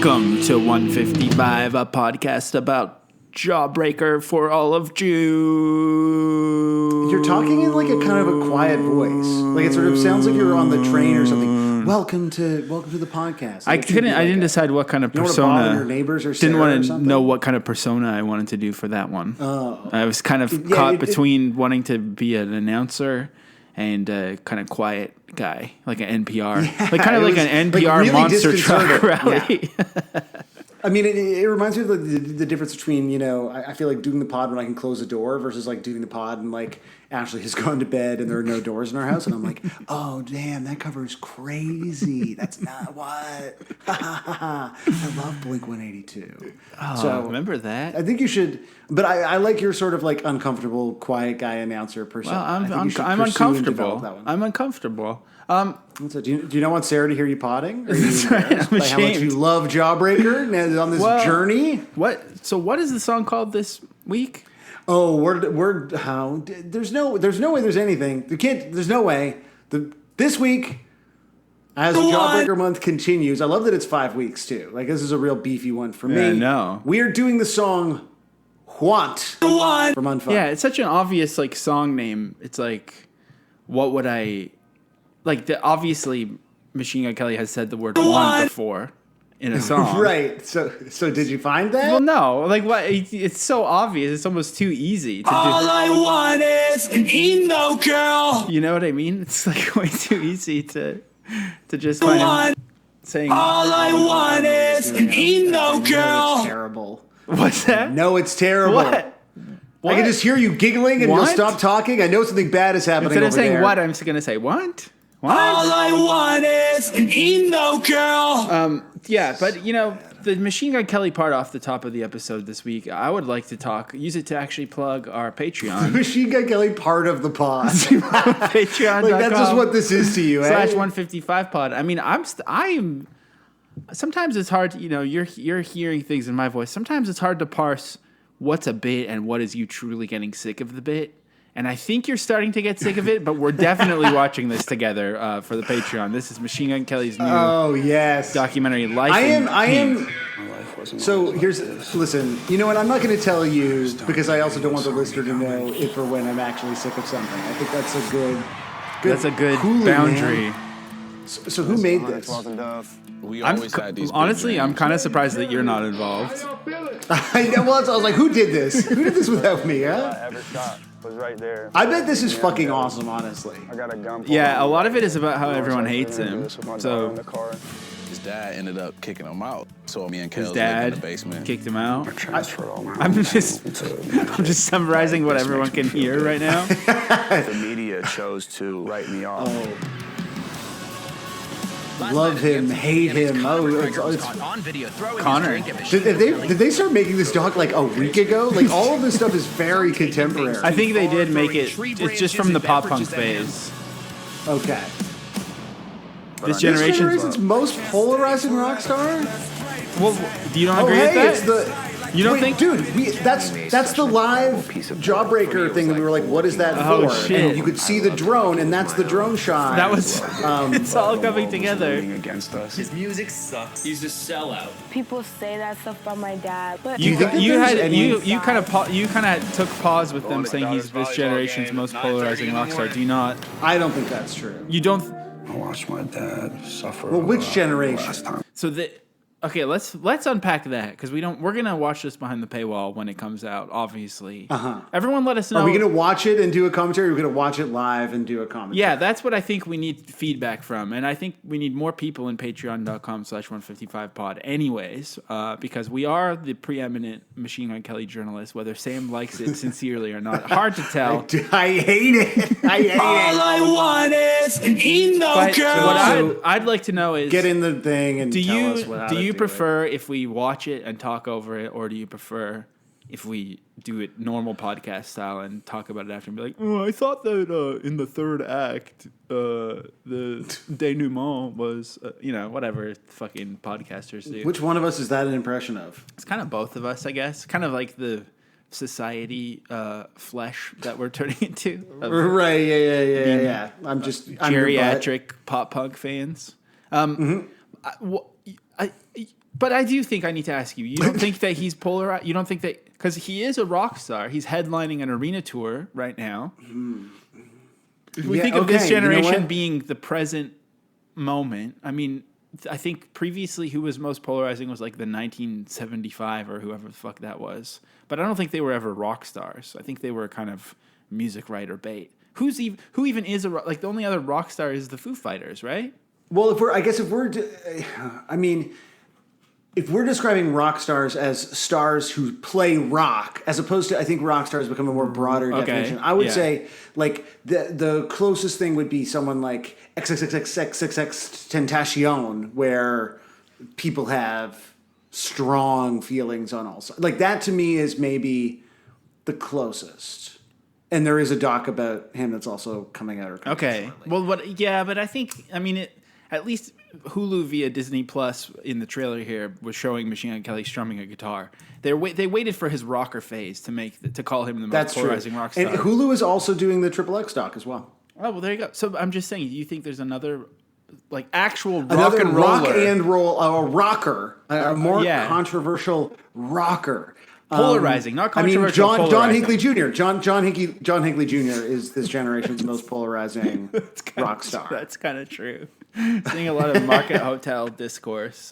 Welcome to 155, a podcast about Jawbreaker for all of June. You're talking in like a kind of a quiet voice. Like it sort of sounds like you're on the train or something. Welcome to the podcast. I didn't decide what kind of persona. You don't want to bother your neighbors or didn't want to something? know what kind of persona I wanted to do for that one. Oh. I was kind of caught between wanting to be an announcer and a kind of quiet guy, like an NPR, like kind of like an NPR really monster truck rally. Yeah. I mean, it reminds me of the difference between, you know, I feel like doing the pod when I can close a door versus like doing the pod and like Ashley has gone to bed and there are no doors in our house. And I'm like, oh, damn, that cover is crazy. That's not what. I love Blink-182. Oh, so, remember that? I think you should. But I like your sort of like uncomfortable, quiet guy announcer persona. Well, I'm uncomfortable. I'm uncomfortable. So do you not want Sarah to hear you podding? Are you right, I'm by how much you love Jawbreaker on this journey? What? So what is the song called this week? Oh, we're how? There's no way there's anything. There's no way. This week, as Jawbreaker month continues, I love that it's 5 weeks too. Like this is a real beefy one for me. No, we are doing the song "Want" for month 5. Yeah, it's such an obvious like song name. It's like, what would I? Like, obviously, Machine Gun Kelly has said the word "want" before in a song. Right. So did you find that? Well, no. Like, what? It's so obvious. It's almost too easy to do. All I want is an emo girl. You know what I mean? It's like way too easy to just find him saying. All I want is an emo girl. It's terrible. What's that? No, it's terrible. What? I can just hear you giggling and you'll stop talking. I know something bad is happening. Instead of saying there. what, I'm just going to say what? What? All I want is an emo girl. Yeah, but you know, the Machine Gun Kelly part off the top of the episode this week, I would like to use it to actually plug our Patreon. Machine Gun Kelly part of the pod. Patreon.com. Like that's just what this is to you, /155 pod. I mean, I'm sometimes it's hard to, you know, you're hearing things in my voice. Sometimes it's hard to parse what's a bit and what is you truly getting sick of the bit. And I think you're starting to get sick of it, but we're definitely watching this together for the Patreon. This is Machine Gun Kelly's new documentary, Life. I am. So listen. You know what? I'm not going to tell you because I also don't want the listener to know if or when I'm actually sick of something. I think that's a good boundary. So who made this? Honestly, I'm kind of surprised that you're not involved. I know. Well, I was like, who did this? Who did this without me? Huh? Was right there. I bet this is fucking awesome, honestly. I got a gun. Yeah, a lot of it is about how everyone hates him. So his dad ended up kicking him out. So me and Kels his dad lived in the basement. Kicked him out. I'm just summarizing what everyone can hear right now. The media chose to write me off. Love him, hate him. Oh, it's Connor. Did they start making this doc like a week ago? Like all of this stuff is very contemporary. I think they did make it. It's just from the pop punk phase. Okay. This generation's most polarizing rock star. Well, do you not agree with that? It's the. You don't think, dude? That's the live Jawbreaker thing that we were like, what is that for? Shit. And you could see the drone, and that's the drone shot. That was. It's all coming together. Against us. His music sucks. He's a sellout. People say that stuff about my dad, but You kind of took pause with them saying he's this generation's most polarizing rock star. Do you not? I don't think that's true. You don't. I watched my dad suffer. Well, which generation? So okay, let's unpack that because we're gonna watch this behind the paywall when it comes out. Obviously, everyone, let us know. Are we gonna watch it and do a commentary? Or are we gonna watch it live and do a commentary? Yeah, that's what I think we need feedback from, and I think we need more people in Patreon.com/155pod. Anyways, because we are the preeminent Machine Gun Kelly journalists, whether Sam likes it sincerely or not, hard to tell. I hate it. All I want is an emo girl. What I'd like to know is get in the thing and tell us what. Do you prefer if we watch it and talk over it, or do you prefer if we do it normal podcast style and talk about it after and be like, oh, I thought that in the third act, the denouement was, whatever fucking podcasters do. Which one of us is that an impression of? It's kind of both of us, I guess. Kind of like the society flesh that we're turning into. Right, yeah. I'm geriatric pop punk fans. But I do think I need to ask you. You don't think that he's polarized? You don't think that because he is a rock star? He's headlining an arena tour right now. If we think of this generation being the present moment, I mean, I think previously who was most polarizing was like the 1975 or whoever the fuck that was. But I don't think they were ever rock stars. I think they were kind of music writer bait. Who even is like the only other rock star is the Foo Fighters, right? Well, if we're describing rock stars as stars who play rock, as opposed to, I think rock stars become a more broader definition. I would say, like, the closest thing would be someone like XXXXXXXTentacion, where people have strong feelings on all sides. Like, that to me is maybe the closest. And there is a doc about him that's also coming out. Okay. Well, but I think, I mean, at least Hulu via Disney Plus in the trailer here was showing Machine Gun Kelly strumming a guitar. They waited for his rocker phase to call him the most polarizing rock star. And Hulu is also doing the XXX doc as well. Oh, well, there you go. So I'm just saying, do you think there's another like actual rocker, a more yeah. controversial rocker? Polarizing, not controversial. I mean, John Hinckley Jr. John Hinckley Jr. is this generation's most polarizing rock star. That's kind of true. Seeing a lot of Market Hotel discourse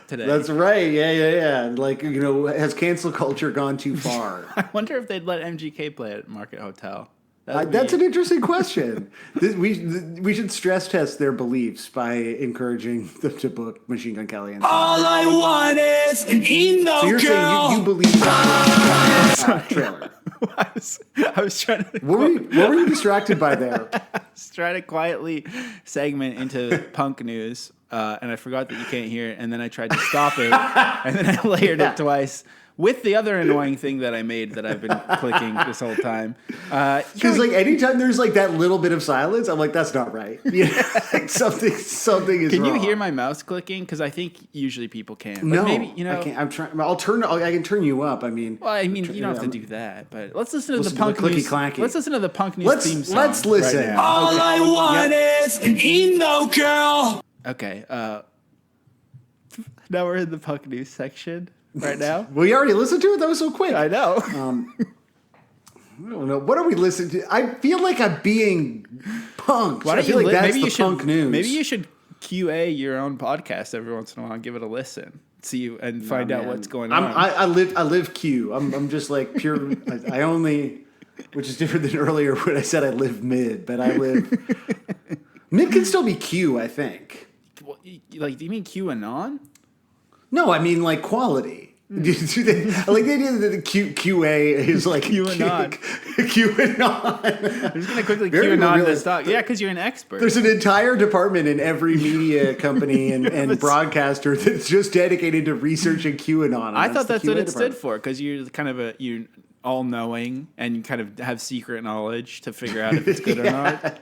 today. That's right. Yeah. Like, you know, has cancel culture gone too far? I wonder if they'd let MGK play at Market Hotel. That's an interesting question. We should stress test their beliefs by encouraging them to book Machine Gun Kelly. All I want is an emo So you're girl. saying you believe that trailer? I was trying to. What were you distracted by there? I was trying to quietly segment into punk news, and I forgot that you can't hear it, and then I tried to stop it, and then I layered it twice. With the other annoying thing that I made that I've been clicking this whole time. Because like anytime there's like that little bit of silence, I'm like, that's not right. Like something is wrong. Can you hear my mouse clicking? Because I think usually people can. But no, maybe, you know, I can't. I'm trying. I can turn you up. I mean, you don't have to do that. But let's listen to the punk clicky news. clacky. Let's listen to the punk news theme song. Let's listen. Right now. All I want is an emo girl. Okay. Now we're in the punk news section. Right now? Well, you already listened to it? That was so quick. I know. I don't know. What are we listening to? I feel like I'm being punked. Why don't I feel you like that's maybe the you should, punk news. Maybe you should QA your own podcast every once in a while and give it a listen. Find out what's going on. I live Q. I'm just like pure. I only, which is different than earlier when I said I live mid, but I live. Mid can still be Q, I think. Like, do you mean QAnon? No, I mean like quality. I like the idea that the QA is like QAnon. QAnon. I'm just gonna quickly Very QAnon real. this talk. Yeah, because you're an expert. There's an entire department in every media company and broadcaster that's just dedicated to researching QAnon. I thought that's what it stood for, because you're kind of you're all-knowing and you kind of have secret knowledge to figure out if it's good or not.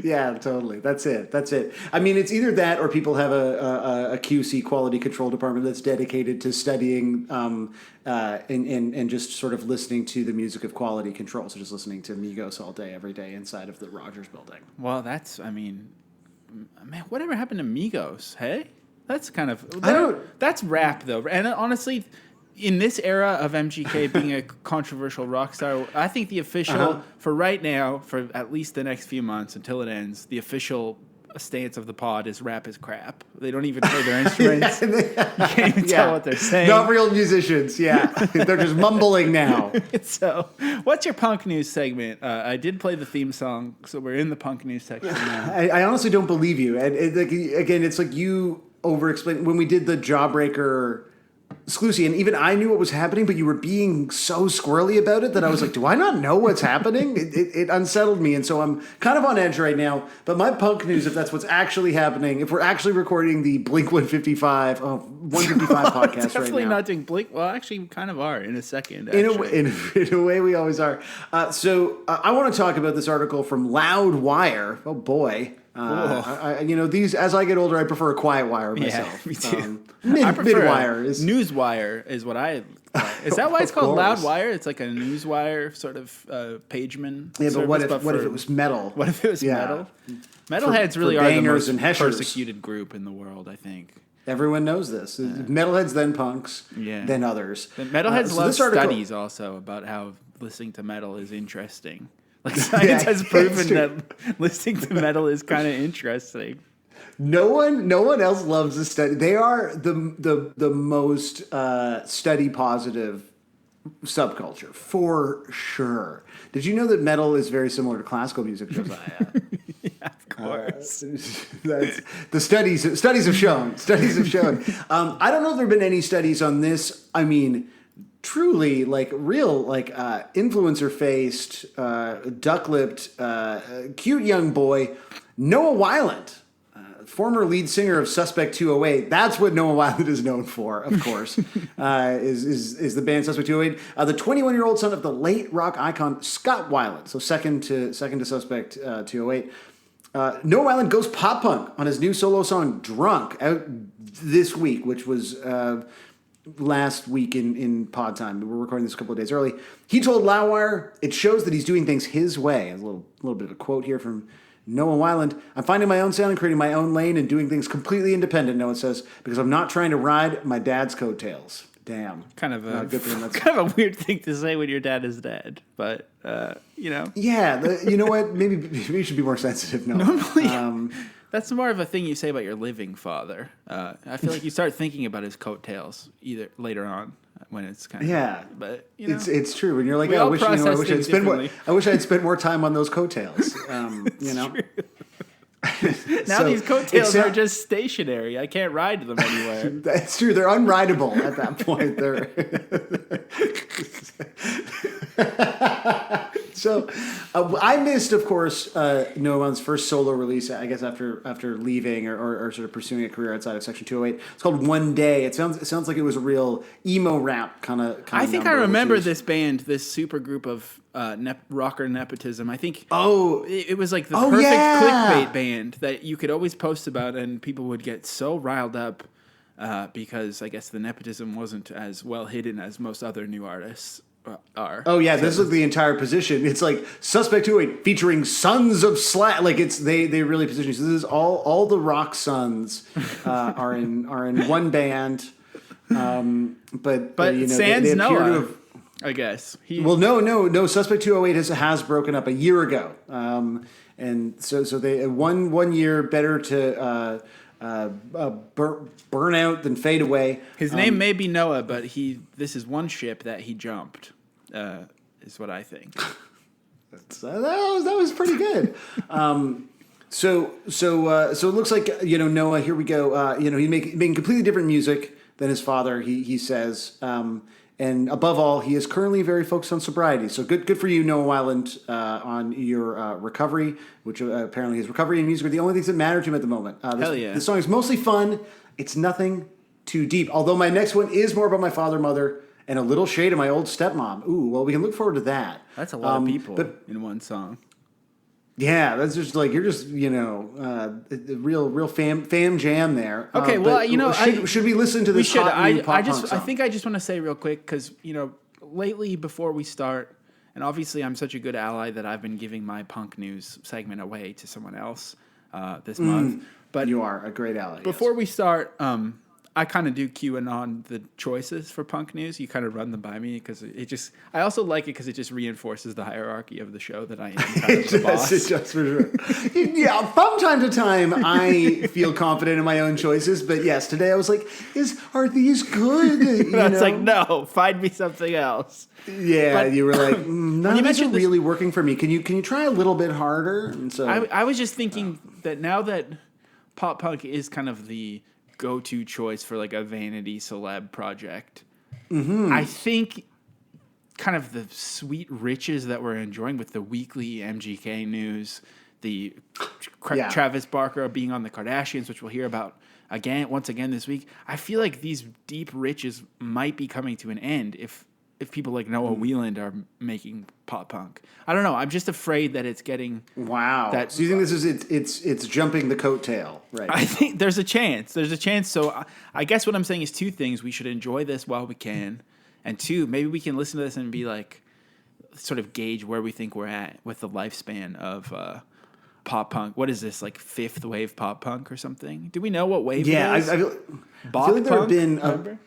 Yeah, totally. That's it. I mean, it's either that or people have a QC, quality control department, that's dedicated to studying and just sort of listening to the music of quality control. So just listening to Migos all day, every day inside of the Rogers building. Well, man, whatever happened to Migos, hey? That's kind of... That's rap, though. And honestly... In this era of MGK being a controversial rock star, I think the official, for right now, for at least the next few months until it ends, the official stance of the pod is rap is crap. They don't even play their instruments. You can't even tell what they're saying. Not real musicians, yeah. They're just mumbling now. So, what's your punk news segment? I did play the theme song, so we're in the punk news section now. I honestly don't believe you. And again, it's like you over-explain. When we did the Jawbreaker... Exclusive, and even I knew what was happening, but you were being so squirrely about it that I was like, do I not know what's happening? It unsettled me, and so I'm kind of on edge right now. But my punk news, if that's what's actually happening, if we're actually recording the Blink 155 podcast right now. Definitely not doing Blink. Well, actually, we kind of are in a second. In a way, we always are. So I want to talk about this article from Loudwire. Oh, boy. These, as I get older, I prefer a quiet wire myself. Yeah, me too. I prefer Midwire is Newswire is what I. Is that why it's called Loudwire? It's like a Newswire sort of pageman. Yeah, but what if it was metal? What if it was metal? Metalheads really are the most persecuted group in the world, I think. Everyone knows this. Metalheads, then punks, then others. And metalheads So love this article- studies also about how listening to metal is interesting. Like science has proven that listening to metal is kind of interesting. No one else loves to study. They are the most study positive subculture for sure. Did you know that metal is very similar to classical music, Josiah? Of course. That's, the studies have shown. I don't know if there have been any studies on this. I mean, truly, like real, like influencer faced, duck lipped, cute young boy, Noah Weiland. Former lead singer of Suspect 208. That's what Noah Weiland is known for, of course, is the band Suspect 208. The 21-year-old son of the late rock icon Scott Weiland. So second to Suspect 208. Noah Weiland goes pop punk on his new solo song "Drunk" out this week, which was last week in pod time. We're recording this a couple of days early. He told Loudwire, "It shows that he's doing things his way." A little bit of a quote here from Noah Weiland. "I'm finding my own sound and creating my own lane and doing things completely independent," Noah says, "because I'm not trying to ride my dad's coattails." Damn. Kind of a good for him. That's kind of a weird thing to say when your dad is dead, but you know. Yeah, you know what? Maybe you should be more sensitive. No. Normally, that's more of a thing you say about your living father. I feel like you start thinking about his coattails either later on when it's kind of But you know, it's true. When you're like, we I all wish process I things had spent more time on those coattails. You know. Now So, these coattails it's- are just stationary. I can't ride them anywhere. That's true. They're unrideable at that point. They're so. I missed, of course, Noah's first solo release. I guess after leaving or sort of pursuing a career outside of Section 208. It's called One Day. It sounds like it was a real emo rap kind of. I think I remember this band, this super group of rocker nepotism. I think it was like the perfect clickbait band that you could always post about, and people would get so riled up because I guess the nepotism wasn't as well hidden as most other new artists are. Oh yeah, this is the entire position. It's like Suspect 208 featuring Sons of Slash. Like it's they really position. So this is all the rock sons are in one band. But you know, sans they appear Noah, to have. I guess. No. Suspect 208 has broken up a year ago, and so they one year better to burn out than fade away. His name may be Noah, but this is one ship that he jumped. Is what I think. That was pretty good. So it looks like Noah. Here we go. He's making completely different music than his father. He says. And above all, he is currently very focused on sobriety. So good for you, Noah Weiland, on your recovery, which apparently his recovery and music are the only things that matter to him at the moment. Hell yeah. This song is mostly fun. It's nothing too deep. Although my next one is more about my father, mother, and a little shade of my old stepmom. Ooh, well, we can look forward to that. That's a lot of people in one song. Yeah, that's just like you're just real fam jam there. Okay, well should we listen to this? We should. Hot new pop I punk song? think I just want to say real quick because lately before we start, and obviously I'm such a good ally that I've been giving my punk news segment away to someone else this month. But you are a great ally. Before we start, I kind of do QAnon the choices for punk news. You kind of run them by me because I also like it because it just reinforces the hierarchy of the show that I am kind of the boss. It does for sure. Yeah, from time to time, I feel confident in my own choices. But yes, today I was like, are these good? That's like, no, find me something else. Yeah, But you were like, none of these are mentioned this- really working for me. Can you try a little bit harder? And so I was just thinking that now that pop punk is kind of the go-to choice for like a vanity celeb project, I think kind of the sweet riches that we're enjoying with the weekly MGK news, the Travis Barker being on the Kardashians, which we'll hear about once again this week. I feel like these deep riches might be coming to an end if people like Noah Weiland are making pop punk. I don't know. I'm just afraid that it's getting wow. So you think this is it's jumping the coattail, right? I think there's a chance. So I guess what I'm saying is two things. We should enjoy this while we can, and two, maybe we can listen to this and be like, sort of gauge where we think we're at with the lifespan of pop punk. What is this, like fifth wave pop punk or something? Do we know what wave Yeah, it is? I feel like there have been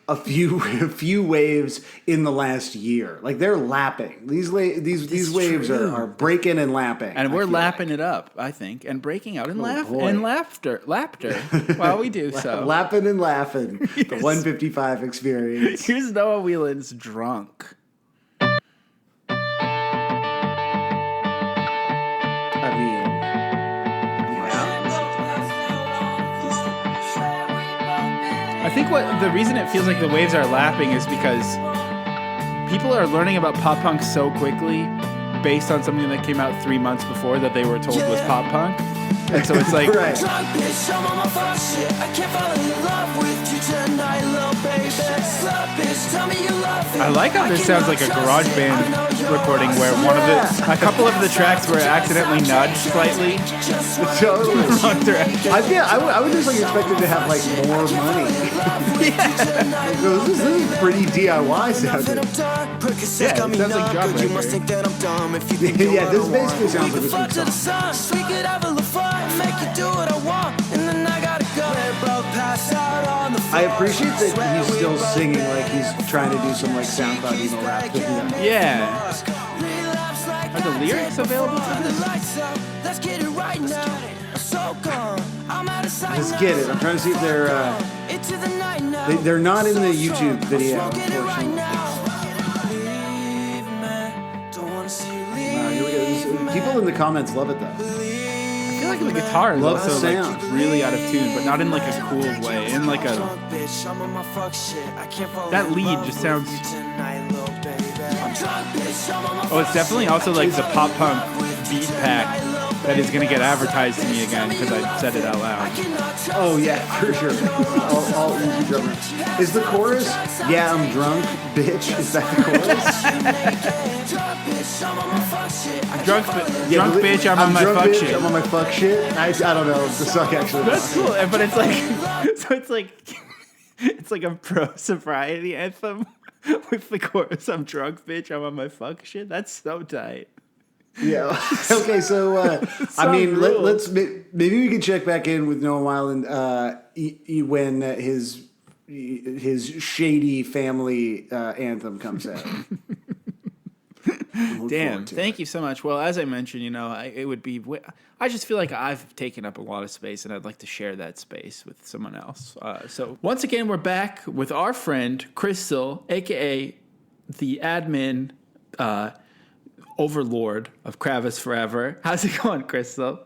a few waves in the last year. Like they're lapping. These waves are breaking and lapping. And we're lapping it up, I think, and breaking out in laughter while we do so. Lapping and laughing. The 155 experience. Here's Noah Whelan's Drunk. I think the reason it feels like the waves are lapping is because people are learning about pop punk so quickly based on something that came out 3 months before that they were told was pop punk. And so it's like... Right. I like how this sounds like a garage band recording where a couple of the tracks were accidentally nudged slightly. Totally. In the wrong direction. I would just like expected to have like more money. Like, this is pretty DIY sounding. Yeah, it sounds like Jawbreaker. Yeah, this basically sounds like a song. I appreciate that he's still singing like he's trying to do some like SoundCloud emo rap. Yeah. Are the lyrics available for this? Let's get it. I'm trying to see if they're not in the YouTube video, unfortunately. Here we go. People in the comments love it though. I feel like the guitar is Love the also sound. like really out of tune, but not in like a cool way. In like a that lead just sounds. Oh, it's definitely also like the pop punk beat pack that is gonna get advertised to me again because I said it out loud. Oh yeah, for sure. all easy drummer. Is the chorus? Yeah, I'm drunk, bitch. Is that the chorus? Drunk bitch, I'm on my fuck shit. I'm on my fuck shit. I don't know if the song actually. That's cool, but it's like so it's like a pro sobriety anthem with the chorus. I'm drunk, bitch. I'm on my fuck shit. That's so tight. Yeah. Okay. So I mean, let's maybe we can check back in with Noah Whelan when his shady family anthem comes out. Damn! Thank you so much. Well, as I mentioned, it would be. I just feel like I've taken up a lot of space, and I'd like to share that space with someone else. So once again, we're back with our friend Crystal, aka the admin overlord of Kravis Forever. How's it going, Crystal?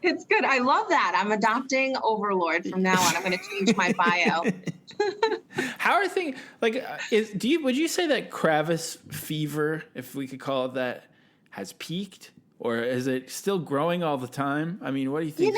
It's good. I love that. I'm adopting Overlord from now on. I'm going to change my bio. How are things? Like, would you say that Kravis fever, if we could call it that, has peaked, or is it still growing all the time? I mean, what do you think?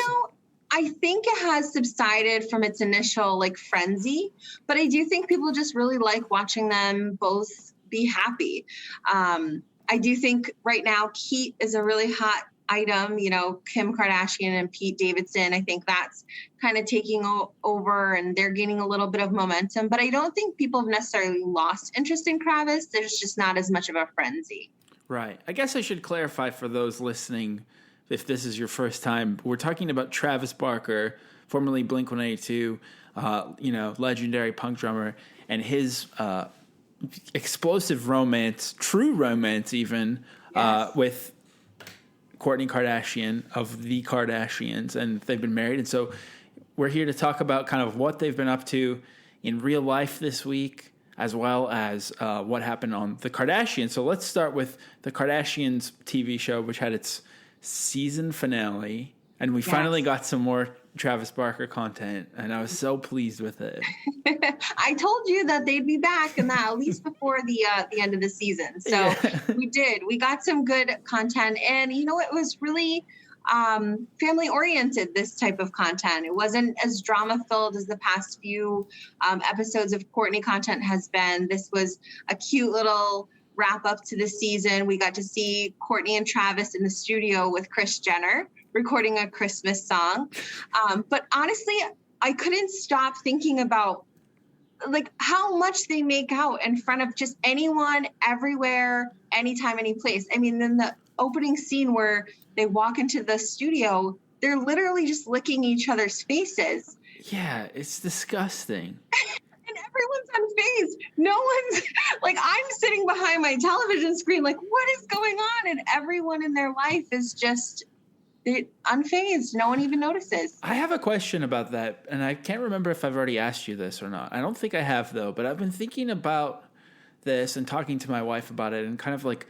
I think it has subsided from its initial frenzy, but I do think people just really like watching them both be happy. I do think right now Keat is a really hot item, Kim Kardashian and Pete Davidson. I think that's kind of taking over and they're gaining a little bit of momentum, but I don't think people have necessarily lost interest in Kravis. There's just not as much of a frenzy. Right. I guess I should clarify for those listening, if this is your first time, we're talking about Travis Barker, formerly Blink-182, legendary punk drummer, and his explosive romance, true romance even, yes. With Kourtney Kardashian of the Kardashians, and they've been married. And so we're here to talk about kind of what they've been up to in real life this week, as well as what happened on The Kardashians. So let's start with The Kardashians TV show, which had its season finale, and we finally got some more Travis Barker content, and I was so pleased with it. I told you that they'd be back, and that at least before the end of the season. So we did. We got some good content, and it was really family oriented. This type of content. It wasn't as drama filled as the past few episodes of Kourtney content has been. This was a cute little wrap up to the season. We got to see Kourtney and Travis in the studio with Kris Jenner recording a Christmas song. But honestly, I couldn't stop thinking about how much they make out in front of just anyone, everywhere, anytime, any place. I mean, then opening scene where they walk into the studio, they're literally just licking each other's faces. Yeah, it's disgusting. And everyone's unfazed. No one's like, I'm sitting behind my television screen, like, what is going on? And everyone in their life is just unfazed. No one even notices. I have a question about that, and I can't remember if I've already asked you this or not. I don't think I have, though, but I've been thinking about this and talking to my wife about it and kind of like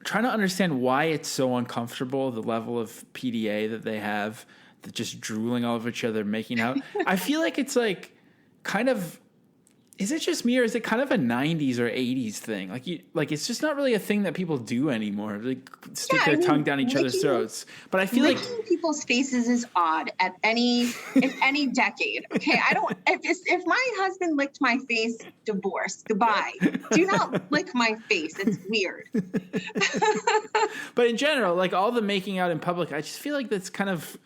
trying to understand why it's so uncomfortable, the level of PDA that they have, just drooling all over each other, making out. I feel like it's like kind of, is it just me or is it kind of a 90s or 80s thing? Like it's just not really a thing that people do anymore. Like stick their tongue down each other's throats. But I feel like people's faces is odd in any decade. Okay, I don't. If my husband licked my face, divorce, goodbye. Do not lick my face. It's weird. But in general, like all the making out in public, I just feel like that's kind of,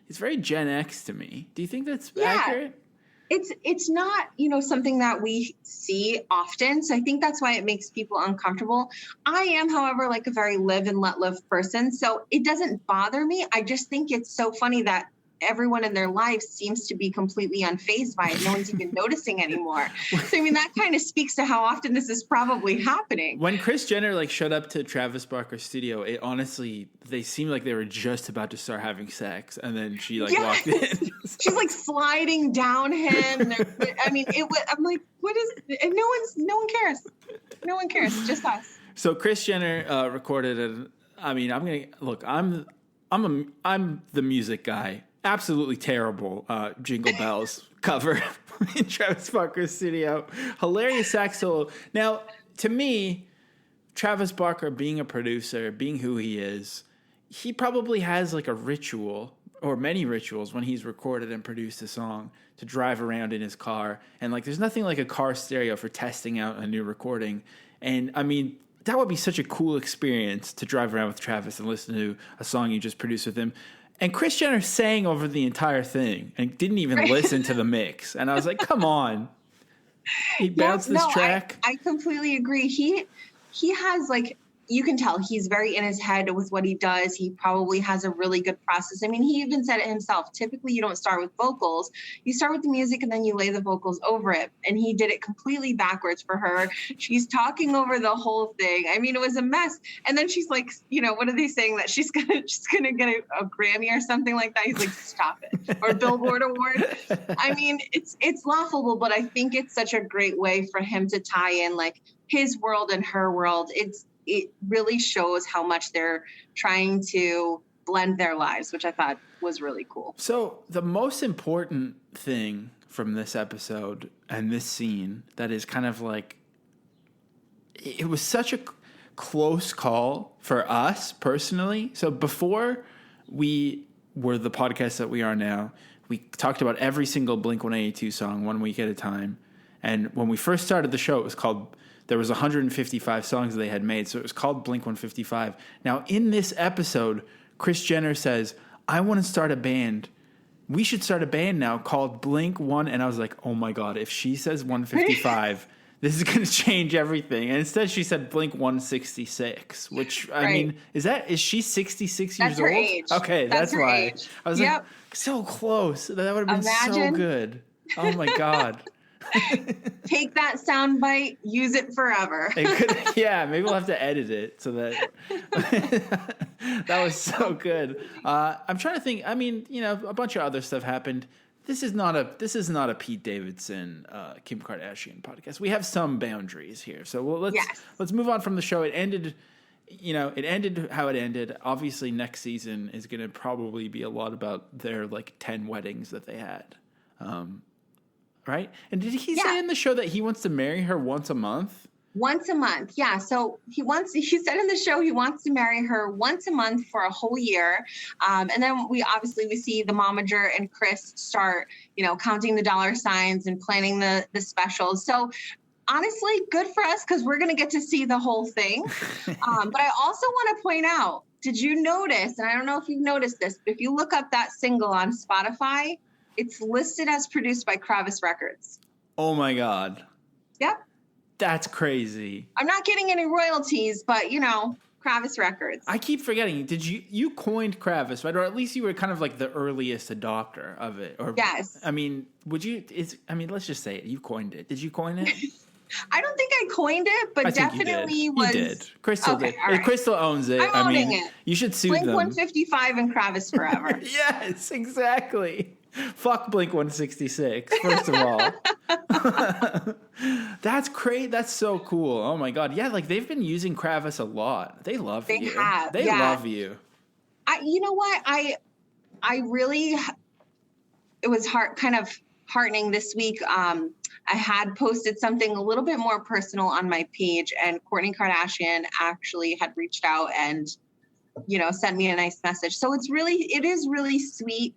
it's very Gen X to me. Do you think that's accurate? It's not, something that we see often. So I think that's why it makes people uncomfortable. I am, however, like a very live and let live person. So it doesn't bother me. I just think it's so funny that everyone in their life seems to be completely unfazed by it. No one's even noticing anymore. So, I mean, that kind of speaks to how often this is probably happening. When Kris Jenner showed up to Travis Barker's studio, it honestly, they seemed like they were just about to start having sex. And then she walked in. She's sliding down him. I mean, I'm like, what is, and no one cares. No one cares. Just us. So Kris Jenner recorded I'm the music guy. Absolutely terrible Jingle Bells cover in Travis Barker's studio. Hilarious sax solo. Now, to me, Travis Barker being a producer, being who he is, he probably has a ritual or many rituals when he's recorded and produced a song to drive around in his car. And there's nothing like a car stereo for testing out a new recording. And I mean, that would be such a cool experience to drive around with Travis and listen to a song you just produced with him. And Kris Jenner sang over the entire thing and didn't even listen to the mix. And I was like, come on. He bounced this track. I completely agree. He has you can tell he's very in his head with what he does. He probably has a really good process. I mean, he even said it himself. Typically, you don't start with vocals. You start with the music and then you lay the vocals over it. And he did it completely backwards for her. She's talking over the whole thing. I mean, it was a mess. And then she's like, what are they saying? That she's gonna get a Grammy or something like that. He's like, stop it. Or a Billboard award. I mean, it's laughable, but I think it's such a great way for him to tie in his world and her world. It really shows how much they're trying to blend their lives, which I thought was really cool. So the most important thing from this episode and this scene that is kind of it was such a close call for us personally. So before we were the podcast that we are now, we talked about every single Blink-182 song 1 week at a time. And when we first started the show, it was called... There was 155 songs they had made, so it was called Blink-155. Now, in this episode, Kris Jenner says, I want to start a band. We should start a band now called Blink-1. And I was like, oh, my God, if she says 155, this is going to change everything. And instead, she said Blink-166, which, I mean, is she 66 years old? That's her age. Okay, that's her why. age. I was so close. That would have been so good. Oh, my God. Take that sound bite, use it forever. Maybe we'll have to edit it so that that was so good. I'm trying to think. I mean, a bunch of other stuff happened. This is not a Pete Davidson, Kim Kardashian podcast. We have some boundaries here, so let's move on from the show. It ended. It ended how it ended. Obviously, next season is going to probably be a lot about their 10 weddings that they had. Right? And did he say in the show that he wants to marry her once a month? Once a month, yeah. So he said in the show he wants to marry her once a month for a whole year. And then we see the momager and Kris start, counting the dollar signs and planning the specials. So honestly, good for us because we're going to get to see the whole thing. But I also want to point out, did you notice, and I don't know if you've noticed this, but if you look up that single on Spotify, it's listed as produced by Kravis Records. Oh, my God. Yep. That's crazy. I'm not getting any royalties, but, Kravis Records. I keep forgetting. Did you coined Kravis, right? Or at least you were kind of like the earliest adopter of it. Or Yes. I mean, let's just say it. You coined it. Did you coin it? I don't think I coined it, but I think definitely you was. did. Crystal Okay, did. all right. Crystal owns it. I'm owning it. You should sue Blink them. 155 and Kravis forever. Yes, exactly. Fuck Blink 166, first of all. That's great. That's so cool. Oh my God. Yeah, like they've been using Kravis a lot. They love you. They have. They love you. You know what? I really, it was kind of heartening this week. I had posted something a little bit more personal on my page, and Kourtney Kardashian actually had reached out and, sent me a nice message. So it is really sweet.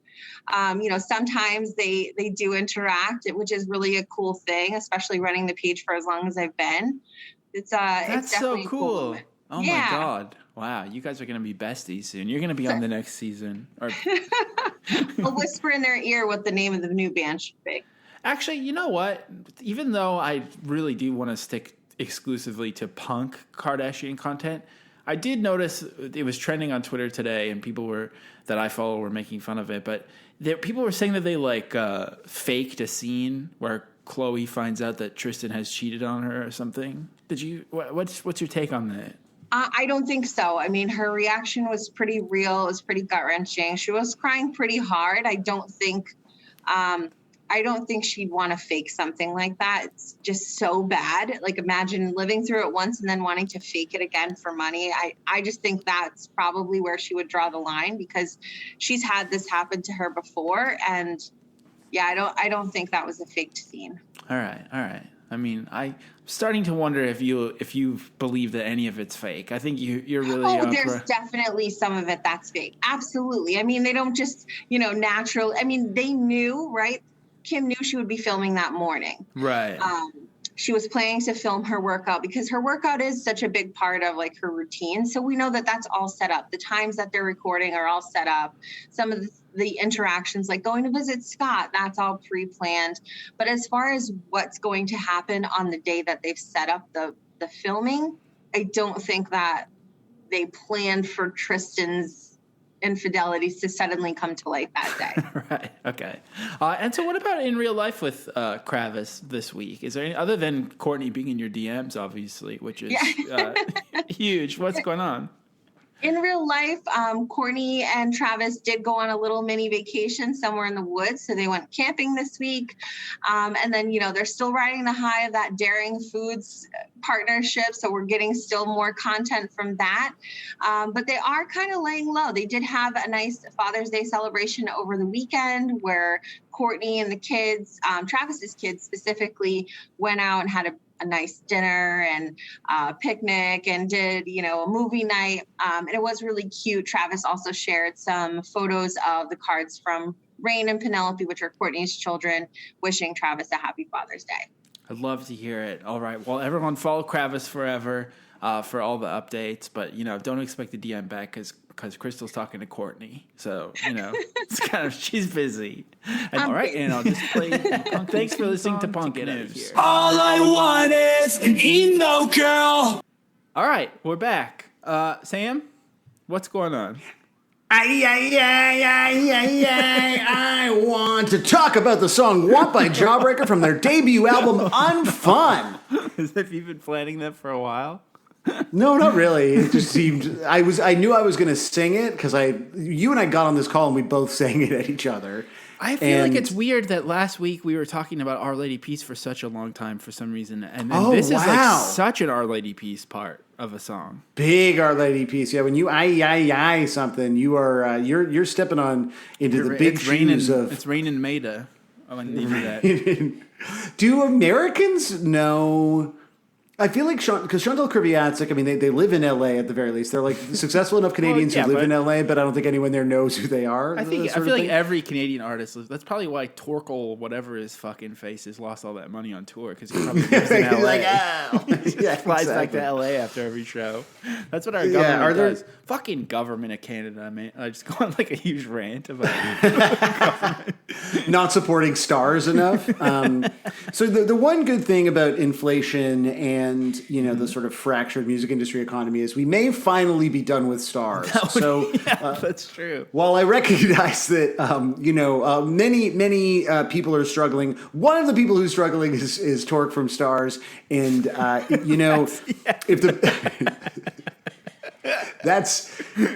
Sometimes they do interact, which is really a cool thing, especially running the page for as long as I've been. That's so cool. Oh my God. Wow. You guys are going to be besties soon. You're going to be on the next season. I'll whisper in their ear what the name of the new band should be. Actually, you know what? Even though I really do want to stick exclusively to punk Kardashian content, I did notice it was trending on Twitter today, and people that I follow were making fun of it. But people were saying that they faked a scene where Khloe finds out that Tristan has cheated on her or something. What's your take on that? I don't think so. I mean, her reaction was pretty real. It was pretty gut-wrenching. She was crying pretty hard. I don't think she'd want to fake something like that. It's just so bad. Like, imagine living through it once and then wanting to fake it again for money. I just think that's probably where she would draw the line, because she's had this happen to her before. And yeah, I don't think that was a faked scene. All right. I mean, I'm starting to wonder if you believe that any of it's fake. I think you're really. There's definitely some of it that's fake. Absolutely. I mean, they don't just natural. I mean, they knew, right? Kim knew she would be filming that morning. Right. She was planning to film her workout because her workout is such a big part of like her routine. So we know that that's all set up. The times that they're recording are all set up. Some of the interactions, like going to visit Scott, that's all pre-planned. But as far as what's going to happen on the day that they've set up the filming, I don't think that they planned for Tristan's infidelities to suddenly come to light that day. Right. Okay. And so what about in real life with Kravis this week? Is there any, other than Kourtney being in your DMs, obviously, which is huge. What's going on? In real life, Kourtney and Travis did go on a little mini vacation somewhere in the woods. So they went camping this week. And then, they're still riding the high of that Daring Foods partnership. So we're getting still more content from that. But they are kind of laying low. They did have a nice Father's Day celebration over the weekend where Kourtney and the kids, Travis's kids specifically, went out and had a nice dinner and picnic and did, a movie night. And it was really cute. Travis also shared some photos of the cards from Rain and Penelope, which are Kourtney's children, wishing Travis a happy Father's Day. I'd love to hear it. All right. Well, everyone follow Kravis forever for all the updates. But, don't expect the DM back because Crystal's talking to Kourtney. So, it's kind of, she's busy. And, all right. And I'll just play Punk. Thanks for listening to Punk News. All I want is an emo girl. All right. We're back. Sam, what's going on? I want to talk about the song "Want" by Jawbreaker from their debut album "Unfun." Have you been planning that for a while? No, not really. It just seemed I knew I was going to sing it because you and I got on this call and we both sang it at each other. I feel like it's weird that last week we were talking about Our Lady Peace for such a long time for some reason, and then this is like such an Our Lady Peace part of a song. Big Our Lady Peace, yeah. When you I something, you are you're stepping on into the big shoes of. It's raining Maida. Oh, I need that. Do Americans know? I feel like because Chantal Kreviatsik, I mean, they live in L.A. at the very least. They're like successful enough Canadians who live in L.A., but I don't think anyone there knows who they are. I feel like every Canadian artist lives. That's probably why Torkel, whatever his fucking face is, lost all that money on tour because he probably lives in L.A. Like, yeah, flies back to L.A. after every show. That's what our government does. Fucking government of Canada, man. I just go on like a huge rant about government. Not supporting stars enough. So the one good thing about inflation and and the sort of fractured music industry economy is, we may finally be done with stars. That's true. While I recognize that, many people are struggling, one of the people who's struggling is Torque from Stars, and if the that's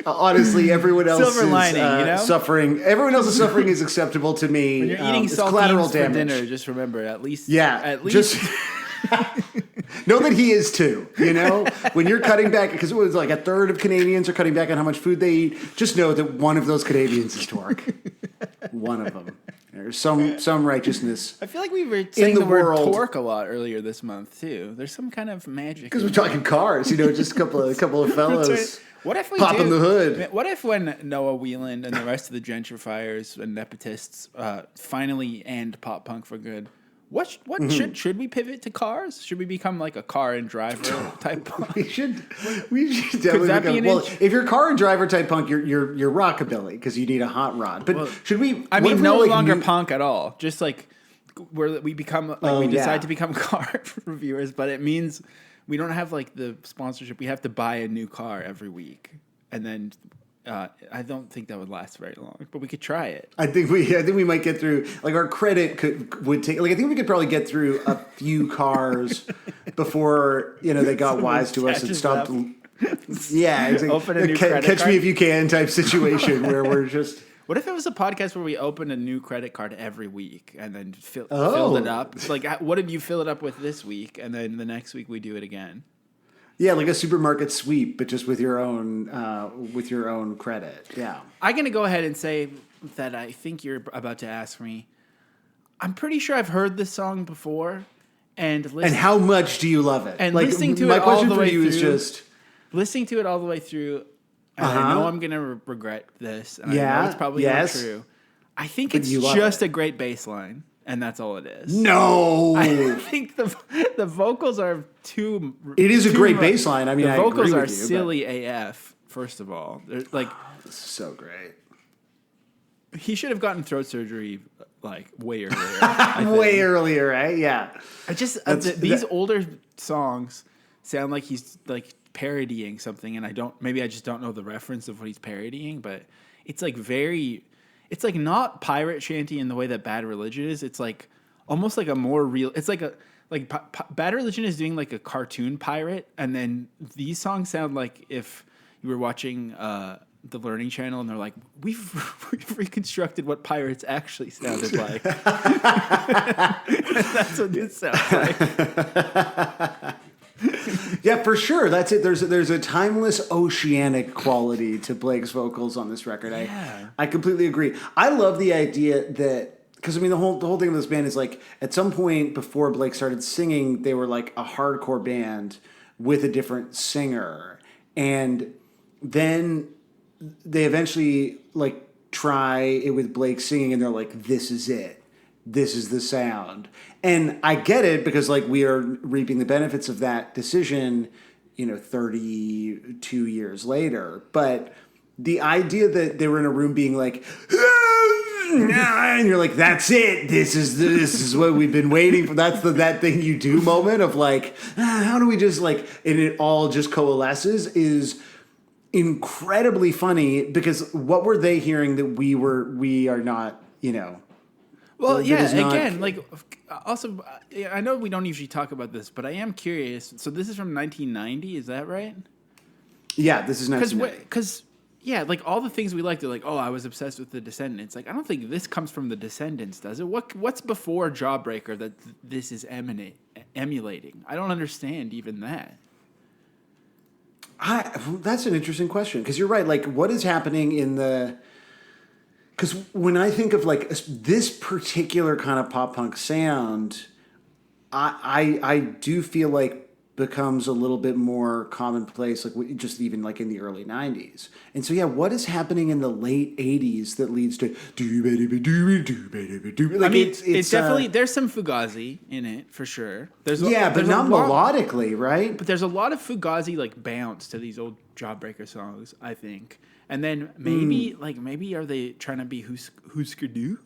honestly everyone else Silver lining, suffering. Everyone else's suffering is acceptable to me. When you're eating collateral saltines for damage. dinner, just remember at least Just know that he is too. When you're cutting back, because it was like a third of Canadians are cutting back on how much food they eat. Just know that one of those Canadians is Torque. One of them. There's some righteousness. I feel like we were saying the the word world. torque a lot earlier this month too. There's some kind of magic. Because we're talking cars, just a couple of fellows. That's right. What if we popping the hood? What if when Noah Wheeland and the rest of the gentrifiers and nepotists finally end pop punk for good? What should we pivot to cars? Should we become like a car and driver type punk? We should definitely that be become, if you're car and driver type punk, you're rockabilly because you need a hot rod. But should we? I mean, what if no we're, longer punk at all. Just like where we become, we decide yeah. to become car reviewers, but it means we don't have like the sponsorship. We have to buy a new car every week, and then I don't think that would last very long. But we could try it. I think we might get through. Like our credit would take. Like I think we could probably get through a few cars before they got wise to us and stopped. Yeah, it's like, Open a new credit catch card. me if you can type situation where we're just. What if it was a podcast where we opened a new credit card every week and then filled it up? Like, what did you fill it up with this week? And then the next week we do it again. Yeah, like a supermarket sweep, but just with your own credit. Yeah. I'm going to go ahead and say that I think you're about to ask me. I'm pretty sure I've heard this song before. And how much do you love it? And like, listening to my it all question the for way you through. is just Listening to it all the way through. And I know I'm going to regret this. And I know it's probably not true. I think it's just a great bass line. And that's all it is. No, I think the vocals are too. It is a great bass line. I mean, the vocals I agree are with you, silly AF. First of all, they're like this is so great. He should have gotten throat surgery like way earlier. Way earlier, right? Yeah. I just these older songs sound like he's like parodying something, and I just don't know the reference of what he's parodying, but it's like it's like not pirate shanty in the way that Bad Religion is. It's like almost like a more real. It's like Bad Religion is doing like a cartoon pirate, and then these songs sound like if you were watching the Learning Channel, and they're like, we've reconstructed what pirates actually sounded like. That's what this sounds like. Yeah, for sure. That's it. There's a timeless oceanic quality to Blake's vocals on this record. I completely agree. I love the idea that, because I mean the whole thing of this band is like at some point before Blake started singing, they were like a hardcore band with a different singer, and then they eventually like try it with Blake singing, and they're like, this is it. This is the sound. And I get it because like we are reaping the benefits of that decision, 32 years later. But the idea that they were in a room being like, and you're like, that's it. This is what we've been waiting for. That's that thing you do moment of like, how do we just like, and it all just coalesces is incredibly funny because what were they hearing that we are not, Well, yeah, again, like, also, I know we don't usually talk about this, but I am curious. So this is from 1990, is that right? Yeah, this is 1990. Because, yeah, like, all the things we liked are like, oh, I was obsessed with the Descendants. Like, I don't think this comes from the Descendants, does it? What's before Jawbreaker that this is emulating? I don't understand even that. That's an interesting question, because you're right. Like, what is happening in the... Because when I think of like this particular kind of pop punk sound, I do feel like becomes a little bit more commonplace, like just even like in the early 90s. And so, yeah, what is happening in the late 80s that leads to like, I mean, it's definitely, there's some Fugazi in it for sure. But not melodically, right? But there's a lot of Fugazi like bounce to these old Jawbreaker songs, I think. And then maybe are they trying to be Husker Du?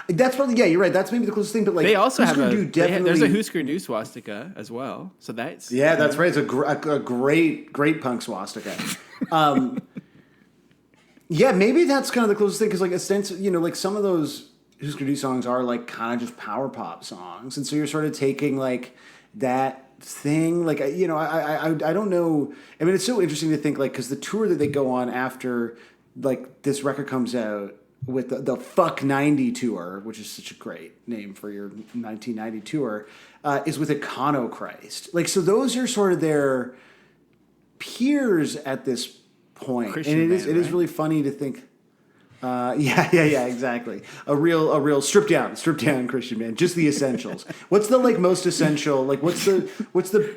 That's probably, yeah, you're right. That's maybe the closest thing. But like They also have there's a Husker Du swastika as well. So that's yeah, that's right. It's a great punk swastika. Yeah, maybe that's kind of the closest thing because like a sense, like some of those Husker Du songs are like kind of just power pop songs, and so you're sort of taking like that thing, like I don't know. I mean, it's so interesting to think like because the tour that they go on after like this record comes out with the Fuck 90 tour, which is such a great name for your 1990 tour, is with Econochrist. Like, so those are sort of their peers at this point, Christian and band, it is really funny to think. Yeah, exactly. A real stripped down Christian band, just the essentials. What's the like most essential? Like, what's the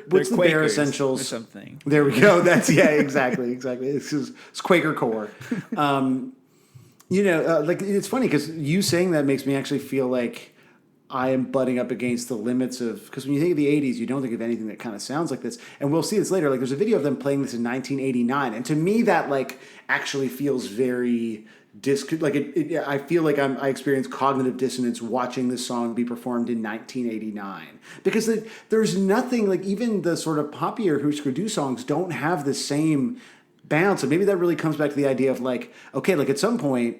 bare Quakers essentials? or something. There we go. That's exactly. It's Quaker core. Like it's funny because you saying that makes me actually feel like I am butting up against the limits of, because when you think of the 80s, you don't think of anything that kind of sounds like this. And we'll see this later. Like there's a video of them playing this in 1989. And to me, that like actually feels very I feel like I experience cognitive dissonance watching this song be performed in 1989 because there's nothing like even the sort of poppier Husker Du songs don't have the same bounce. And maybe that really comes back to the idea of like, okay, like at some point,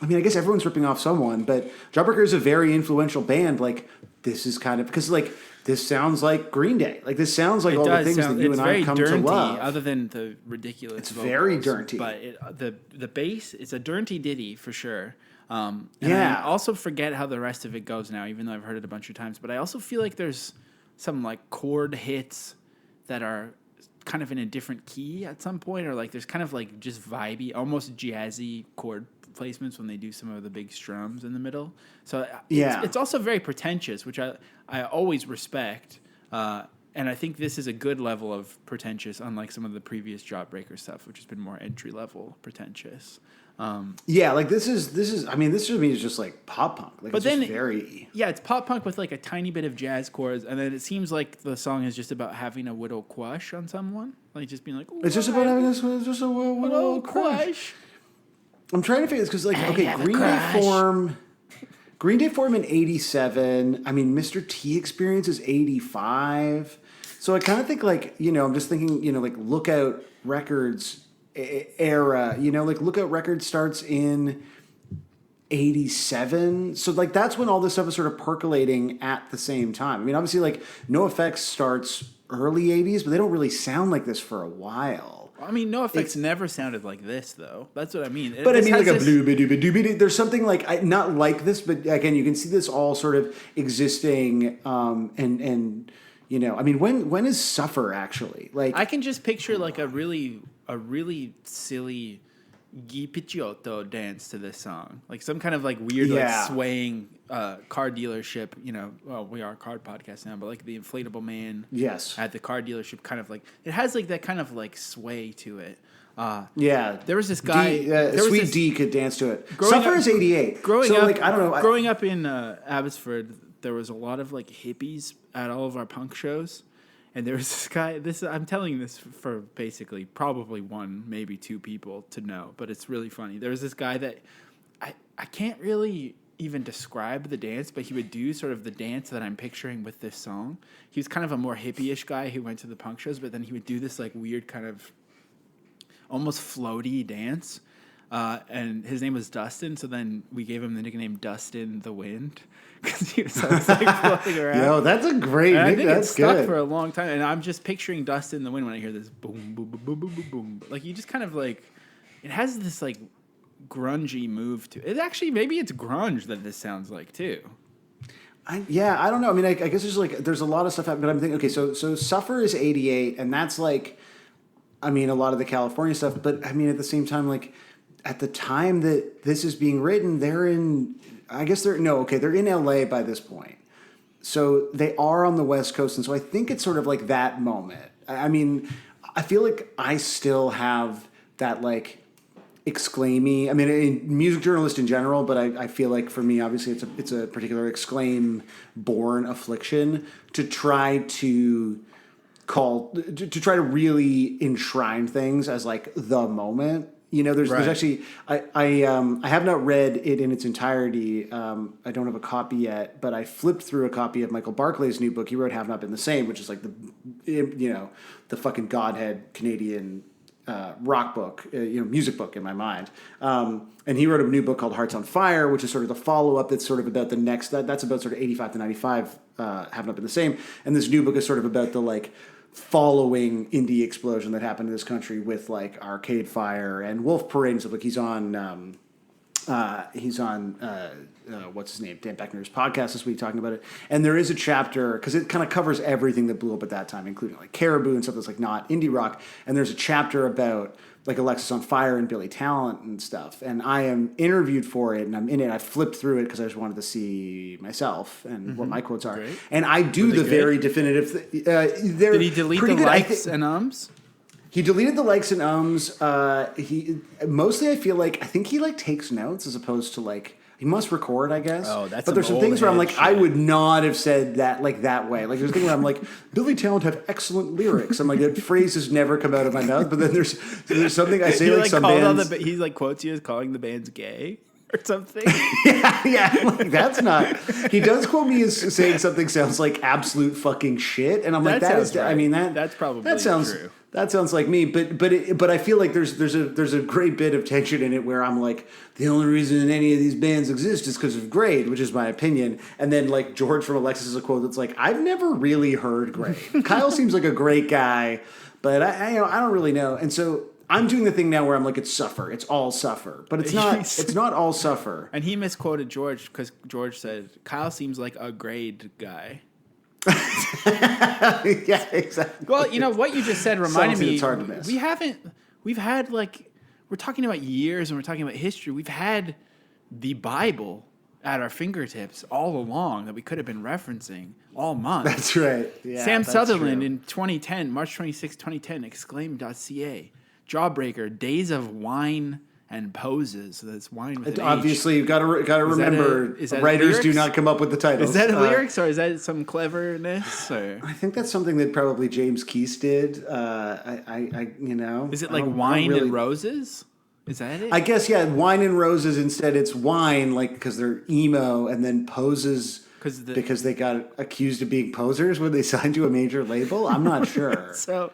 I mean, I guess everyone's ripping off someone, but Jawbreaker is a very influential band. Like this is kind of because like this sounds like Green Day. Like this sounds like all the things that you and I come to love. Other than the ridiculous, it's vocals, very dirty. But the bass, it's a dirty ditty for sure. And Yeah. I also forget how the rest of it goes now, even though I've heard it a bunch of times. But I also feel like there's some like chord hits that are kind of in a different key at some point, or like there's kind of like just vibey, almost jazzy chord placements when they do some of the big strums in the middle. So it's also very pretentious, which I always respect. And I think this is a good level of pretentious, unlike some of the previous Jawbreaker stuff, which has been more entry level pretentious. Like this is. I mean, this to me is just like pop punk. Like, but it's then just very. Yeah, it's pop punk with like a tiny bit of jazz chords, and then it seems like the song is just about having a widow crush on someone, like just being like. It's just about having just a widow crush. I'm trying to figure this because like okay, Green Day formed in '87. I mean, Mr. T Experience is '85. So I kind of think like I'm just thinking like Lookout Records era. Like Lookout Records starts in '87. So like that's when all this stuff is sort of percolating at the same time. I mean, obviously like NoFX starts early '80s, but they don't really sound like this for a while. I mean, NoFX never sounded like this, though. That's what I mean. But I mean, like a blue-ba-doo-ba-doo-ba-doo. There's something like not like this, but again, you can see this all sort of existing. And I mean, when is Suffer actually? Like, I can just picture like a really silly Guy Picciotto dance to this song, like some kind of like weird like swaying car dealership. Well, we are a car podcast now, but like the inflatable man, at the car dealership, kind of like it has like that kind of like sway to it. There was this guy, Sweet D could dance to it. Suffer is '88. Growing up in Abbotsford, there was a lot of like hippies at all of our punk shows. And there was this guy, I'm telling this for basically probably one, maybe two people to know, but it's really funny. There was this guy that I can't really even describe the dance, but he would do sort of the dance that I'm picturing with this song. He was kind of a more hippie-ish guy who went to the punk shows, but then he would do this like weird kind of almost floaty dance. And his name was Dustin, so then we gave him the nickname Dustin the Wind. Because he was always like floating around. Yo, that's a great nickname. I think that's it's stuck good for a long time. And I'm just picturing Dustin in the Wind when I hear this boom, boom, boom, boom, boom, boom, boom. Like, you just kind of like, it has this like grungy move to it. Actually, maybe it's grunge that this sounds like too. I don't know. I mean, I guess there's a lot of stuff, but I'm thinking, okay, so Suffer is '88, and that's like, I mean, a lot of the California stuff, but I mean, at the same time, like, at the time that this is being written, they're in LA by this point. So they are on the West Coast, and so I think it's sort of like that moment. I mean, I feel like I still have that like exclaimy. I mean, a music journalist in general, but I feel like for me, obviously, it's a particular exclaim-born affliction to try to try to really enshrine things as like the moment. You know, there's Right. actually I have not read it in its entirety. I don't have a copy yet, but I flipped through a copy of Michael Barclay's new book. He wrote "Have Not Been the Same," which is like the fucking godhead Canadian rock book, music book in my mind. And he wrote a new book called Hearts on Fire, which is sort of the follow up. That's sort of about the next. That's about sort of 85 to 95. Have Not Been the Same. And this new book is sort of about the like following indie explosion that happened in this country with like Arcade Fire and Wolf Parade and stuff. Like he's on what's his name, Dan Beckner's podcast this week talking about it. And there is a chapter because it kind of covers everything that blew up at that time, including like Caribou and stuff that's like not indie rock. And there's a chapter about like Alexis on Fire and Billy Talent and stuff. And I am interviewed for it and I'm in it. I flipped through it because I just wanted to see myself and what my quotes are. Great. And I do the very definitive Did he delete the likes and ums? He deleted the likes and ums. He mostly, I think he like takes notes as opposed to like he must record, I guess. Oh, that's but there's some some things where I'm old like, head I shit. would not have said that like that way. Like there's a thing where I'm like, Billy Talent have excellent lyrics. I'm like, that phrase has never come out of my mouth. But then there's something I say He like some called bands. he like quotes you as calling the bands gay or something. yeah, like that's not. He does quote me as saying something sounds like absolute fucking shit, and I'm like, That that is. sounds right. I mean That's probably that sounds true. That sounds like me, but I feel like there's a great bit of tension in it where I'm like, the only reason any of these bands exist is because of Grade, which is my opinion. And then like George from Alexis is a quote that's like, I've never really heard Grade. Kyle seems like a great guy, but I don't really know. And so I'm doing the thing now where I'm like, it's Suffer, it's all Suffer, but it's not. It's not all Suffer. And he misquoted George because George said Kyle seems like a Grade guy. Yeah, exactly. Well, you know what you just said reminded Something me. that's hard to miss. We've had like we're talking about years and we're talking about history. We've had the Bible at our fingertips all along that we could have been referencing all month. That's right. Yeah, Sam that's Sutherland true. in 2010, March 26, 2010, exclaim.ca. Jawbreaker, Days of Wine and Poses. So that's wine with an H. Obviously, you've got to remember, is that writers do lyrics? not come up with the titles. Is that lyrics or is that some cleverness? Or I think that's something that probably James Keese did. is it I like don't Wine really- and Roses? Is that it? I guess, yeah, Wine and Roses. Instead, it's wine, like because they're emo, and then poses because they got accused of being posers when they signed to a major label. I'm not sure. So,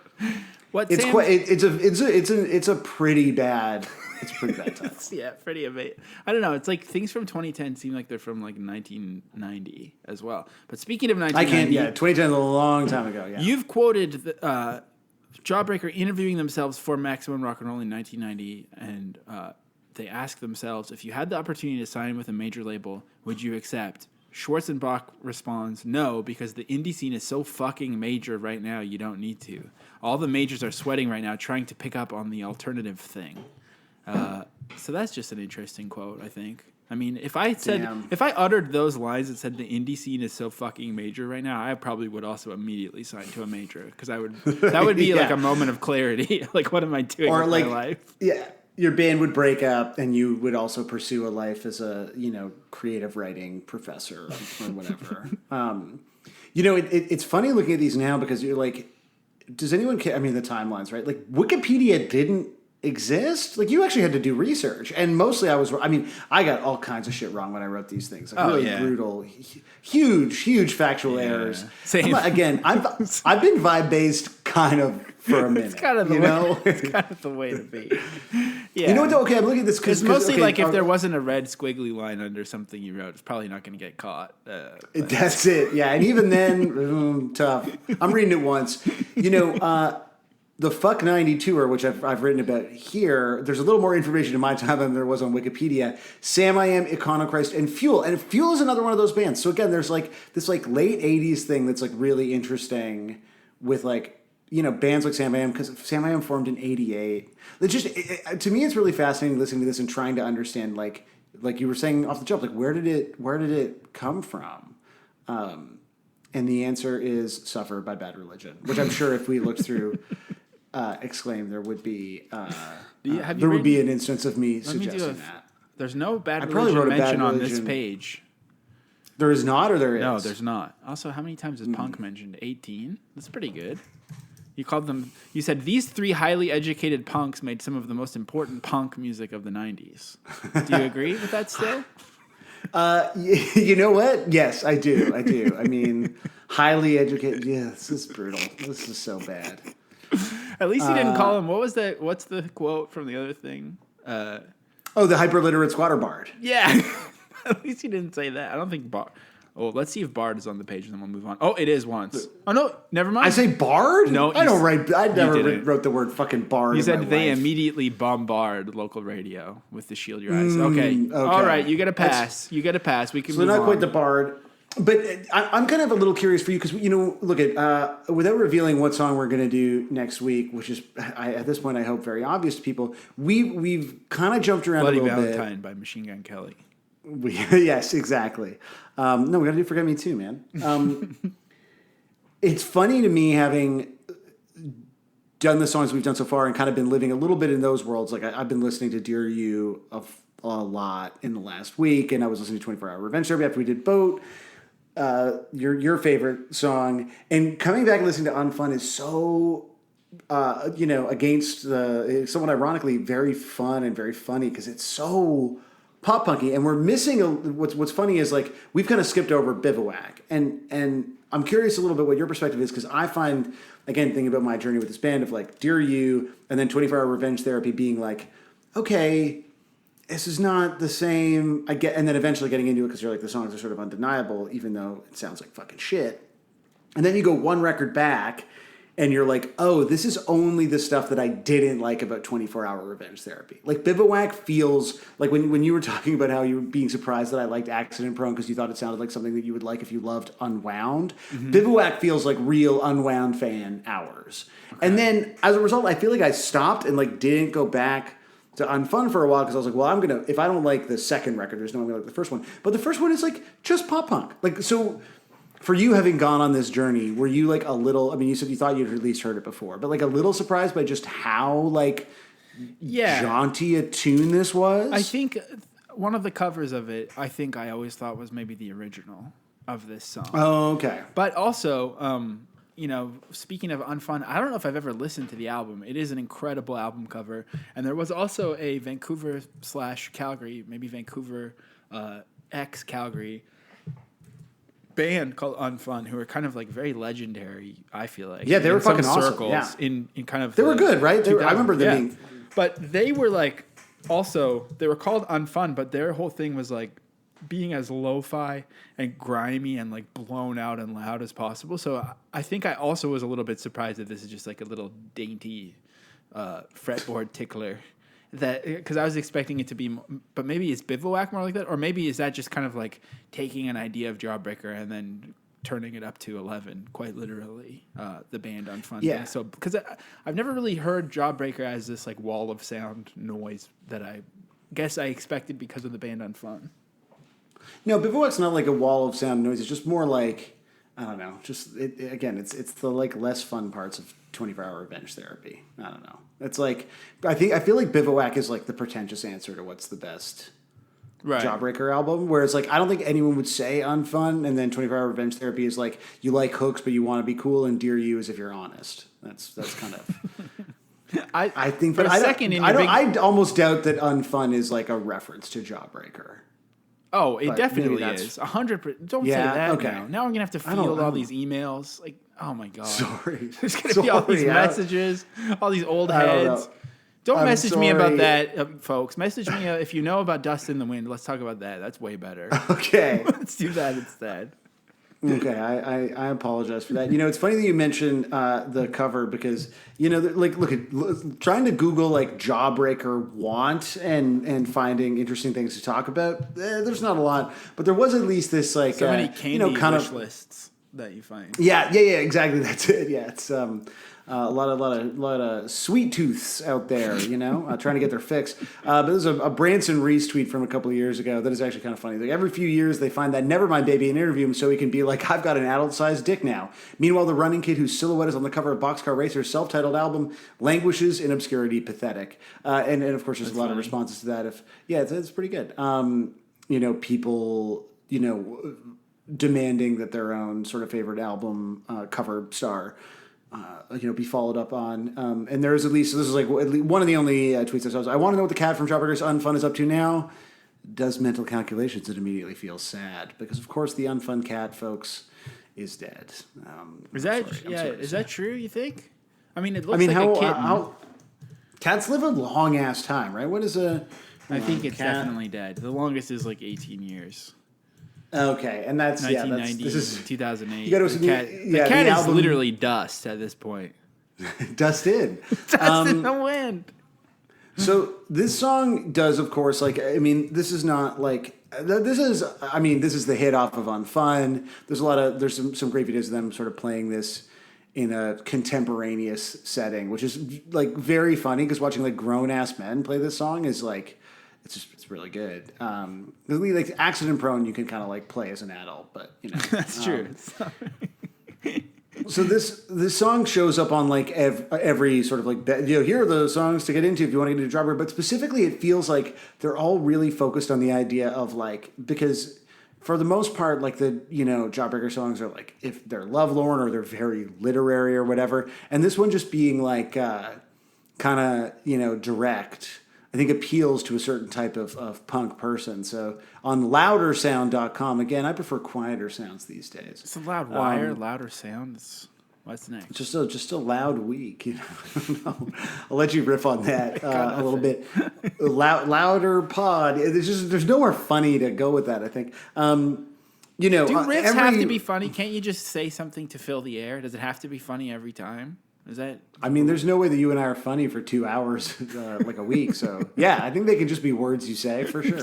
what? It's Sam, quite. It's a pretty bad. It's a pretty bad title. Yeah, pretty amazing. I don't know. It's like things from 2010 seem like they're from like 1990 as well. But speaking of 1990, 2010 is a long time ago. Yeah. you've quoted Jawbreaker interviewing themselves for Maximum Rock and Roll in 1990, and they ask themselves, if you had the opportunity to sign with a major label, would you accept? Schwarzenbach responds, no, because the indie scene is so fucking major right now, you don't need to. All the majors are sweating right now trying to pick up on the alternative thing. So that's just an interesting quote, I think. I mean, if I uttered those lines and said the indie scene is so fucking major right now, I probably would also immediately sign to a major because that would be like a moment of clarity. Like, what am I doing with my life? Yeah, your band would break up, and you would also pursue a life as a creative writing professor or whatever. It's funny looking at these now because you're like, does anyone care? I mean, the timelines, right? Like Wikipedia didn't exist. Like you actually had to do research, and mostly I got all kinds of shit wrong when I wrote these things. Like brutal, huge factual errors. Same. I've been vibe based kind of for a minute. It's kind of the way to be. Yeah. You know what? Though? Okay, I'm looking at this because mostly like if there wasn't a red squiggly line under something you wrote, it's probably not going to get caught. That's it. Yeah, and even then, tough. I'm reading it once. The Fuck 90 tour, which I've written about here, there's a little more information in my time than there was on Wikipedia. Sam I Am, Iconochrist, and Fuel. And Fuel is another one of those bands. So again, there's like this like late 80s thing that's like really interesting with like, bands like Sam I Am, because Sam I Am formed in 88. To me, it's really fascinating listening to this and trying to understand like you were saying off the jump, like where did it come from? And the answer is Suffer by Bad Religion, which I'm sure if we looked through Exclaim, there would be would be an instance of me suggesting that. There's no Bad probably Religion wrote a Bad mention on this Religion. page. There is not, or there is? No, there's not. Also, how many times is punk mentioned? 18. That's pretty good. You called them. You said these 3 highly educated punks made some of the most important punk music of the '90s. Do you agree with that still? You know what? Yes, I do. I mean, highly educated. Yeah, this is brutal. This is so bad. At least you didn't call him. What's the quote from the other thing? The hyperliterate squatter bard. Yeah. At least you didn't say that. I don't think Bard. Oh, let's see if Bard is on the page, and then we'll move on. Oh, it is once. Oh no, never mind. I say bard? No, I don't write. I never didn't. wrote the word fucking bard. You in said my they life. immediately bombard local radio with the Shield Your Eyes. Okay. All right, you get a pass. We can So move not on. quite the bard. But I'm kind of a little curious for you because, look at, without revealing what song we're going to do next week, which is, at this point, I hope very obvious to people, we've kind of jumped around Bloody a little Valentine by Machine Gun Kelly. Yes, exactly. No, we got to do Forget Me Too, man. It's funny to me having done the songs we've done so far and kind of been living a little bit in those worlds. Like I've been listening to Dear You a lot in the last week, and I was listening to 24 Hour Revenge Therapy after we did Boat. Your favorite song, and coming back and listening to Unfun is so against it's somewhat ironically very fun and very funny because it's so pop punky, and we're missing what's funny is like we've kind of skipped over Bivouac, and I'm curious a little bit what your perspective is because I find, again, thinking about my journey with this band of like Dear You and then 24 Hour Revenge Therapy being like, okay, this is not the same. I get, and then eventually getting into it because you're like the songs are sort of undeniable, even though it sounds like fucking shit. And then you go one record back, and you're like, oh, this is only the stuff that I didn't like about 24 Hour Revenge Therapy. Like Bivouac feels like when you were talking about how you were being surprised that I liked Accident Prone because you thought it sounded like something that you would like if you loved Unwound. Mm-hmm. Bivouac feels like real Unwound fan hours. Okay. And then as a result, I feel like I stopped and like didn't go back to Unfun for a while because I was like, well, if I don't like the second record, there's no way I'm gonna like the first one. But the first one is like just pop punk. Like so. For you having gone on this journey, were you like a little, I mean, you said you thought you'd at least heard it before, but like a little surprised by just how like jaunty a tune this was? I think one of the covers of it, I think I always thought was maybe the original of this song. Oh, okay. But also, speaking of Unfun, I don't know if I've ever listened to the album. It is an incredible album cover. And there was also a Vancouver/Calgary, maybe Vancouver ex-Calgary band called Unfun, who are kind of like very legendary, I feel like. Yeah, they were fucking some awesome. circles Yeah. in kind of they were good, right? I remember them being. But they were like, also, they were called Unfun, but their whole thing was like being as lo-fi and grimy and like blown out and loud as possible. So I think I also was a little bit surprised that this is just like a little dainty fretboard tickler. That because I was expecting it to be, but maybe is Bivouac more like that, or maybe is that just kind of like taking an idea of Jawbreaker and then turning it up to 11, quite literally, the band Unfun. Yeah. So because I've never really heard Jawbreaker as this like wall of sound noise that I guess I expected because of the band Unfun. No, Bivouac's not like a wall of sound noise. It's just more like, I don't know. Just it's the like less fun parts of 24 Hour Revenge Therapy. I don't know. It's like I feel like Bivouac is like the pretentious answer to what's the best Jawbreaker album. Whereas like I don't think anyone would say Unfun, and then 24 Hour Revenge Therapy is like you like hooks but you want to be cool, and Dear You is if you're honest. That's kind of. I think for a second I almost doubt that Unfun is like a reference to Jawbreaker. Oh, it definitely is. 100%. Don't say that okay. Now I'm going to have to field all these emails. Like, oh my God. Sorry. There's going to be all these messages, all these old heads. Don't message me about that, folks. Message me if you know about Dust in the Wind. Let's talk about that. That's way better. Okay. Let's do that instead. Okay, I apologize for that. It's funny that you mentioned the cover because look, trying to Google like Jawbreaker want and finding interesting things to talk about. There's not a lot, but there was at least this like so many candy kind wish of lists that you find. Yeah, exactly. That's it. Yeah, it's a lot of sweet tooths out there, trying to get their fix. But there's a Branson Reese tweet from a couple of years ago that is actually kind of funny. Like every few years they find that Nevermind baby and interview him so he can be like, I've got an adult-sized dick now. Meanwhile, the running kid whose silhouette is on the cover of Boxcar Racer's self-titled album languishes in obscurity, pathetic. And of course there's a lot of responses to that. It's pretty good. People, demanding that their own sort of favorite album cover star be followed up on. And there is at least, so this is like one of the only tweets I saw. I want to know what the cat from Jawbreaker's Unfun is up to now. Does mental calculations and immediately feels sad because, of course, the Unfun cat, folks, is dead. Is that true? You think? I mean, it looks like a kitten. How cats live a long ass time, right? What is a? I think it's definitely dead. The longest is like 18 years. Okay, and that's 1990, this is 2008. You got to the cat is literally dust at this point. Dust in. Dust in the wind. So this song does, of course, this is not like this is the hit off of Unfun. There's some great videos of them sort of playing this in a contemporaneous setting, which is like very funny because watching like grown ass men play this song is like it's really good. Like accident prone, you can kind of like play as an adult, but that's true. So this song shows up on like every sort of like here are the songs to get into if you want to get into Jawbreaker, but specifically it feels like they're all really focused on the idea of like, because for the most part like the Jawbreaker songs are like if they're lovelorn or they're very literary or whatever, and this one just being like kind of direct, I think appeals to a certain type of punk person. So on loudersound.com, again, I prefer quieter sounds these days. It's a loud wire, louder sound. What's next? Just a loud week. I don't know. I'll let you riff on that a little bit. Louder pod. There's nowhere funny to go with that, I think. Do riffs have to be funny? Can't you just say something to fill the air? Does it have to be funny every time? Is that? I mean, there's no way that you and I are funny for 2 hours, like a week. So yeah, I think they can just be words you say for sure.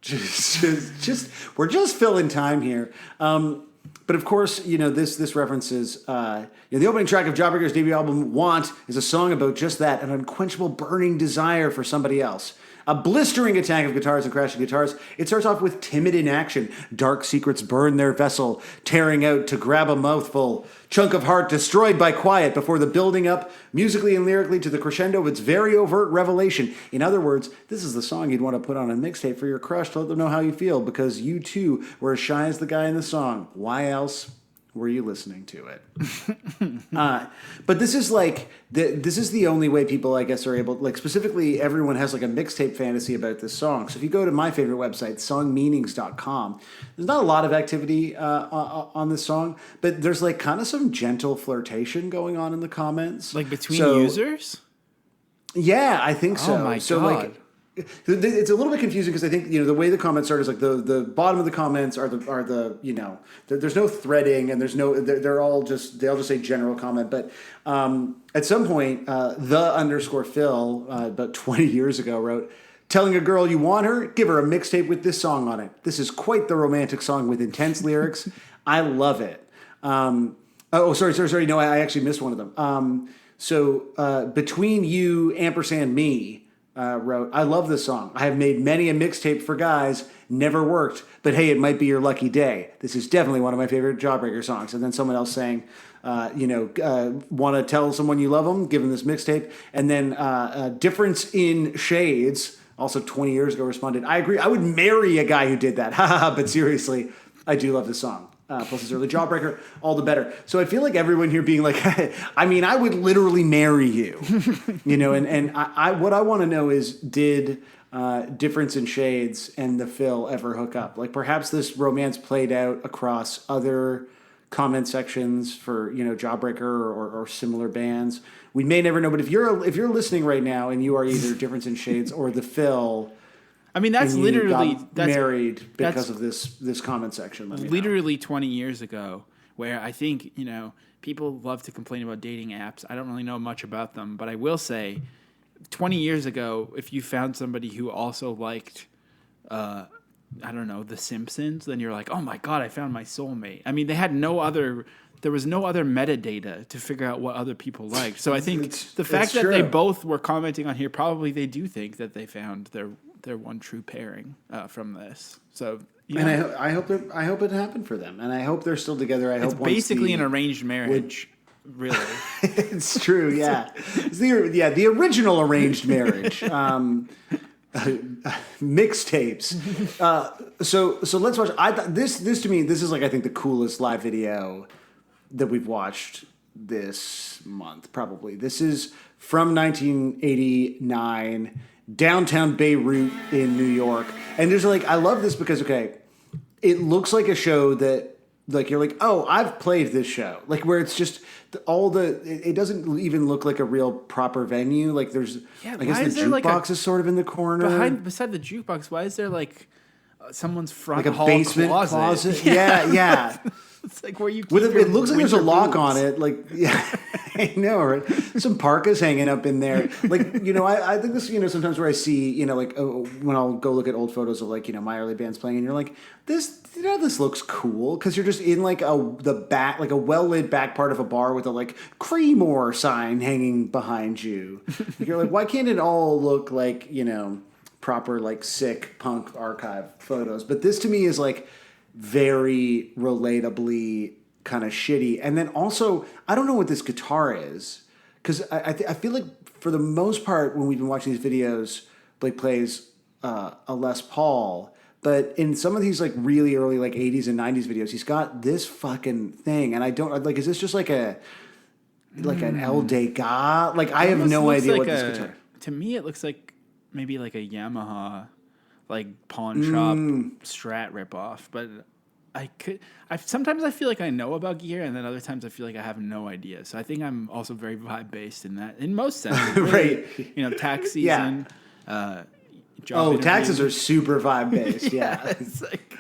just we're just filling time here. But of course, this references the opening track of Jawbreaker's debut album, "Want," is a song about just that, an unquenchable burning desire for somebody else. A blistering attack of guitars and crashing guitars. It starts off with timid inaction. Dark secrets burn their vessel, tearing out to grab a mouthful. Chunk of heart destroyed by quiet before the building up, musically and lyrically, to the crescendo of its very overt revelation. In other words, this is the song you'd want to put on a mixtape for your crush to let them know how you feel, because you too were as shy as the guy in the song. Why else were you listening to it? But this is like this is the only way people, I guess, are able, like specifically everyone has like a mixtape fantasy about this song. So if you go to my favorite website, songmeanings.com, there's not a lot of activity on this song, but there's like kind of some gentle flirtation going on in the comments, like between users. Yeah, I think so. Oh my so God. Like, it's a little bit confusing because I think the way the comments start is like the bottom of the comments are the there's no threading and they all just say general comment, but at some point _Phil about 20 years ago wrote, "Telling a girl you want her, give her a mixtape with this song on it. This is quite the romantic song with intense lyrics. I love it." Sorry. No, I actually missed one of them. So between you &me. Wrote, "I love this song. I have made many a mixtape for guys. Never worked, but hey, it might be your lucky day. This is definitely one of my favorite Jawbreaker songs." And then someone else saying, "Want to tell someone you love them? Give them this mixtape." And then Difference in Shades, also 20 years ago, responded, "I agree. I would marry a guy who did that. Haha, but seriously, I do love this song. Plus it's early Jawbreaker, all the better." So I feel like everyone here being like, I mean, I would literally marry you, and I what I want to know is, did Difference in Shades and the Phil ever hook up? Like perhaps this romance played out across other comment sections for, Jawbreaker or similar bands. We may never know, but if you're listening right now and you are either Difference in Shades or the Phil, I mean, that's literally married because of this comment section. Literally 20 years ago, where I think, people love to complain about dating apps. I don't really know much about them, but I will say 20 years ago, if you found somebody who also liked, The Simpsons, then you're like, oh my God, I found my soulmate. I mean, there was no other metadata to figure out what other people liked. So I think the fact that they both were commenting on here, probably they do think that they found their one true pairing from this. So, and I hope it happened for them, and I hope they're still together. It's basically an arranged marriage, really. It's true, yeah. It's the original arranged marriage. Mixtapes. So let's watch. I thought this to me, this is like I think the coolest live video that we've watched this month, probably. This is from 1989, downtown Beirut in New York. And there's like, I love this because, okay, it looks like a show that, like, you're like, oh, I've played this show. Like, where it's just it doesn't even look like a real proper venue. Like, there's, I guess the jukebox is sort of in the corner. Beside the jukebox, why is there like someone's front like a hall basement closet? Yeah. It's like where you keep it looks like there's a lock boots. on it. Like, yeah, I know, right? Some parkas hanging up in there. Like, I think this, sometimes where I see, like when I'll go look at old photos of like, my early bands playing, and you're like, this looks cool because you're just in like the back, like a well-lit back part of a bar with a like Creemore sign hanging behind you. You're like, why can't it all look like, proper like sick punk archive photos? But this to me is like very relatably kind of shitty. And then also, I don't know what this guitar is, because I feel like for the most part when we've been watching these videos, Blake plays a Les Paul, but in some of these like really early like 80s and 90s videos, he's got this fucking thing, and I don't like, is this just like an El Degas? Like, I have no idea like what this guitar. To me, it looks like maybe like a Yamaha like pawn shop Strat ripoff, but sometimes I feel like I know about gear, and then other times I feel like I have no idea. So I think I'm also very vibe based in that, in most senses. Really, right. Tax season. Job taxes are super vibe based. Yeah. It's like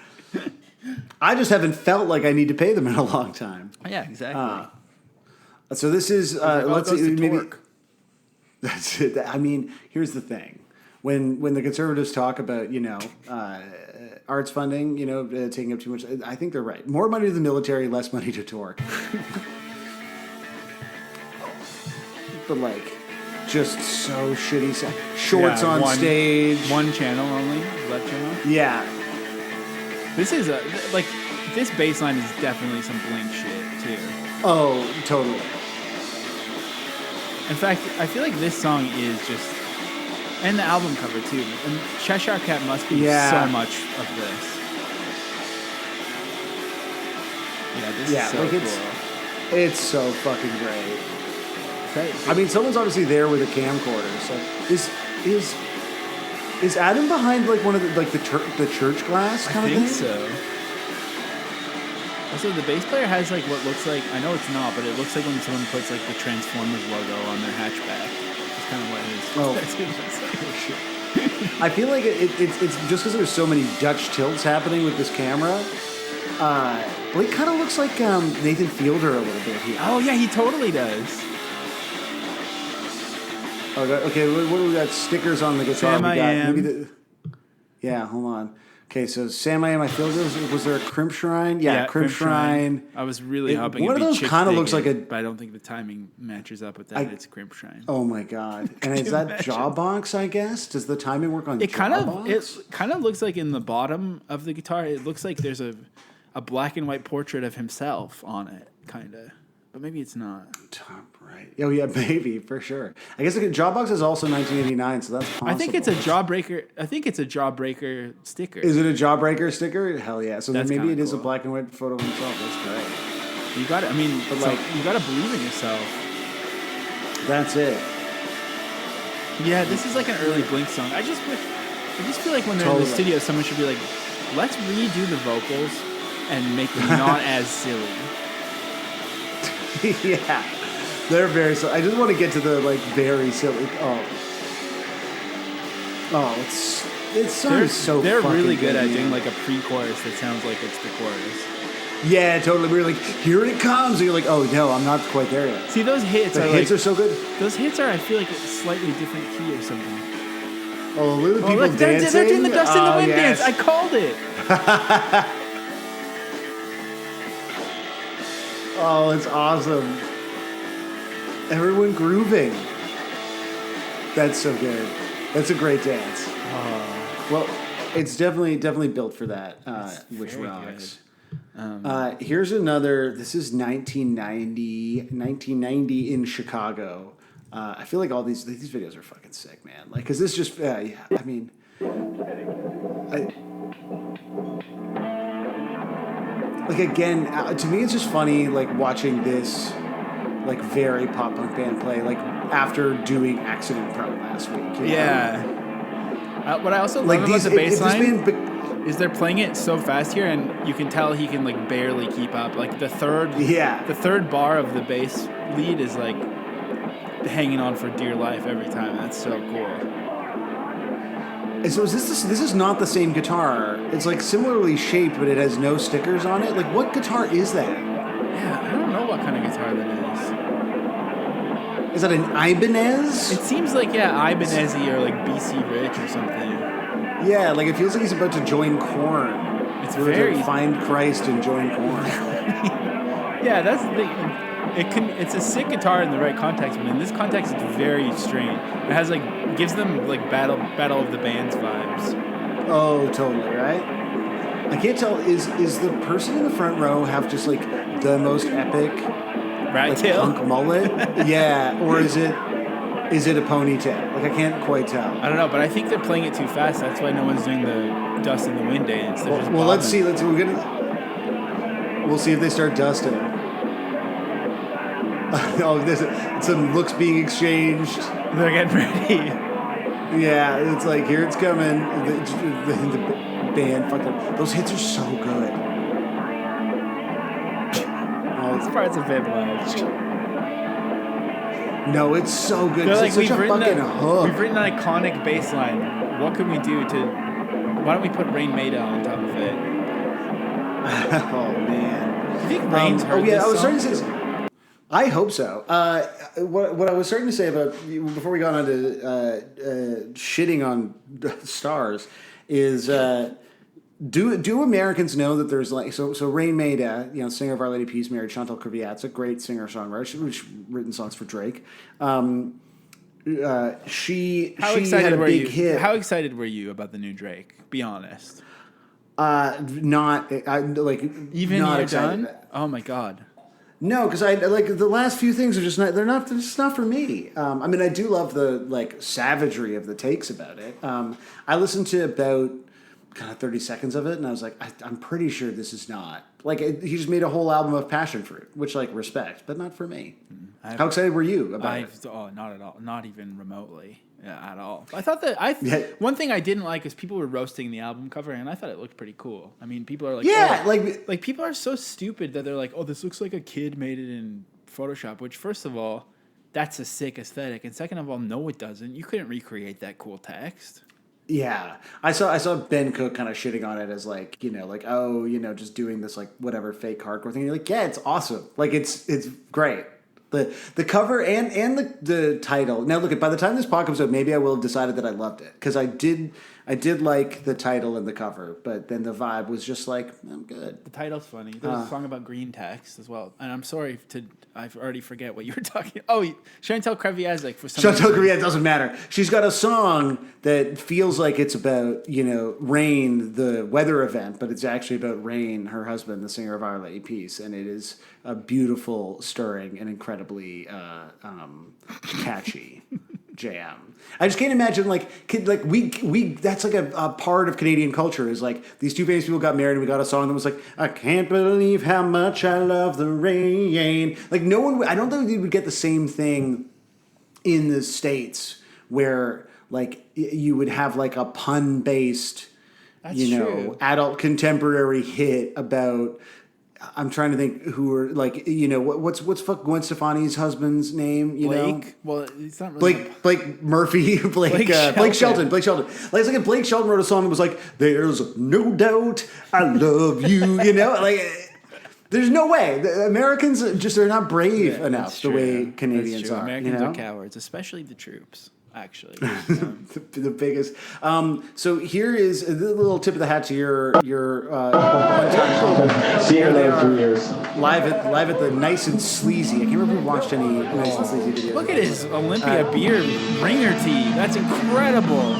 I just haven't felt like I need to pay them in a long time. Yeah, exactly. So this is let's see, maybe torque. That's it. I mean, here's the thing. When the conservatives talk about, arts funding, taking up too much, I think they're right. More money to the military, less money to Torque. But like, just so shitty. Shorts on stage. One channel only, left channel. Yeah. This is this bass line is definitely some Blink shit too. Oh, totally. In fact, I feel like this song is just, and the album cover too. And Cheshire Cat must be so much of this. Yeah, this is so cool. It's so fucking great. I mean, someone's obviously there with a camcorder. So is Adam behind like one of the church glass kind of thing? I think so. Also, the bass player has like what looks like, I know it's not, but it looks like when someone puts like the Transformers logo on their hatchback. It's kind of what it is. I feel like it's just because there's so many Dutch tilts happening with this camera. Blake kind of looks like Nathan Fielder a little bit here. Oh yeah, he totally does. Okay, what do we got? Stickers on the guitar. Sam I Am. Yeah, hold on. Okay, so Sam I Am, I feel was there a Crimp Shrine? Yeah, Crimp Shrine. I was really hoping one of those kind of looks like a... But I don't think the timing matches up with that. It's Crimp Shrine. Oh my god. And is that Jawbox, I guess? Does the timing work on Jawbox? It kind of looks like in the bottom of the guitar, it looks like there's a black and white portrait of himself on it, kind of. But maybe it's not. Top right. Oh yeah, maybe for sure. I guess Jawbox is also 1989, so that's possible. I think it's a Jawbreaker sticker. Is it a Jawbreaker sticker? Hell yeah! So that's then maybe it is cool. a black and white photo of himself. That's great. You got it. I mean, but like you got to believe in yourself. That's it. Yeah, this is like an early Blink song. I just feel like when they're in the studio, someone should be like, let's redo the vocals and make them not as silly. Yeah, they're very silly. I just want to get to the like very silly. It's so. They're really good at doing like a pre-chorus that sounds like it's the chorus. Yeah, totally. We were like, here it comes, and you're like, oh no, I'm not quite there yet. See, those hits are so good. Those hits are, I feel like, a slightly different key or something. Oh, look at people dancing. They're doing the Dust in the Wind dance. I called it. Oh, it's awesome. Everyone grooving. That's so good. That's a great dance. Well, it's definitely built for that, which rocks. Here's another. This is 1990 in Chicago. I feel like all these videos are fucking sick, man. Like, cause this just, I mean, like again, to me, it's just funny, like watching this, like very pop punk band play, like after doing Accident Prone last week. You know? Yeah. What I also Like love about the bass line is they're playing it so fast here, and you can tell he can like barely keep up. Like the third bar of the bass lead is like hanging on for dear life every time. That's so cool. And so this is not the same guitar. It's like similarly shaped, but it has no stickers on it. Like, what guitar is that? Yeah, I don't know what kind of guitar that is. Is that an Ibanez? It seems like, Ibanez-y or like BC Rich or something. Yeah, like it feels like he's about to join Korn. It's We're very... to find Christ and join Korn. Yeah, that's the thing. It's a sick guitar in the right context, but in this context, it's very strange. It has like gives them like battle of the bands vibes. Oh, totally, right? I can't tell. Is the person in the front row have just like the most epic rat tail punk mullet? Yeah, or is it a ponytail? Like I can't quite tell. I don't know, but I think they're playing it too fast. That's why no one's doing the dust in the wind dance. They're just well, let's see. We'll see if they start dusting. Oh, there's some looks being exchanged. They're getting ready. Yeah, it's like, here it's coming. The band, fuck them. Those hits are so good. Oh, this part's a bit much. No, it's so good. They're like, it's such a fucking hook. We've written an iconic bass line. What can we do to... Why don't we put Rain Maida on top of it? Oh, man. Do you think Rain's heard this I was song? starting to say... I hope so. What I was starting to say about before we got on to shitting on stars is do Americans know that there's like so Rain Maida, singer of Our Lady Peace, married Chantal Creviat's a great singer songwriter. She's written songs for Drake. She had a big hit. How excited were you about the new Drake? Be honest. Even not excited. done. Oh my god. No, because I like the last few things are just not. They're just not for me. I mean, I do love the like savagery of the takes about it. I listened to about kind of 30 seconds of it, and I was like, I'm pretty sure this is not like he just made a whole album of passion fruit, which like respect, but not for me. How excited were you about it? Oh, not at all. Not even remotely. Yeah, at all. I thought that one thing I didn't like is people were roasting the album cover, and I thought it looked pretty cool. I mean, people are like, like people are so stupid that they're like, oh, this looks like a kid made it in Photoshop. Which, first of all, that's a sick aesthetic, and second of all, no, it doesn't. You couldn't recreate that cool text. Yeah, I saw Ben Cook kind of shitting on it as like just doing this like whatever fake hardcore thing. And you're like, yeah, it's awesome. Like it's great. The cover and the title. Now look, by the time this podcast comes out, maybe I will have decided that I loved it because I did like the title and the cover, but then the vibe was just like, I'm good. The title's funny. There's a song about green text as well, and I'm sorry I already forget what you were talking. Oh, Chantal Creviat for some. Chantal Creviat doesn't matter. She's got a song that feels like it's about rain, the weather event, but it's actually about Rain, her husband, the singer of Our Lady Peace, and it is a beautiful, stirring, and incredibly catchy jam. I just can't imagine we that's like a part of Canadian culture is like these two famous people got married and we got a song that was like, I can't believe how much I love the rain. Like no one, I don't think we would get the same thing in the States where like you would have like a pun based, true. Adult contemporary hit about. I'm trying to think who are like what's Gwen Stefani's husband's name? Blake. Well, it's not really Blake Murphy. Blake Shelton. Like it's like if Blake Shelton wrote a song that was like, "There's no doubt I love you." Like there's no way. The Americans they're not brave enough the way Canadians are. Americans are cowards, especially the troops. Actually, the biggest. So here is a little tip of the hat to your one-time. See you later, 2 years. Live at the Nice and Sleazy. I can't remember if we watched any Nice and Sleazy videos. Look at his Olympia beer ringer tee. That's incredible.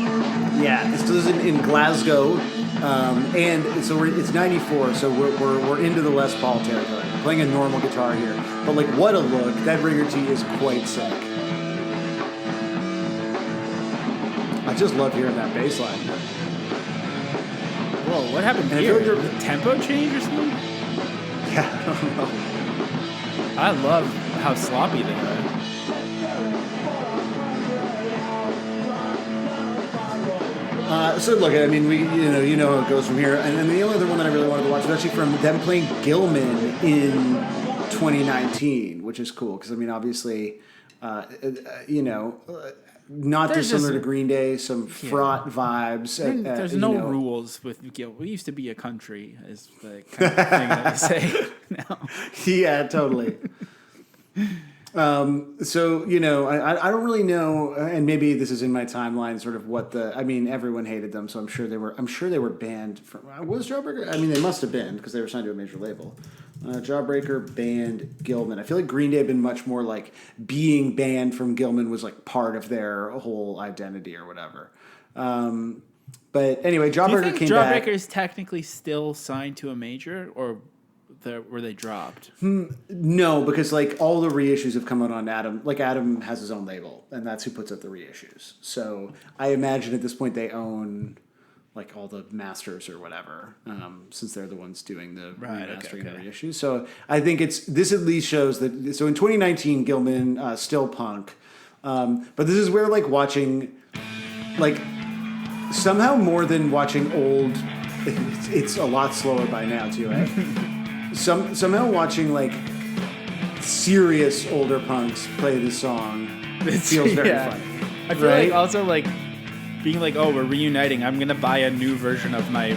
Yeah, this is in Glasgow, and so it's '94. So we're into the Les Paul territory. We're playing a normal guitar here, but like what a look! That ringer tee is quite sick. I just love hearing that bass line. Whoa, what happened here? Did the tempo change or something? I love how sloppy they are. So look, I mean, you know how it goes from here, and then the only other one that I really wanted to watch was actually from them playing Gilman in 2019, which is cool because I mean, obviously, not dissimilar to Green Day, some fraught vibes. There's no rules with Gilman. We used to be a country, is the kind of thing that we say now. Yeah, totally. So, I don't really know, and maybe this is in my timeline, sort of everyone hated them, so I'm sure they were banned from, was Jawbreaker? I mean, they must have been, because they were signed to a major label. Jawbreaker banned Gilman. I feel like Green Day had been much more like being banned from Gilman was like part of their whole identity or whatever. But anyway, Jawbreaker came back. Jawbreaker is technically still signed to a major, or were they dropped? No, because like all the reissues have come out on Adam. Like Adam has his own label, and that's who puts out the reissues. So I imagine at this point they own like all the masters or whatever, since they're the ones doing the remastering and reissues. So I think this at least shows that. So in 2019, Gilman still punk, but this is where like watching, like somehow more than watching old. It's a lot slower by now too, right? Somehow watching like serious older punks play this song feels very funny. I feel like also like being like, oh, we're reuniting. I'm gonna buy a new version of my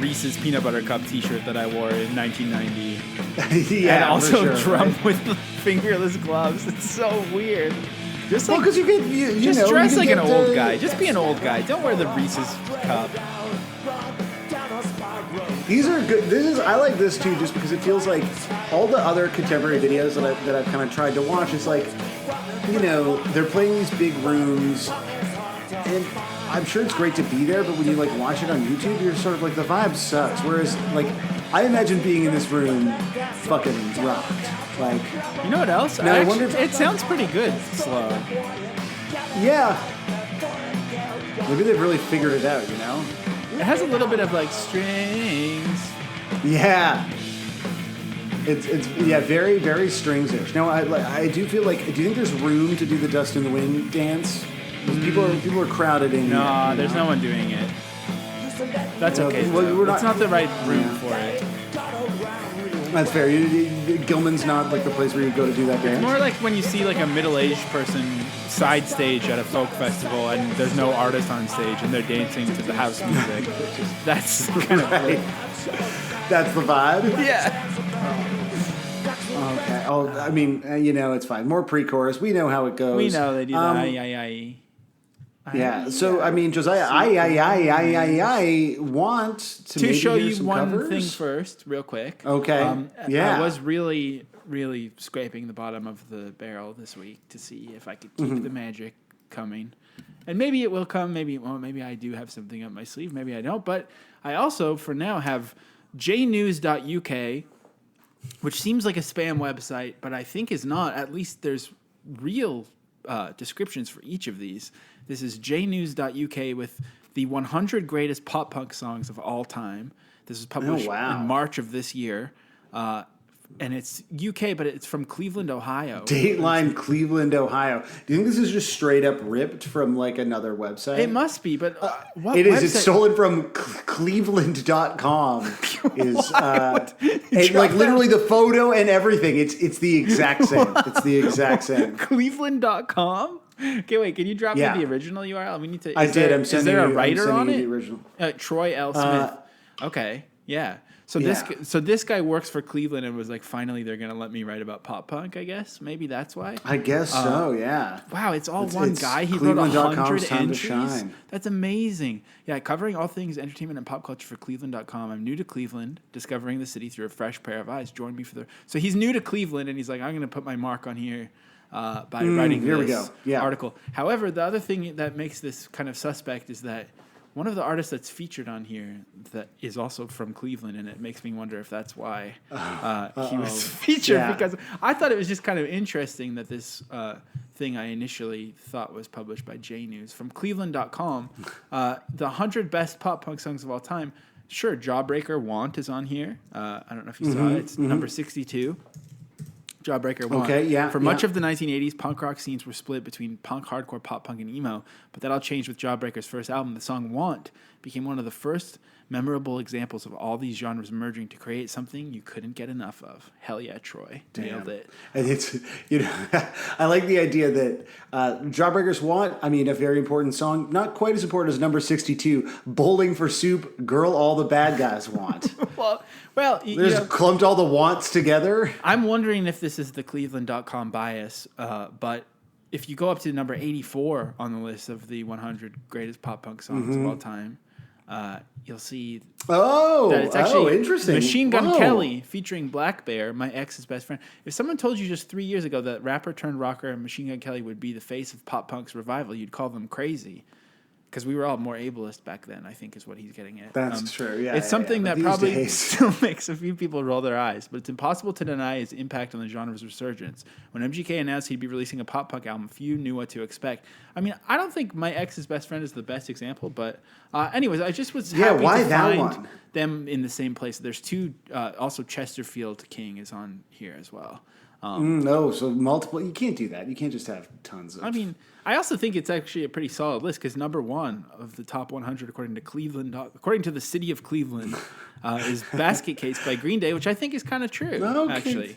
Reese's Peanut Butter Cup T-shirt that I wore in 1990. Yeah, and also drum right? with the fingerless gloves. It's so weird. Just like, because you get just dress like an old guy. Just be an old guy. Don't wear the Reese's cup. These are good. I like this too, just because it feels like all the other contemporary videos that I've kind of tried to watch. It's like, they're playing these big rooms, and I'm sure it's great to be there. But when you like watch it on YouTube, you're sort of like the vibe sucks. Whereas like I imagine being in this room, fucking rocked. Like, you know what else? I wonder it sounds pretty good slow. Yeah. Maybe they've really figured it out. It has a little bit of like strings. Yeah. It's very, very strings-ish. Now, I do feel like, do you think there's room to do the Dust in the Wind dance? People are crowded in. No, there's no one doing it. That's okay. It's not the right room for it. That's fair. Gilman's not like the place where you go to do that dance. It's more like when you see like a middle-aged person side stage at a folk festival and there's no artist on stage and they're dancing to the house music. That's kind of right. That's the vibe? Yeah. Okay. Oh, I mean, it's fine. More pre-chorus. We know how it goes. We know they do that. Yeah. So, I mean, Josiah, I want to maybe show hear you some one covers. thing first, real quick. Okay. Yeah. I was really, really scraping the bottom of the barrel this week to see if I could keep the magic coming. And maybe it will come, maybe it won't. Maybe I do have something up my sleeve, maybe I don't. But I also, for now, have jnews.uk, which seems like a spam website, but I think is not. At least there's real descriptions for each of these. This is jnews.uk with the 100 greatest pop punk songs of all time. This was published in March of this year. And it's UK, but it's from Cleveland, Ohio. Dateline, Cleveland, Ohio. Do you think this is just straight up ripped from like another website? It must be, but what it is. website? It's stolen from Cleveland.com. Is like literally the photo and everything. It's the exact same. It's the exact same. Cleveland.com? Okay, wait. Can you drop me the original URL? We need to. I'm sending is there a writer on you it? The original. Troy L. Smith. Okay, yeah. So this guy works for Cleveland and was like, finally they're gonna let me write about pop punk. I guess maybe that's why. I guess so. Yeah. Wow, it's all one guy. He wrote 100 entries. That's amazing. Yeah, covering all things entertainment and pop culture for Cleveland.com. I'm new to Cleveland, discovering the city through a fresh pair of eyes. Join me for the. So he's new to Cleveland and he's like, I'm gonna put my mark on here. By writing this article. However, the other thing that makes this kind of suspect is that one of the artists that's featured on here that is also from Cleveland, and it makes me wonder if that's why he was featured. Because I thought it was just kind of interesting that this thing I initially thought was published by J News from Cleveland.com, the 100 best pop punk songs of all time. Sure, Jawbreaker Want is on here. I don't know if you saw it. It's number 62. Jawbreaker Want. Okay, yeah. For much of the 1980s, punk rock scenes were split between punk, hardcore, pop punk, and emo, but that all changed with Jawbreaker's first album. The song Want became one of the first memorable examples of all these genres merging to create something you couldn't get enough of. Hell yeah, Troy. Nailed it. And it's, I like the idea that Jawbreakers Want, a very important song, not quite as important as number 62, Bowling for Soup, Girl All the Bad Guys Want. well, They just clumped all the wants together. I'm wondering if this is the Cleveland.com bias, but if you go up to number 84 on the list of the 100 greatest pop punk songs of all time, you'll see that it's actually interesting. Machine Gun Kelly featuring Black Bear, my ex's best friend. If someone told you just 3 years ago that rapper turned rocker Machine Gun Kelly would be the face of pop punk's revival, you'd call them crazy. Because we were all more ableist back then, I think is what he's getting at. That's true, yeah. It's something that These probably days. still makes a few people roll their eyes, but it's impossible to deny his impact on the genre's resurgence. When MGK announced he'd be releasing a pop punk album, few knew what to expect. I don't think My Ex's Best Friend is the best example, but anyways, I just was happy why to that find one? them in the same place. There's two, also Chesterfield King is on here as well. No, so multiple. You can't do that. You can't just have tons of. I also think it's actually a pretty solid list because number one of the top 100 according to the city of Cleveland, is Basket Case by Green Day, which I think is kind of true. Okay. Actually,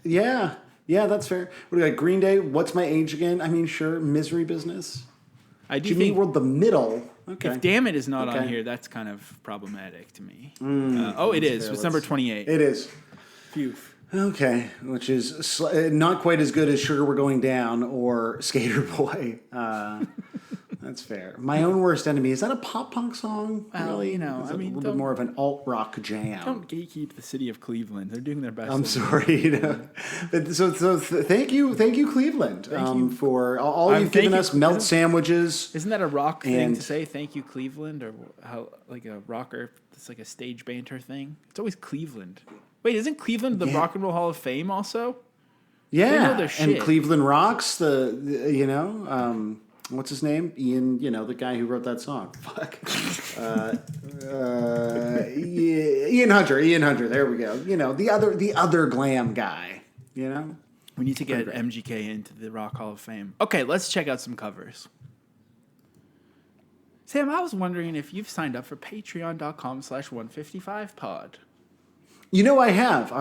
yeah, that's fair. What do we got? Green Day. What's my age again? Sure. Misery Business. I do Jimmy think World, the middle. Okay. if Damn It is not on Okay. here, that's kind of problematic to me. It is. It's number 28. It is. Phew. Okay, which is not quite as good as Sugar We're Going Down or Skater Boy. That's fair. My Own Worst Enemy. Is that a pop punk song? Well, really? you know, Is it I mean, a little don't- bit more of an alt rock jam. Don't gatekeep the city of Cleveland. They're doing their best. I'm sorry. But thank you, Cleveland, for all you've given us. Melt sandwiches. Isn't that a rock thing And- to say? Thank you, Cleveland, or how like a rocker? It's like a stage banter thing. It's always Cleveland. Wait, isn't Cleveland the Rock and Roll Hall of Fame also? They know Yeah, their and shit. Cleveland Rocks. What's his name? Ian. The guy who wrote that song. Fuck. Ian Hunter. Ian Hunter. There we go. The other glam guy. We need to get MGK into the Rock Hall of Fame. Okay, let's check out some covers. Sam, I was wondering if you've signed up for patreon.com/155pod. I have.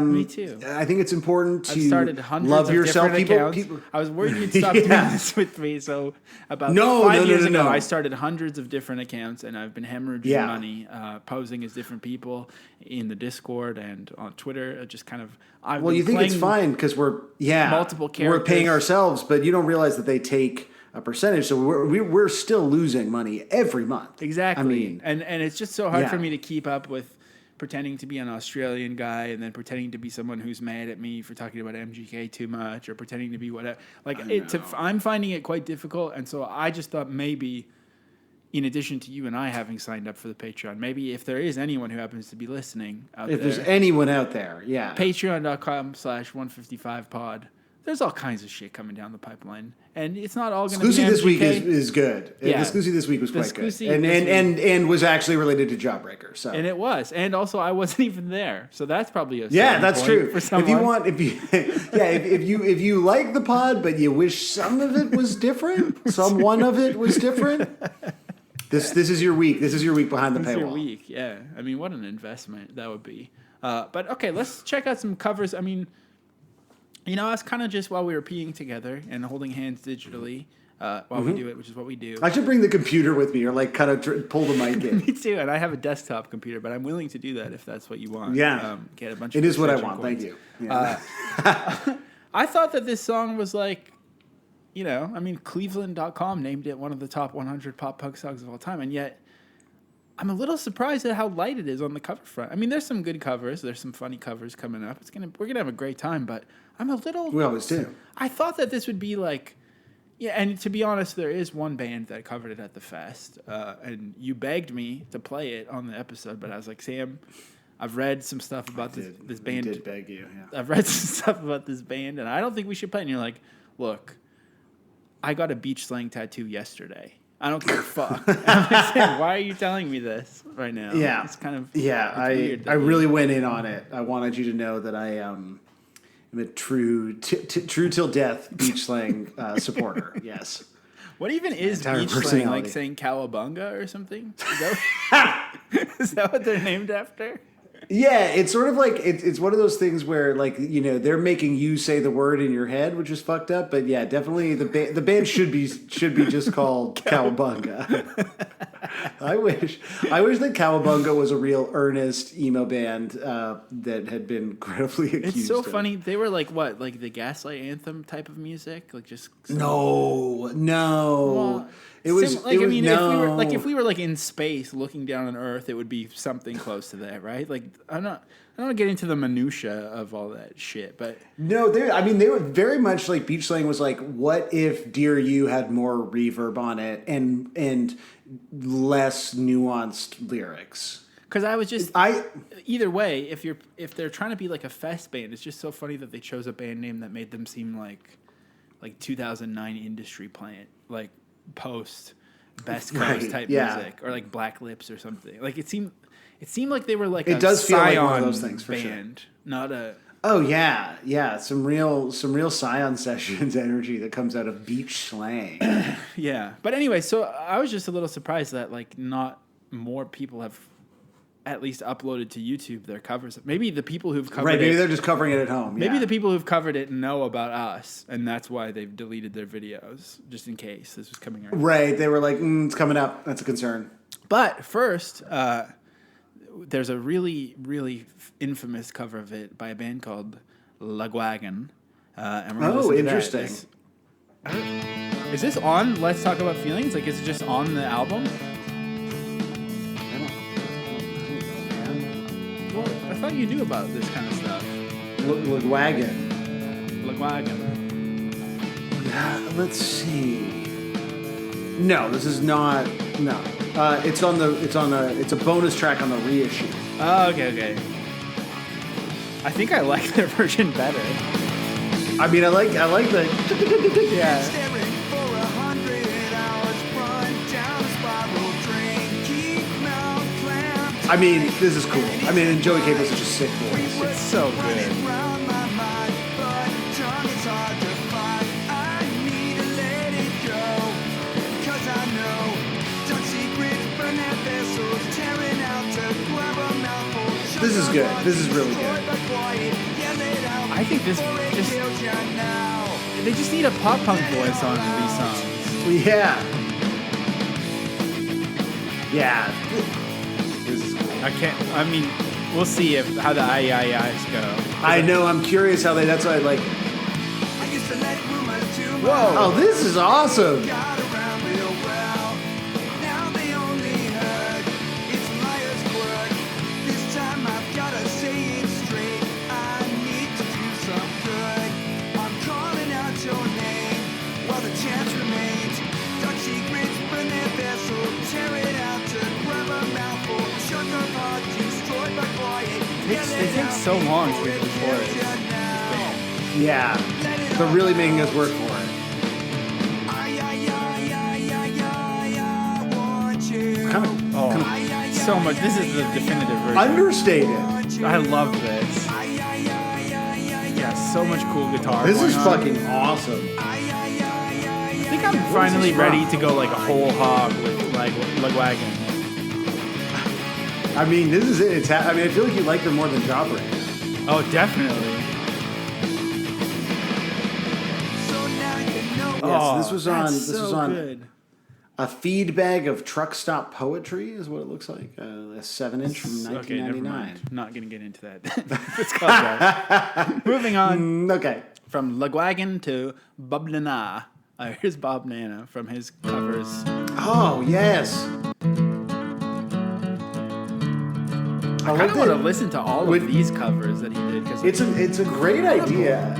Me too. I think it's important I've to started hundreds love of yourself. different accounts. I was worried you'd stop doing this with me. So about 5 years ago, I started hundreds of different accounts, and I've been hemorrhaging money, posing as different people in the Discord and on Twitter. Just kind of. You think it's fine because we're multiple we're characters. paying ourselves, but you don't realize that they take a percentage, so we're still losing money every month. Exactly. And it's just so hard Yeah. for me to keep up with pretending to be an Australian guy and then pretending to be someone who's mad at me for talking about MGK too much or pretending to be whatever. I'm finding it quite difficult, and so I just thought maybe, in addition to you and I having signed up for the Patreon, maybe if there is anyone who happens to be listening out there, If there's anyone out there, patreon.com/155pod. There's all kinds of shit coming down the pipeline, and it's not all going to be Exclusive this week MGK. is good. Yeah. The Exclusive this week was quite good, Exclusive this and was actually related to Jawbreaker. So And it was, and also I wasn't even there, so that's probably a yeah, selling that's point true. For someone. If you like the pod, but you wish some of it was different, some one of it was different. This is your week. This is your week behind the It's paywall. your week, yeah. What an investment that would be. But okay, let's check out some covers. It's kind of just while we were peeing together and holding hands digitally while we do it, which is what we do. I should bring the computer with me, or kind of pull the mic in. Me too, and I have a desktop computer, but I'm willing to do that if that's what you want. Yeah. Get a bunch. It of is what I extension want. cords. Thank you. Yeah. I thought that this song was Cleveland.com named it one of the top 100 pop punk songs of all time, and yet I'm a little surprised at how light it is on the cover front. There's some good covers. There's some funny covers coming up. We're gonna have a great time, but I'm a little. We always do. I thought that this would be and to be honest, there is one band that covered it at the fest, and you begged me to play it on the episode, but I was like, Sam, I've read some stuff about this band. I did beg you. Yeah. I've read some stuff about this band, and I don't think we should play it. And you're like, look, I got a beach slang tattoo yesterday. I don't give a fuck. I'm like, why are you telling me this right now? Yeah. It's kind of I really went in on it. I wanted you to know that I am a true till death beach slang supporter. Yes. What even is Entire beach slang? personality. Like saying cowabunga or something? Is that what they're named after? Yeah, it's sort of like it's one of those things where like they're making you say the word in your head, which is fucked up. But yeah, definitely the band should be just called Cowabunga. I wish that Cowabunga was a real earnest emo band that had been incredibly accused. It's so of. funny. They were like what, like the Gaslight Anthem type of music, like just No. Well, It was. like, it I was mean, no. if we were like in space looking down on Earth, it would be something close to that, right? Like I don't want to get into the minutia of all that shit, but No, they were very much like beach slang was like, what if Dear You had more reverb on it and less nuanced lyrics? because I was just either way, if they're trying to be like a fest band, it's just so funny that they chose a band name that made them seem like 2009 Industry Plant, like post Best Coast type music, or like Black Lips or something. Like it seemed like they were like It a does feel like one of Scion those things for band, sure. not a. Oh yeah, some real Scion Sessions energy that comes out of beach slang. Yeah, but anyway, so I was just a little surprised that like not more people have at least uploaded to YouTube their covers. Maybe the people who've covered Maybe it, they're just covering it at home. maybe yeah. the people who've covered it know about us, and that's why they've deleted their videos just in case this was coming around. Right, they were like, it's coming up. That's a concern. But first, there's a really, really infamous cover of it by a band called Lagwagon. And we're gonna listen to that. Interesting. Is this on Let's Talk About Feelings? Like, is it just on the album? Well, I thought you knew about this kind of stuff. Wagon. Lagwagon. Let's see. No, this is not. No, it's a bonus track on the reissue. Oh, okay. I think I like their version better. I mean, I like the. Yeah. I mean, this is cool. I mean, and Joey Capel's such a sick voice. It's so good. This is good. This is really good. I think this just... They just need a pop punk voice on these songs. Yeah. Yeah. This is cool. I mean, we'll see how the I-I-I's go. I know. I'm curious how they. That's why I like. Whoa! Oh, this is awesome. It takes so long to get to the chorus. Yeah, they're really making us work for it. So much. This is the definitive version. Understated. I love this. Yeah, so much cool guitar. This is going on. fucking awesome. I think I'm finally ready to go like a whole hog with like Lagwagon. I mean, this is it. I mean, I feel like you like them more than Jawbreaker. Oh, definitely. Yes, this was on. That's This was so on good. a feed bag of truck stop poetry, is what it looks like. A 7-inch from Okay, never 1999. mind. Not gonna get into that. Let's call that. Moving on Okay. from Lagwagon to Bob Nana. Here's Bob Nana from his covers. Oh yes. I kind of want to listen to all of these covers that he did because It's a great idea.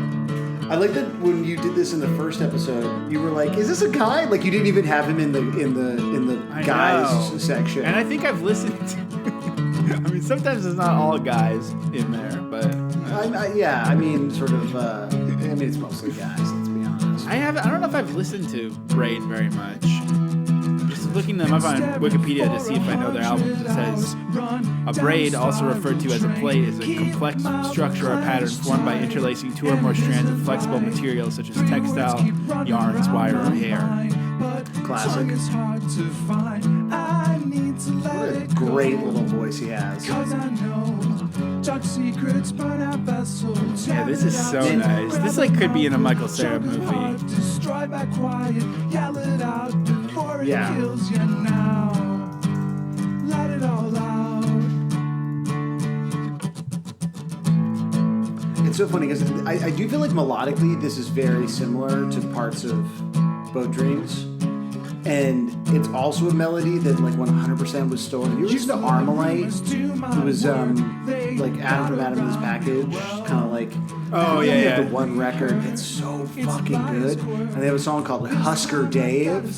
I like that when you did this in the first episode, you were like, "Is this a guy?" Like you didn't even have him in the I guys know. section. And I think I've listened to... I mean, sometimes it's not all guys in there, but... I mean, sort of... I mean, it's mostly guys, let's be honest. I don't know if I've listened to Braid very much. looking them up on Wikipedia to see if I know their albums. It says, a braid, also referred to as a plait, is a complex structure or pattern formed by interlacing two or more strands of flexible materials such as textile, yarns, wire, or hair. Classic. What a great little voice he has. Yeah, this is so nice. This like could be in a Michael Cera movie. Yeah. It's so funny because I do feel like melodically this is very similar to parts of Boat Dreams. And it's also a melody that like 100% was stolen. You listen to Armalite? It was like Adam from Adam and His Package, kind of like the one record. It's so fucking good. And they have a song called Husker Dave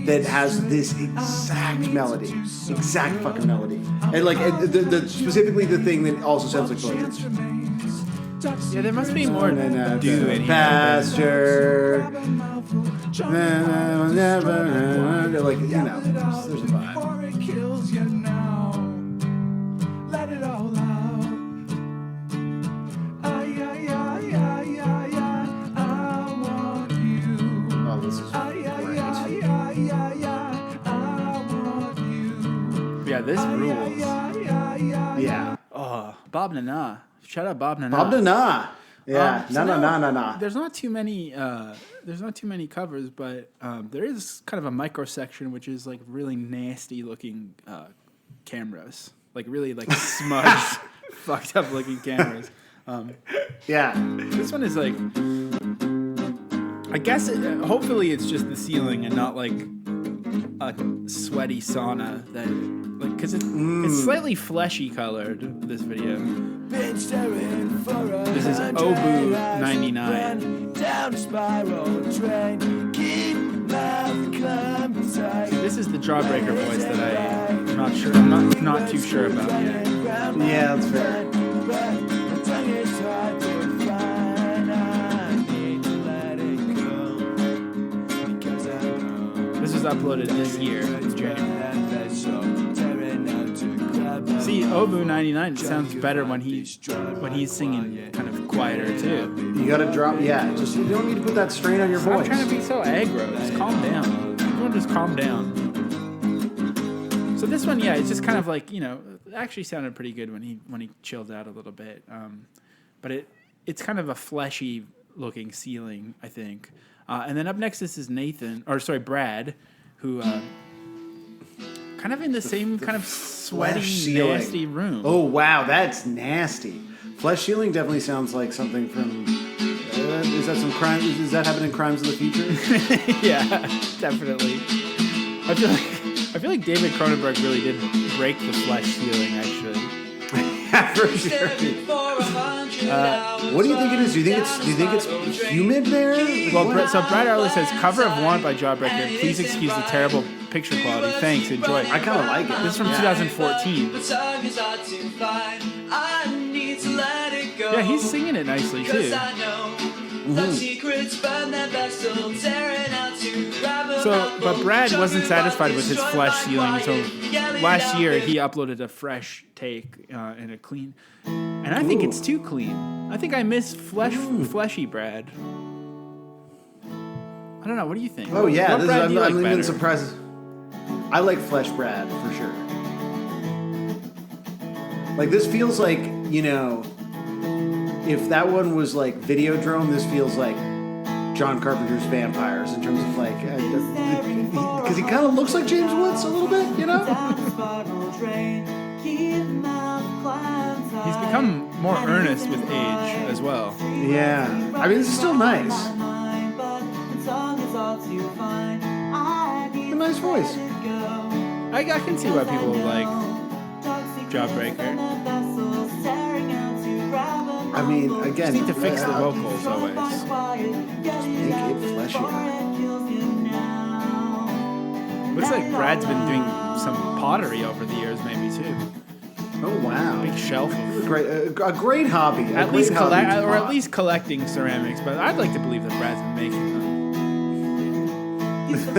that has this exact melody, exact fucking melody, and like the specifically the thing that also sounds like Boat Dreams. Yeah, there must be more do in here. Pastor. They're like, you know, there's a vibe. Oh, this is great. Yeah, this rules. Yeah. Oh, Bob Nana. Shout out Bob Nana. Bob Nana. Yeah. No. There's not too many. There's not too many covers, but there is kind of a micro section which is like really nasty looking cameras, like really like smudged, fucked up looking cameras. Yeah. This one is like, I guess hopefully it's just the ceiling and not like a sweaty sauna that like because it's slightly fleshy colored. This video. This is Obu 99. This is the Jawbreaker voice that I'm not sure. I'm not too sure about yet. Yeah, that's fair. This was uploaded this year in January. See, Obu 99 sounds better when he's singing kind of quieter too. You gotta drop, just you don't need to put that strain on your voice. I'm trying to be so aggro. Just calm down. Everyone just calm down. So this one, it's just kind of like, it actually sounded pretty good when he chilled out a little bit. But it's kind of a fleshy looking ceiling, I think. And then up next, this is Brad, who kind of in the same kind of sweaty, nasty room. Oh, wow, that's nasty. Flesh Shielding definitely sounds like something from... is that some crime? Does that happen in Crimes of the Future? Yeah, definitely. I feel like David Cronenberg really did break the flesh ceiling, actually. Yeah, for sure. What do you think it is? Do you think it's humid there? Well, so Brad Arliss says, cover of Want by Jawbreaker. Please excuse the terrible picture quality. Thanks, enjoy. I kind of like it. This is from 2014. Yeah, he's singing it nicely too. But Brad wasn't satisfied with his flesh ceiling, so last year he uploaded a fresh take and a clean. And I think it's too clean. I think I miss fleshy Brad. I don't know. What do you think? Oh yeah, I'm even surprised. I like Flesh Brad for sure. Like this feels like, if that one was like Videodrome, this feels like John Carpenter's Vampires in terms of like, because he kind of looks like James Woods a little bit, He's become more earnest with age as well. Yeah, I mean, this is still nice. A nice voice. I can see why people like Jawbreaker. I mean, again, just need to fix the vocals always. Just make it fleshier. Looks like Brad's been doing some pottery over the years, maybe too. Oh wow! Big shelf. A great hobby. At least collecting ceramics. But I'd like to believe that Brad's been making them.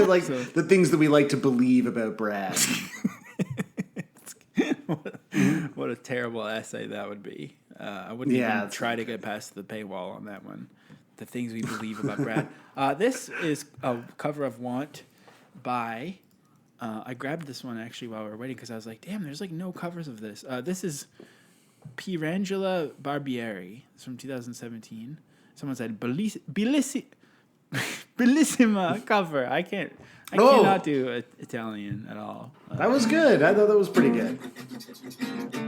like the things that we like to believe about Brad. What a terrible essay that would be. I wouldn't even try to get past the paywall on that one. The things we believe about Brad. This is a cover of Want by... I grabbed this one actually while we were waiting because I was like, damn, there's like no covers of this. This is Pirangela Barbieri. It's from 2017. Someone said Bellissima cover. I cannot do Italian at all. That was good. I thought that was pretty good.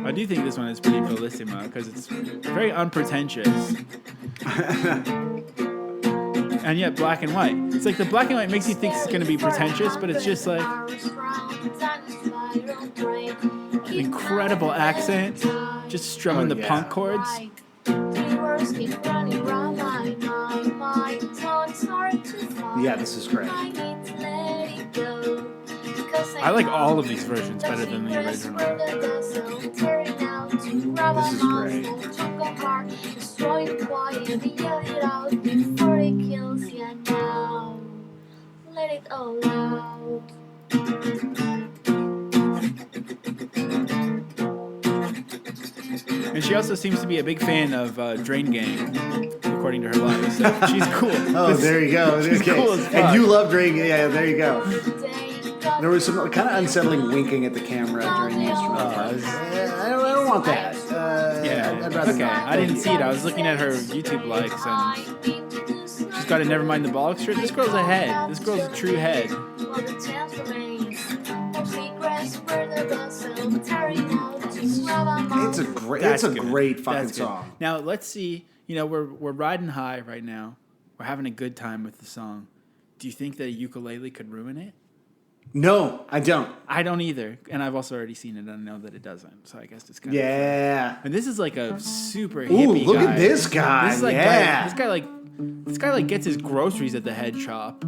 I do think this one is pretty bellissima because it's very unpretentious. And yet black and white. It's like the black and white makes you think it's going to be pretentious, but it's just like incredible accent, just strumming the punk chords. Yeah, this is great. I like all of these versions better than the original. This is great. Let it all out. And she also seems to be a big fan of Drain Gang, according to her life. So she's cool. Oh, there you go. She's cool as fuck. And you love Drain Gang. Yeah, there you go. There was some kind of unsettling winking at the camera during the instrumental part. I don't want that. I'd rather okay. not. I didn't see it. I was looking at her YouTube likes, and she's got a Nevermind the Bollocks shirt. This girl's a head. This girl's a true head. It's a great fucking song. Now let's see. You know, we're riding high right now. We're having a good time with the song. Do you think that a ukulele could ruin it? No, I don't. I don't either, and I've also already seen it, and I know that it doesn't. So I guess it's kind of fun. And this is like a super hippie look guy. at this guy. This is like yeah. This guy gets his groceries at the head shop.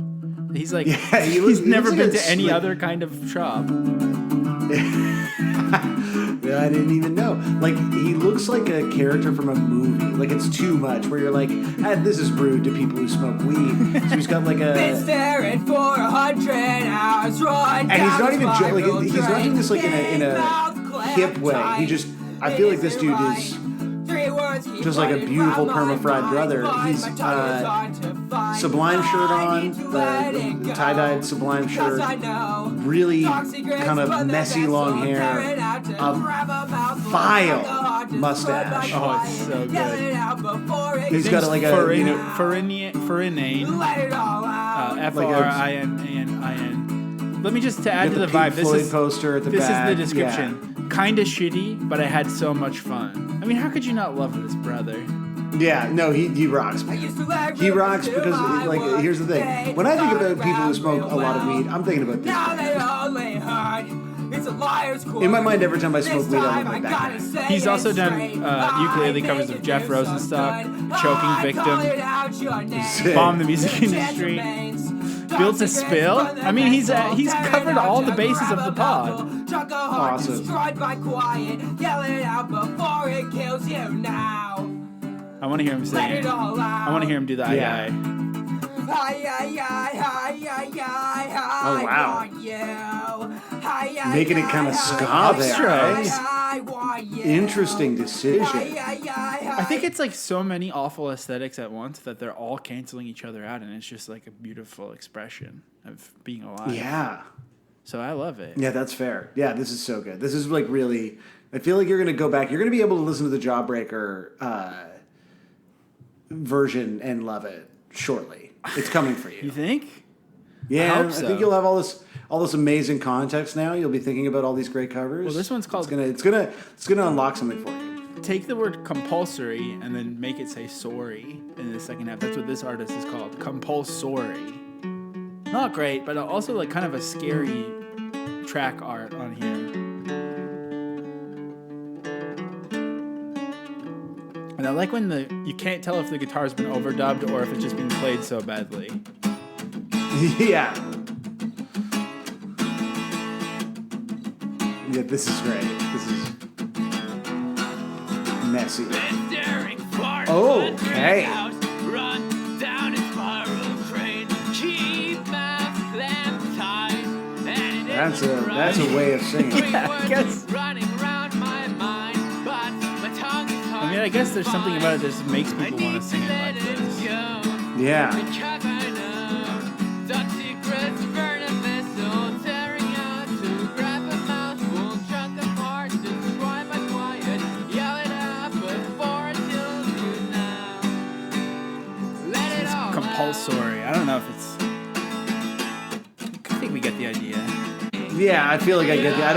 He's like he's never been like to any other kind of shop. I didn't even know. Like, he looks like a character from a movie. Like, it's too much. Where you're like, this is rude to people who smoke weed. So he's got like a. Been staring for 100 hours. And he's not even he's not doing this like in a hip way. He just. I feel like this dude is just like a beautiful perma-fried brother. He's Sublime shirt on, the tie-dyed Sublime shirt, really kind of messy long hair, a vile mustache. Oh, it's so good. He's got like a Farinane, F-R-I-N-A-N-I-N. Let me just to add to the vibe. This is poster at the this back. is the description. Yeah. Kinda shitty, but I had so much fun. I mean, how could you not love this, brother? Yeah, no, he rocks. He rocks because, like, here's the thing. When I think about people who smoke a lot of weed, I'm thinking about this guy. In my mind, every time I smoke weed, I look like that guy. He's also done ukulele covers of Jeff Rosenstock, Choking Victim, Bomb the Music Industry, Built to Spill. I mean, he's covered all the bases of the pod. Awesome. I want to hear him sing it. I want to hear him do the yeah. Oh, wow. Making it kind of ska there, right? Interesting decision. I think it's like so many awful aesthetics at once that they're all canceling each other out, and it's just like a beautiful expression of being alive. Yeah. So I love it. Yeah, that's fair. Yeah, this is so good. This is like really... I feel like you're going to go back. You're going to be able to listen to the Jawbreaker version and love it shortly. It's coming for you. You think? Yeah, I hope so. think you'll have all this amazing context now. You'll be thinking about all these great covers. Well, this one's called... It's gonna unlock something for you. Take the word compulsory and then make it say sorry in the second half. That's what this artist is called. Compulsory. Not great, but also like kind of a scary track art on here. And I like when you can't tell if the guitar's been overdubbed or if it's just being played so badly. Yeah. Yeah, this is great. This is messy. Okay. That's a way of singing. Yeah, I guess. I mean, I guess there's something about it that just makes people want to sing it like this. Yeah. Compulsory. I don't know if it's. I think we get the idea. Yeah, I feel like I get that.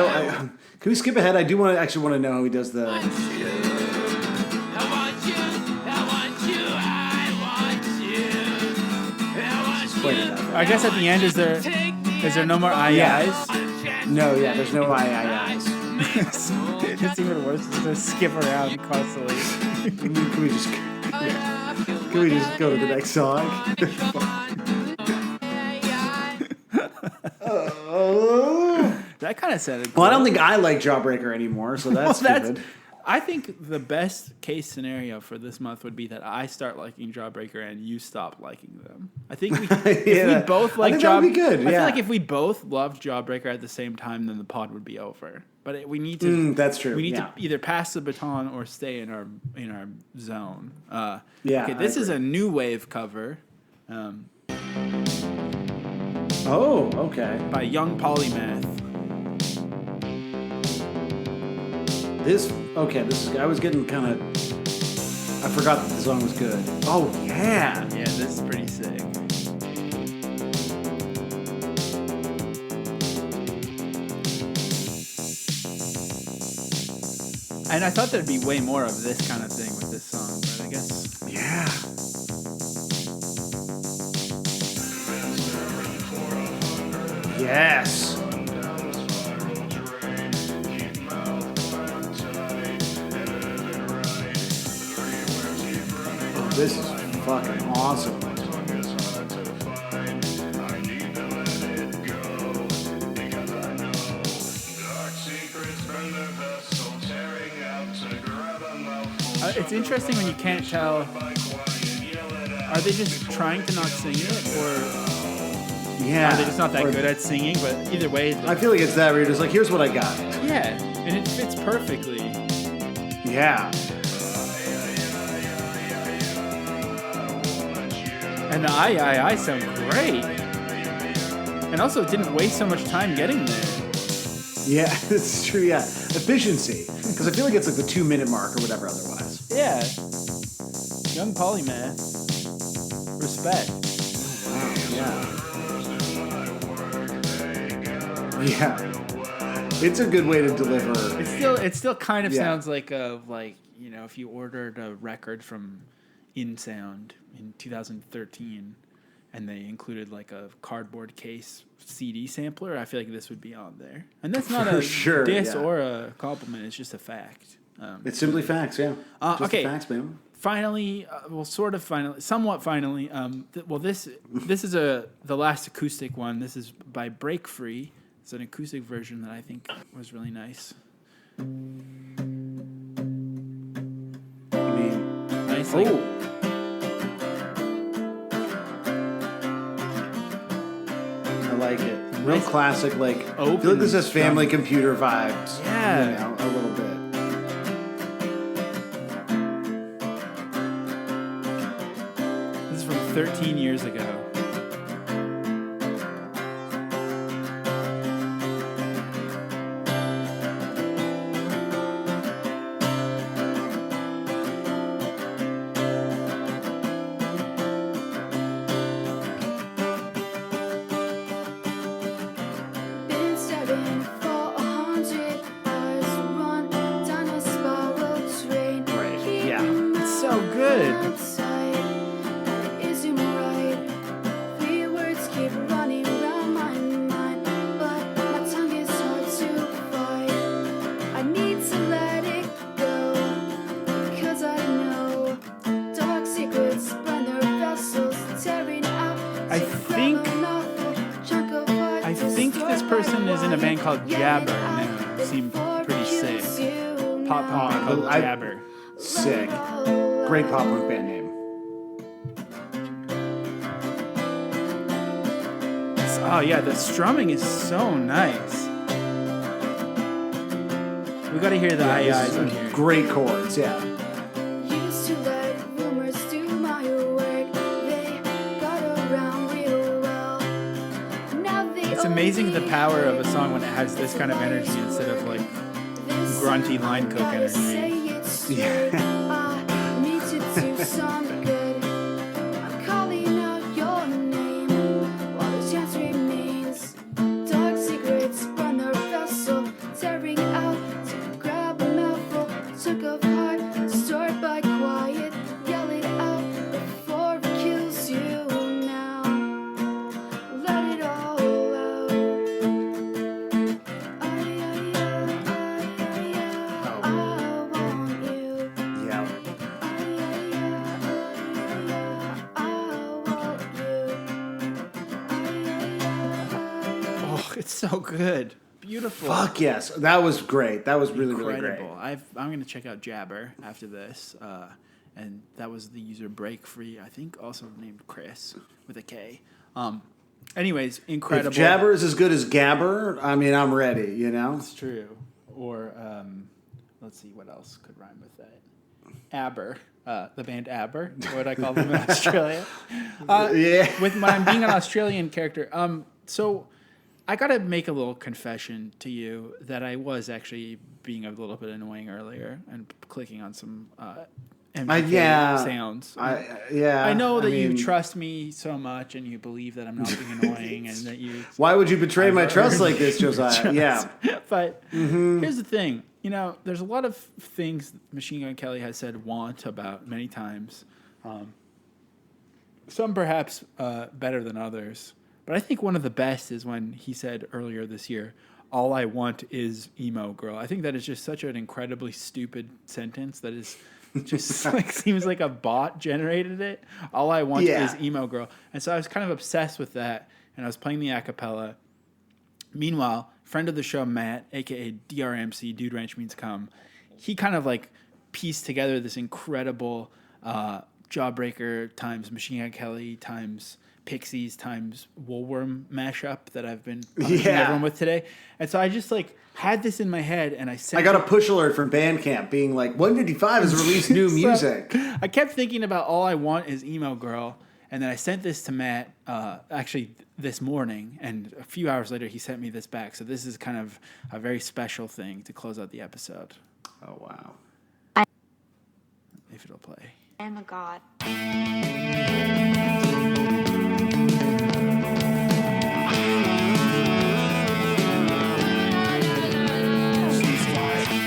Can we skip ahead? I do want to know how he does the. I guess at the end, is there no more eyes? No, yeah, there's no eyes. It's even worse. It's just skip around constantly. Can we just go to the next song? That kind of sounded. Well, I don't think I like Jawbreaker anymore, so that's stupid. I think the best case scenario for this month would be that I start liking Jawbreaker and you stop liking them. I think if we both like that would be good. I feel like if we both loved Jawbreaker at the same time, then the pod would be over. But we need to. That's true. We need to either pass the baton or stay in our zone. Yeah. Okay, this is a new wave cover. Oh, okay. By Young Polymath. This is. I was getting kind of. I forgot that the song was good. Oh yeah. Yeah, this is pretty sick. And I thought there'd be way more of this kind of thing with this song, but I guess. Yeah. Yes. This is fucking awesome. It's interesting when you can't tell. Are they just trying to not sing it, or yeah, are they just not that good at singing? But either way, I feel like it's that where you're just like, here's what I got. Yeah, and it fits perfectly. Yeah. And the I sound great. And also, it didn't waste so much time getting there. Yeah, it's true, yeah. Efficiency. Because I feel like it's like the 2-minute mark or whatever otherwise. Yeah. Young Polymath. Respect. Wow, yeah. Yeah. It's a good way to deliver. It still kind of sounds like if you ordered a record from InSound in 2013 and they included like a cardboard case CD sampler, I feel like this would be on there. And that's not a diss or a compliment, it's just a fact. It's simply facts, yeah. Just okay. Facts, man. Finally, somewhat finally, this is the last acoustic one. This is by Break Free. It's an acoustic version that I think was really nice. Nicely. Oh. I like it. Real Nice. Classic, like, I Open feel like this has family drum. computer vibes. Yeah. You know, a little bit. This is from 13 years ago. Been stabbing for 100 hours. Run down a spiral train. Right, yeah. It's so good. Is you right? 3 words keep running around my mind, but my tongue is hard to fight. I need to let it go, because I know dark secrets burn their vessels, tearing out. I think this person is in a band called Jabber now. Seemed pretty sick. Pop punk band called Jabber. Sick. Great pop punk band name. Oh yeah, the strumming is so nice. We gotta hear the eyes on here. Great chords, yeah. Used to let rumors do my work. They got around real well. Now they It's amazing the power of a song when it has this kind of energy instead of like grunty line cook energy. I need to do some good. I'm calling out your name while the chance remains. Dark secrets burn our vessel, tearing out to grab a mouthful. Took of heart to start by quiet, yell it out before it kills you now. Let it all out. I want you. Yeah. Oh, it's so good. Beautiful. Fuck yes. That was great. That was really, really great. Incredible. I'm going to check out Jabber after this. And that was the user Break Free, I think, also named Chris with a K. Anyways, incredible. If Jabber is as good as Gabber, I mean, I'm ready, you know? It's true. Or let's see what else could rhyme with that. Aber, the band Aber, what I call them in Australia. Yeah. With my being an Australian character. So I got to make a little confession to you that I was actually being a little bit annoying earlier and clicking on some MPK sounds. I know that mean, you trust me so much and you believe that I'm not being annoying and that you... Why would you betray my trust like this, Josiah? Yeah. But here's the thing. You know, there's a lot of things Machine Gun Kelly has said want about many times. Some perhaps better than others. But I think one of the best is when he said earlier this year, all I want is emo girl. I think that is just such an incredibly stupid sentence that is just like seems like a bot generated it. All I want is emo girl. And so I was kind of obsessed with that, and I was playing the a cappella. Meanwhile, friend of the show, Matt, a.k.a. DRMC, Dude Ranch Means Come, he kind of like pieced together this incredible Jawbreaker times Machine Gun Kelly times Pixies times Woolworm mashup that I've been punishing everyone with today. And so I just like had this in my head and I sent I got a push alert from Bandcamp being like, 155 has released new music. I kept thinking about all I want is emo girl. And then I sent this to Matt actually this morning. And a few hours later, he sent me this back. So this is kind of a very special thing to close out the episode. Oh, wow. If it'll play. I am a god.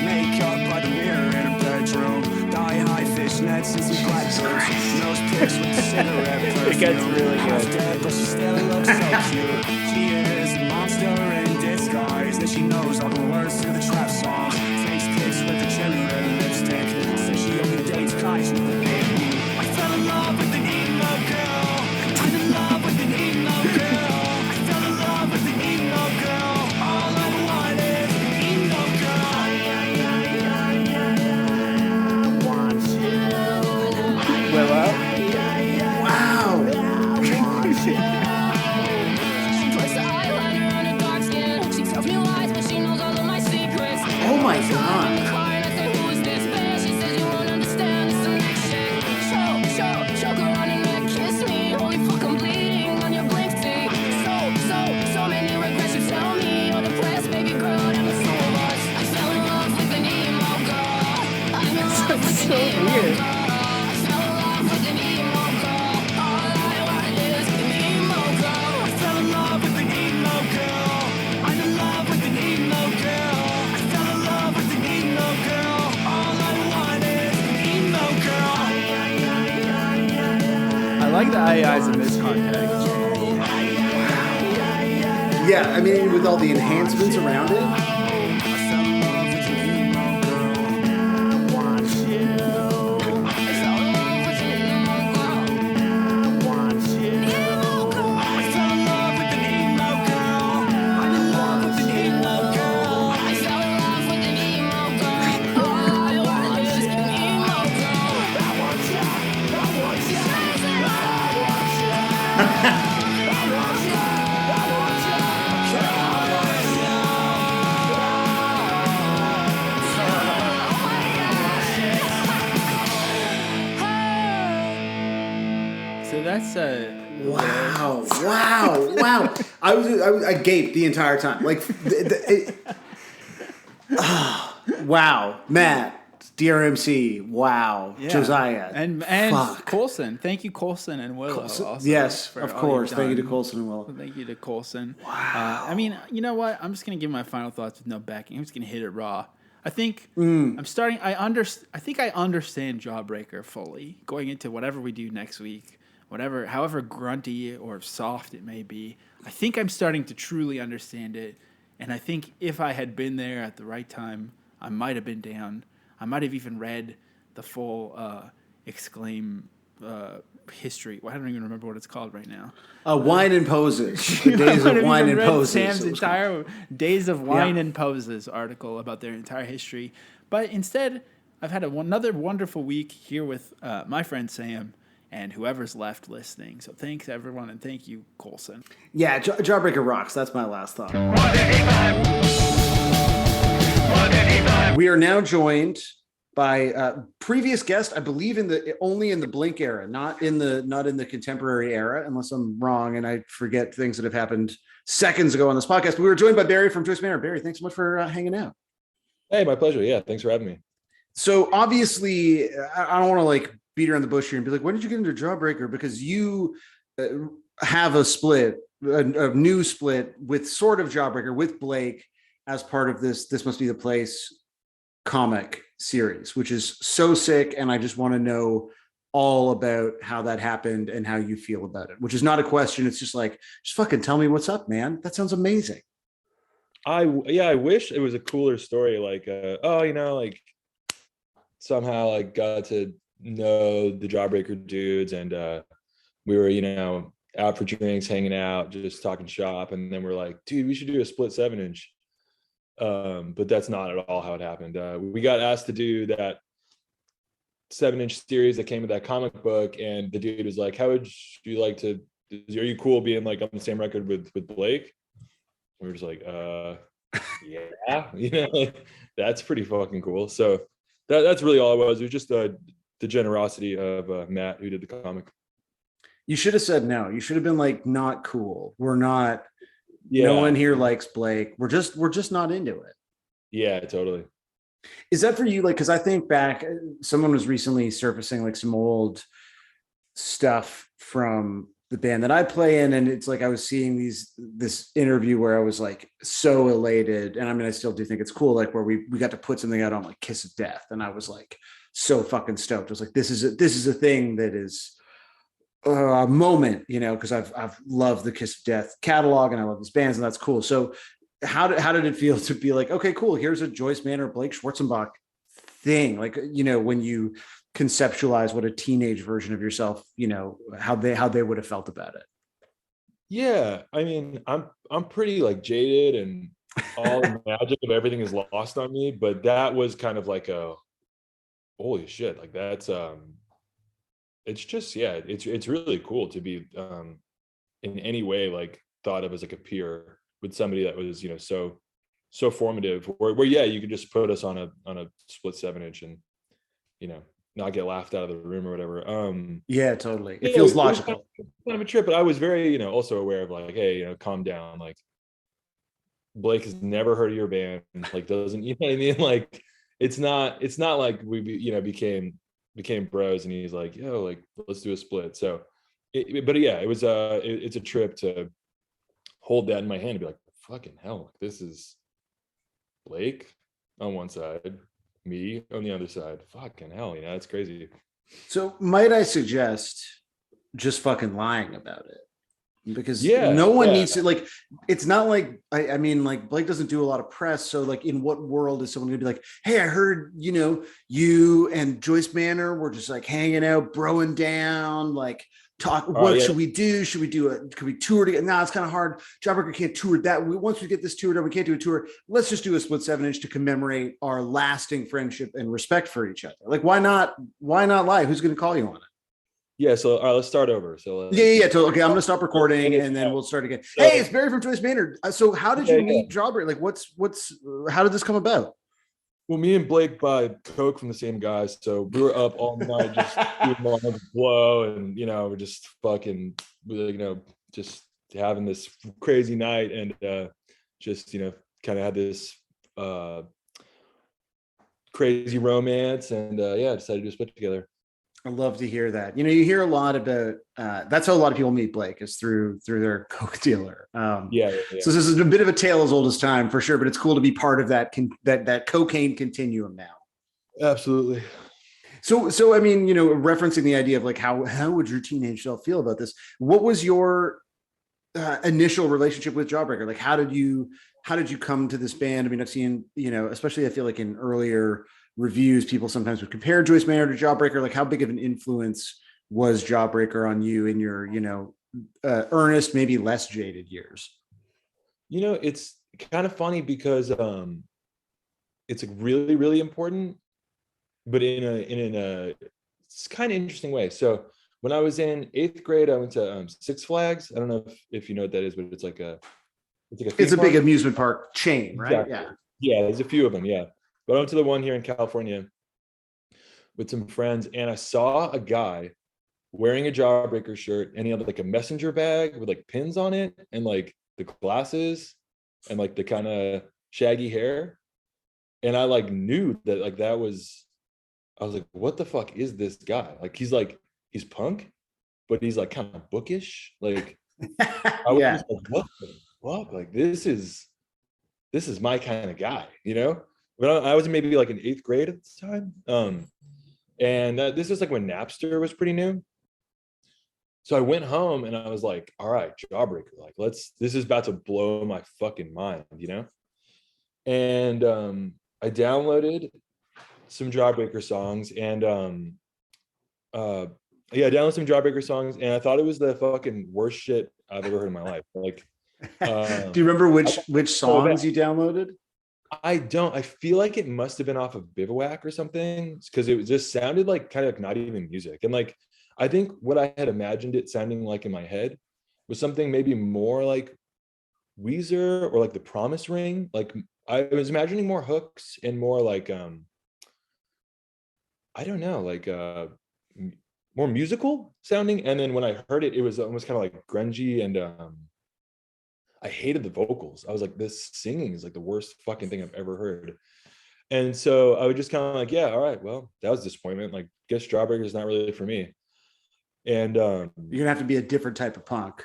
Makeup by the mirror in her bedroom. Thigh-high fishnets and some black boots. Nose picks with the cigarette perfume. It gets really Half good. dead, but she still looks so cute. She is a monster in disguise. And she knows all the words to the trap song. Takes pics with the cherry red lipstick. Says she only dates guys with the baby. I fell in love with an emo girl. I'm in love with an emo girl. I fell in love with an emo girl. All I want is an emo girl. Willow. Wow. She puts the eyeliner on her dark skin. She tells me lies, but she knows all of my secrets. Oh, my God. In the car and I say, who is this bitch? She says you won't understand, it's some next shit. Choke her on her neck, kiss me. Holy fuck, I'm bleeding on your blink tee. So many regrets. You tell me you're depressed, baby girl. That was so of us. I fell in love with an emo girl. I'm in love with an emo weird. girl. I fell in love with an emo girl. All I want is an emo girl. I fell in love with an emo girl. I'm in love with an emo girl. I fell in love with an emo girl. All I want is an emo girl. I like the eyes in this context. Yeah, I mean, with all the enhancements around it. I fell in love with an emo girl. I want you. I fell in love with an emo girl. I want you. Emo girl. I fell in love with an emo girl. I'm in love with an emo girl. I fell in love with an emo girl. All I want is an emo girl. I want you. I want you. I want you. I want you. I gaped the entire time. Like, wow, Matt, DRMC, wow, Yeah. Josiah, and fuck. Colson. Thank you, Colson and Willow. Also Yes, for of all course. you've Thank you to done. Colson and Willow. Thank you to Colson. Wow. I mean, you know what? I'm just gonna give my final thoughts with no backing. I'm just gonna hit it raw. I think I'm starting. I think I understand Jawbreaker fully going into whatever we do next week. However grunty or soft it may be, I think I'm starting to truly understand it. And I think if I had been there at the right time, I might have been down. I might have even read the full Exclaim history. Well, I don't even remember what it's called right now. Wine and Poses. The Days of Wine and Poses. Sam's entire Days of Wine and Poses article about their entire history. But instead, I've had another wonderful week here with my friend Sam and whoever's left listening. So thanks, everyone, and thank you, Colson. Yeah, Jawbreaker rocks. That's my last thought. We are now joined by previous guest, I believe only in the Blink era, not in the contemporary era, unless I'm wrong and I forget things that have happened seconds ago on this podcast. But we were joined by Barry from Joyce Manor. Barry, thanks so much for hanging out. Hey, my pleasure. Yeah, thanks for having me. So obviously, I don't want to like beat around the bush here and be like, when did you get into Jawbreaker? Because you have a split, a new split with sort of Jawbreaker with Blake as part of this Must Be the Place comic series, which is so sick. And I just want to know all about how that happened and how you feel about it, which is not a question. It's just like, just fucking tell me what's up, man. That sounds amazing. I wish it was a cooler story. Like, like somehow like got to know the Jawbreaker dudes and we were, out for drinks, hanging out, just talking shop. And then we're like, dude, we should do a split 7-inch. But that's not at all how it happened. We got asked to do that 7-inch series that came with that comic book. And the dude was like, how would you like to, are you cool being like on the same record with Blake? We were just like, yeah, like, that's pretty fucking cool. So that's really all it was. It was just the generosity of Matt, who did the comic. You should have said no. You should have been like, not cool. We're not. Yeah. No one here likes Blake. We're just not into it. Yeah, totally. Is that for you? Like, because I think back, someone was recently surfacing like some old stuff from the band that I play in, and it's like I was seeing this interview where I was like so elated, and I mean I still do think it's cool, like where we got to put something out on like Kiss of Death, and I was like so fucking stoked. I was like, this is a thing that is a moment, because I've loved the Kiss of Death catalog and I love these bands, and that's cool. So how did it feel to be like, okay, cool, here's a Joyce Manor, Blake Schwarzenbach thing, like when you conceptualize what a teenage version of yourself, how they would have felt about it. Yeah, I mean, I'm pretty like jaded, and all the magic of everything is lost on me. But that was kind of like a holy shit, like that's it's just it's really cool to be in any way like thought of as like a peer with somebody that was so formative. Where you could just put us on a split 7-inch and not get laughed out of the room or whatever. Yeah, totally. It feels logical. Kind of a trip, but I was very, also aware of like, hey, calm down. Like Blake has never heard of your band. Like doesn't, you know what I mean? Like it's not like we, became bros and he's like, yo, like let's do a split. So, it was it's a trip to hold that in my hand and be like, fucking hell, like, this is Blake on one side, me on the other side. Fucking hell, it's crazy. So might I suggest just fucking lying about it? Because no one needs to, like, it's not like, I mean, like Blake doesn't do a lot of press. So like, in what world is someone gonna be like, hey, I heard, you and Joyce Manor were just like hanging out, broing down, like talk, what should we do? Could we tour together? Nah, it's kind of hard. Jawbreaker can't tour that. Once we get this tour done, we can't do a tour. Let's just do a split 7-inch to commemorate our lasting friendship and respect for each other. Like, why not lie? Who's going to call you on it? Yeah, so all right, let's start over. So yeah. So, okay, I'm gonna stop recording and then we'll start again. Hey, it's Barry from Joyce Manor. So, how did you meet Jawbreaker? Like, how did this come about? Well, me and Blake buy coke from the same guys, so we were up all night just doing blow, and we're just fucking, just having this crazy night and just, you know, kind of had this crazy romance, and yeah, decided to do a split together. I love to hear that. You know, you hear a lot about that's how a lot of people meet Blake, is through their coke dealer. Yeah. So this is a bit of a tale as old as time for sure, but it's cool to be part of that that cocaine continuum now. Absolutely. So I mean, you know, referencing the idea of like how would your teenage self feel about this? What was your initial relationship with Jawbreaker? Like, how did you come to this band? I mean, I've seen, you know, especially I feel like in earlier reviews, people sometimes would compare Joyce Manor to Jawbreaker. Like, how big of an influence was Jawbreaker on you in your, you know, earnest, maybe less jaded years? You know, it's kind of funny because it's like really, really important, but in a it's kind of interesting way. So when I was in 8th grade, I went to Six Flags. I don't know if you know what that is, but it's like a big amusement park chain, right? Exactly. Yeah, there's a few of them. Yeah, but I went to the one here in California with some friends, and I saw a guy wearing a Jawbreaker shirt, and he had like a messenger bag with like pins on it, and like the glasses, and like the kind of shaggy hair, and I like knew that like that was. I was like, what the fuck is this guy? Like, he's punk, but he's like kind of bookish. Like, I was just like, what the fuck? Like, this is my kind of guy, you know? But I was maybe like in 8th grade at this time. And this was like when Napster was pretty new. So I went home and I was like, all right, Jawbreaker, like, this is about to blow my fucking mind, you know? And I downloaded some Jawbreaker songs, and download some Jawbreaker songs, and I thought it was the fucking worst shit I've ever heard in my life. Like, do you remember which songs you downloaded? I don't. I feel like it must have been off of Bivouac or something, because it just sounded like kind of like not even music. And like, I think what I had imagined it sounding like in my head was something maybe more like Weezer or like The Promise Ring. Like, I was imagining more hooks and more like I don't know, like more musical sounding. And then when I heard it, it was almost kind of like grungy, and I hated the vocals. I was like, this singing is like the worst fucking thing I've ever heard. And so I was just kind of like, yeah, all right, well, that was disappointment. Like, guess Jawbreaker is not really for me. And you're gonna have to be a different type of punk.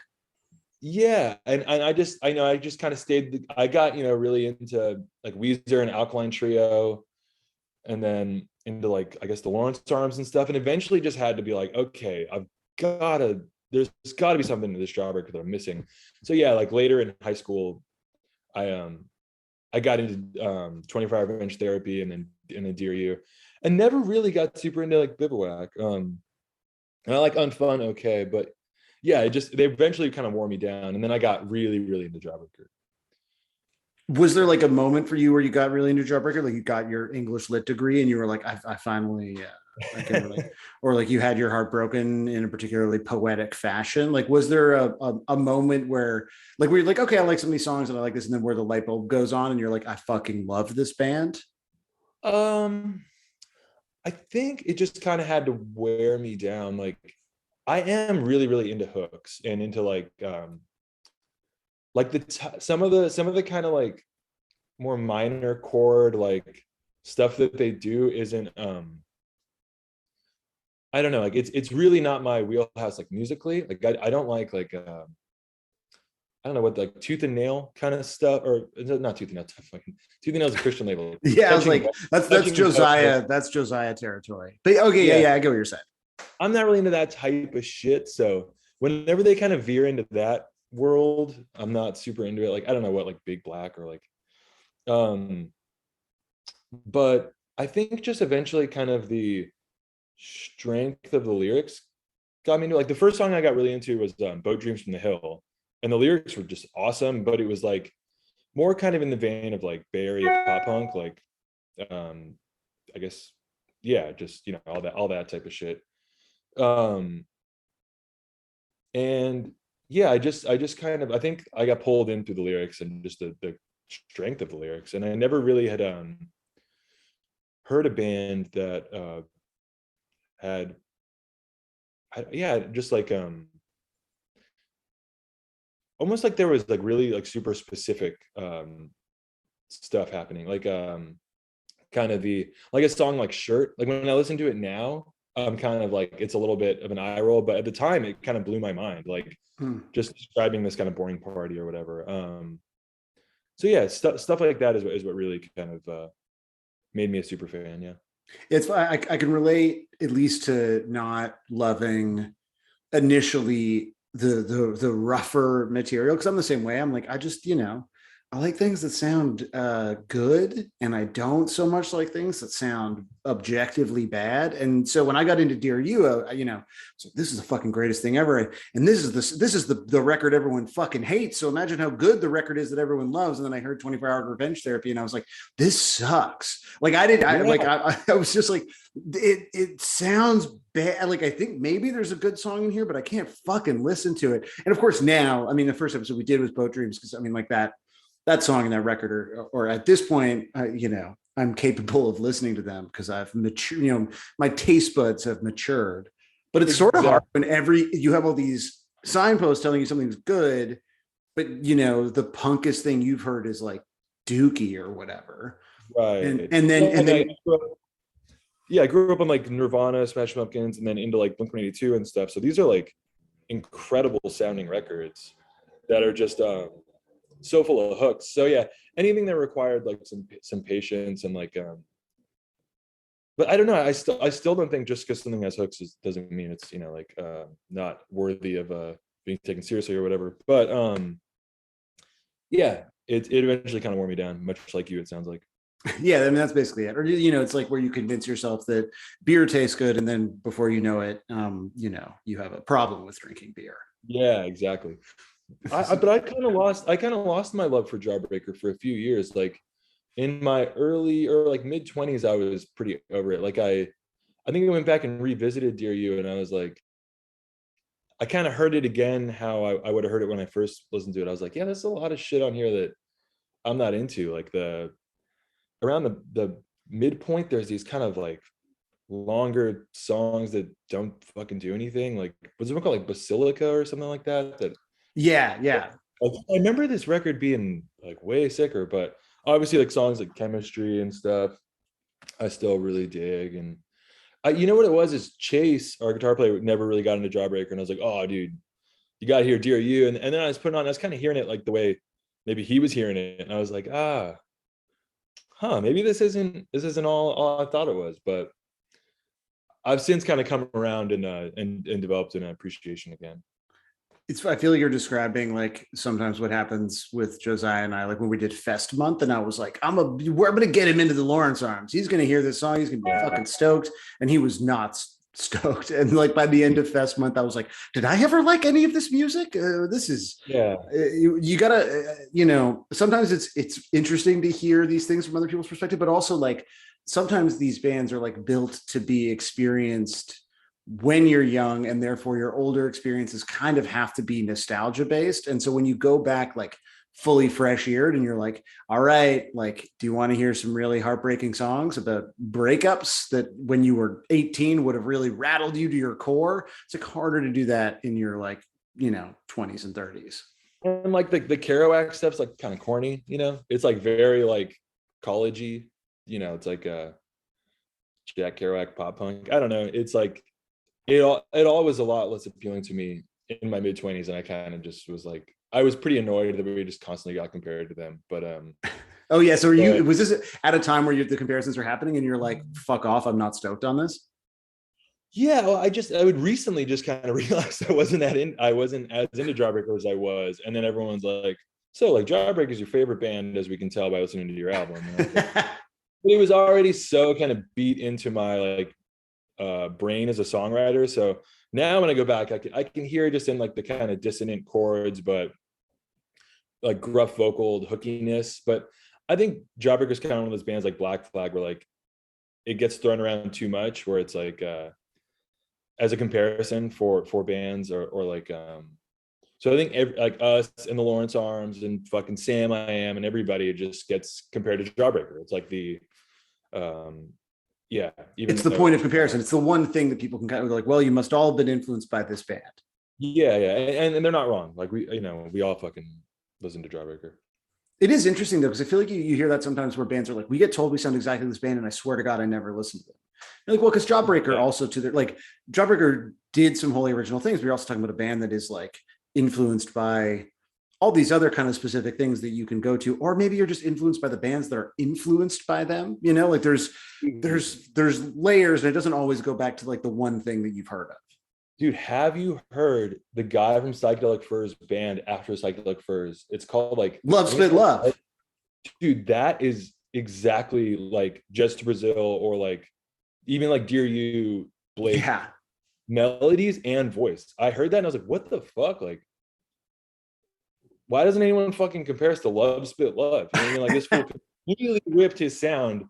Yeah, and I just kind of stayed. I got, you know, really into like Weezer and Alkaline Trio, and then into like, I guess, the Lawrence Arms and stuff, and eventually just had to be like, okay, there's gotta be something to this Jawbreaker that I'm missing. So yeah, like later in high school, I got into 24-hour therapy, and then Dear You, and never really got super into like Bivouac. And I like Unfun, okay, but yeah, they eventually kind of wore me down, and then I got really, really into Jawbreaker. Was there like a moment for you where you got really into Jawbreaker? Like, you got your English lit degree and you were like, I finally, I can relate. Or like you had your heart broken in a particularly poetic fashion. Like, was there a moment where you're like, okay, I like some of these songs and I like this, and then where the light bulb goes on and you're like, I fucking love this band? I think it just kind of had to wear me down. Like, I am really, really into hooks and into like some of the kind of like more minor chord like stuff that they do isn't I don't know, like it's really not my wheelhouse, like musically. Like, I don't like I don't know what, like Tooth and Nail kind of stuff, or not Tooth and Nail. Fucking Tooth and Nail is a Christian label. Yeah, I was like, that's Josiah. That's Josiah territory. But okay, yeah, I get what you're saying. I'm not really into that type of shit. So whenever they kind of veer into that world, I'm not super into it. Like, I don't know what, like Big Black or like, but I think just eventually kind of the strength of the lyrics got me into, like, the first song I got really into was Boat Dreams from the Hill. And the lyrics were just awesome, but it was like more kind of in the vein of like Bay Area pop punk, like I guess, yeah, just, you know, all that type of shit. And yeah, I just kind of, I think I got pulled in through the lyrics and just the strength of the lyrics. And I never really had heard a band that had just like almost like there was like really like super specific stuff happening, like kind of the like a song like Shirt. Like when I listen to it now, I'm kind of like it's a little bit of an eye roll, but at the time it kind of blew my mind, like just describing this kind of boring party or whatever. So yeah, stuff like that is what really kind of made me a super fan. Yeah, it's I can relate at least to not loving initially the rougher material, because I'm the same way. I'm like, I just, I like things that sound good, and I don't so much like things that sound objectively bad. And so when I got into Dear You, so this is the fucking greatest thing ever, and this is the record everyone fucking hates. So imagine how good the record is that everyone loves. And then I heard 24 Hour Revenge Therapy, and I was like, this sucks. Like I was just like, it sounds bad. Like I think maybe there's a good song in here, but I can't fucking listen to it. And of course now, I mean, the first episode we did was Boat Dreams, because I mean, like that song and that record or at this point, I'm capable of listening to them because I've matured, my taste buds have matured. But it's sort of hard when you have all these signposts telling you something's good, but the punkest thing you've heard is like Dookie or whatever. Right. And then I grew up on like Nirvana, Smashing Pumpkins, and then into like Blink-182 and stuff. So these are like incredible sounding records that are just so full of hooks. So yeah, anything that required like some patience and like but I don't know, I still don't think just because something has hooks doesn't mean it's not worthy of being taken seriously or whatever. But yeah, it eventually kind of wore me down, much like you, it sounds like. Yeah, I mean that's basically it. Or it's like where you convince yourself that beer tastes good, and then before you know it, you have a problem with drinking beer. Yeah, exactly. But I kind of lost my love for Jawbreaker for a few years. Like in my early or like mid 20s, I was pretty over it. Like I think I went back and revisited Dear You, and I was like, I kind of heard it again how I would have heard it when I first listened to it. I was like, yeah, there's a lot of shit on here that I'm not into. Like around the midpoint, there's these kind of like longer songs that don't fucking do anything. Like was it called like Basilica or something like that? Yeah. I remember this record being like way sicker, but obviously like songs like Chemistry and stuff, I still really dig. And you know what it was is Chase, our guitar player, never really got into Jawbreaker, and I was like, oh dude, you got to hear Dear You. And then I was putting on, I was kind of hearing it like the way maybe he was hearing it, and I was like, maybe this isn't all I thought it was. But I've since kind of come around and developed an appreciation again. I feel like you're describing like sometimes what happens with Josiah and I, like when we did Fest Month, and I was like, I'm gonna get him into the Lawrence Arms. He's gonna hear this song, he's gonna be fucking stoked, and he was not stoked. And like by the end of Fest Month, I was like, did I ever like any of this music? This is you gotta sometimes it's interesting to hear these things from other people's perspective, but also like sometimes these bands are like built to be experienced when you're young, and therefore your older experiences kind of have to be nostalgia based. And so when you go back like fully fresh eared and you're like, all right, like, do you want to hear some really heartbreaking songs about breakups that when you were 18 would have really rattled you to your core? It's like harder to do that in your like 20s and 30s. And like the Kerouac stuff's like kind of corny, it's like very like collegey, it's like Jack Kerouac pop punk. I don't know, it's like it all was a lot less appealing to me in my mid-20s, and I kind of just was like, I was pretty annoyed that we just constantly got compared to them. But oh yeah, so was this at a time where the comparisons are happening and you're like, fuck off, I'm not stoked on this? Yeah, well, I would recently just kind of realize I wasn't as into Jawbreaker as I was, and then everyone's like, so like Jawbreaker is your favorite band, as we can tell by listening to your album. But it was already so kind of beat into my like brain as a songwriter. So now when I go back, I can hear just in like the kind of dissonant chords, but like gruff vocal hookiness. But I think Jawbreaker is kind of one of those bands like Black Flag where like it gets thrown around too much, where it's like as a comparison for bands or like so I think like us and the Lawrence Arms and fucking Sam I Am and everybody just gets compared to Jawbreaker. It's like the it's the point of comparison. It's the one thing that people can kind of go like, well, you must all have been influenced by this band. Yeah, and they're not wrong. Like we all fucking listen to Jawbreaker. It is interesting though, because I feel like you hear that sometimes where bands are like, we get told we sound exactly this band, and I swear to God, I never listened to them. You're like, well, because Jawbreaker also to their like Jawbreaker did some wholly original things. But you're also talking about a band that is like influenced by all these other kind of specific things that you can go to, or maybe you're just influenced by the bands that are influenced by them. You know, like there's layers, and it doesn't always go back to like the one thing that you've heard of. Dude, have you heard the guy from Psychedelic Furs band after Psychedelic Furs? It's called like Love Spit Love. Dude, that is exactly like Jets to Brazil, or like even like Dear You, Blake. Yeah. Melodies and voice. I heard that and I was like, what the fuck? Like, why doesn't anyone fucking compare us to Love Spit Love? You know what I mean? Like, this fool completely ripped his sound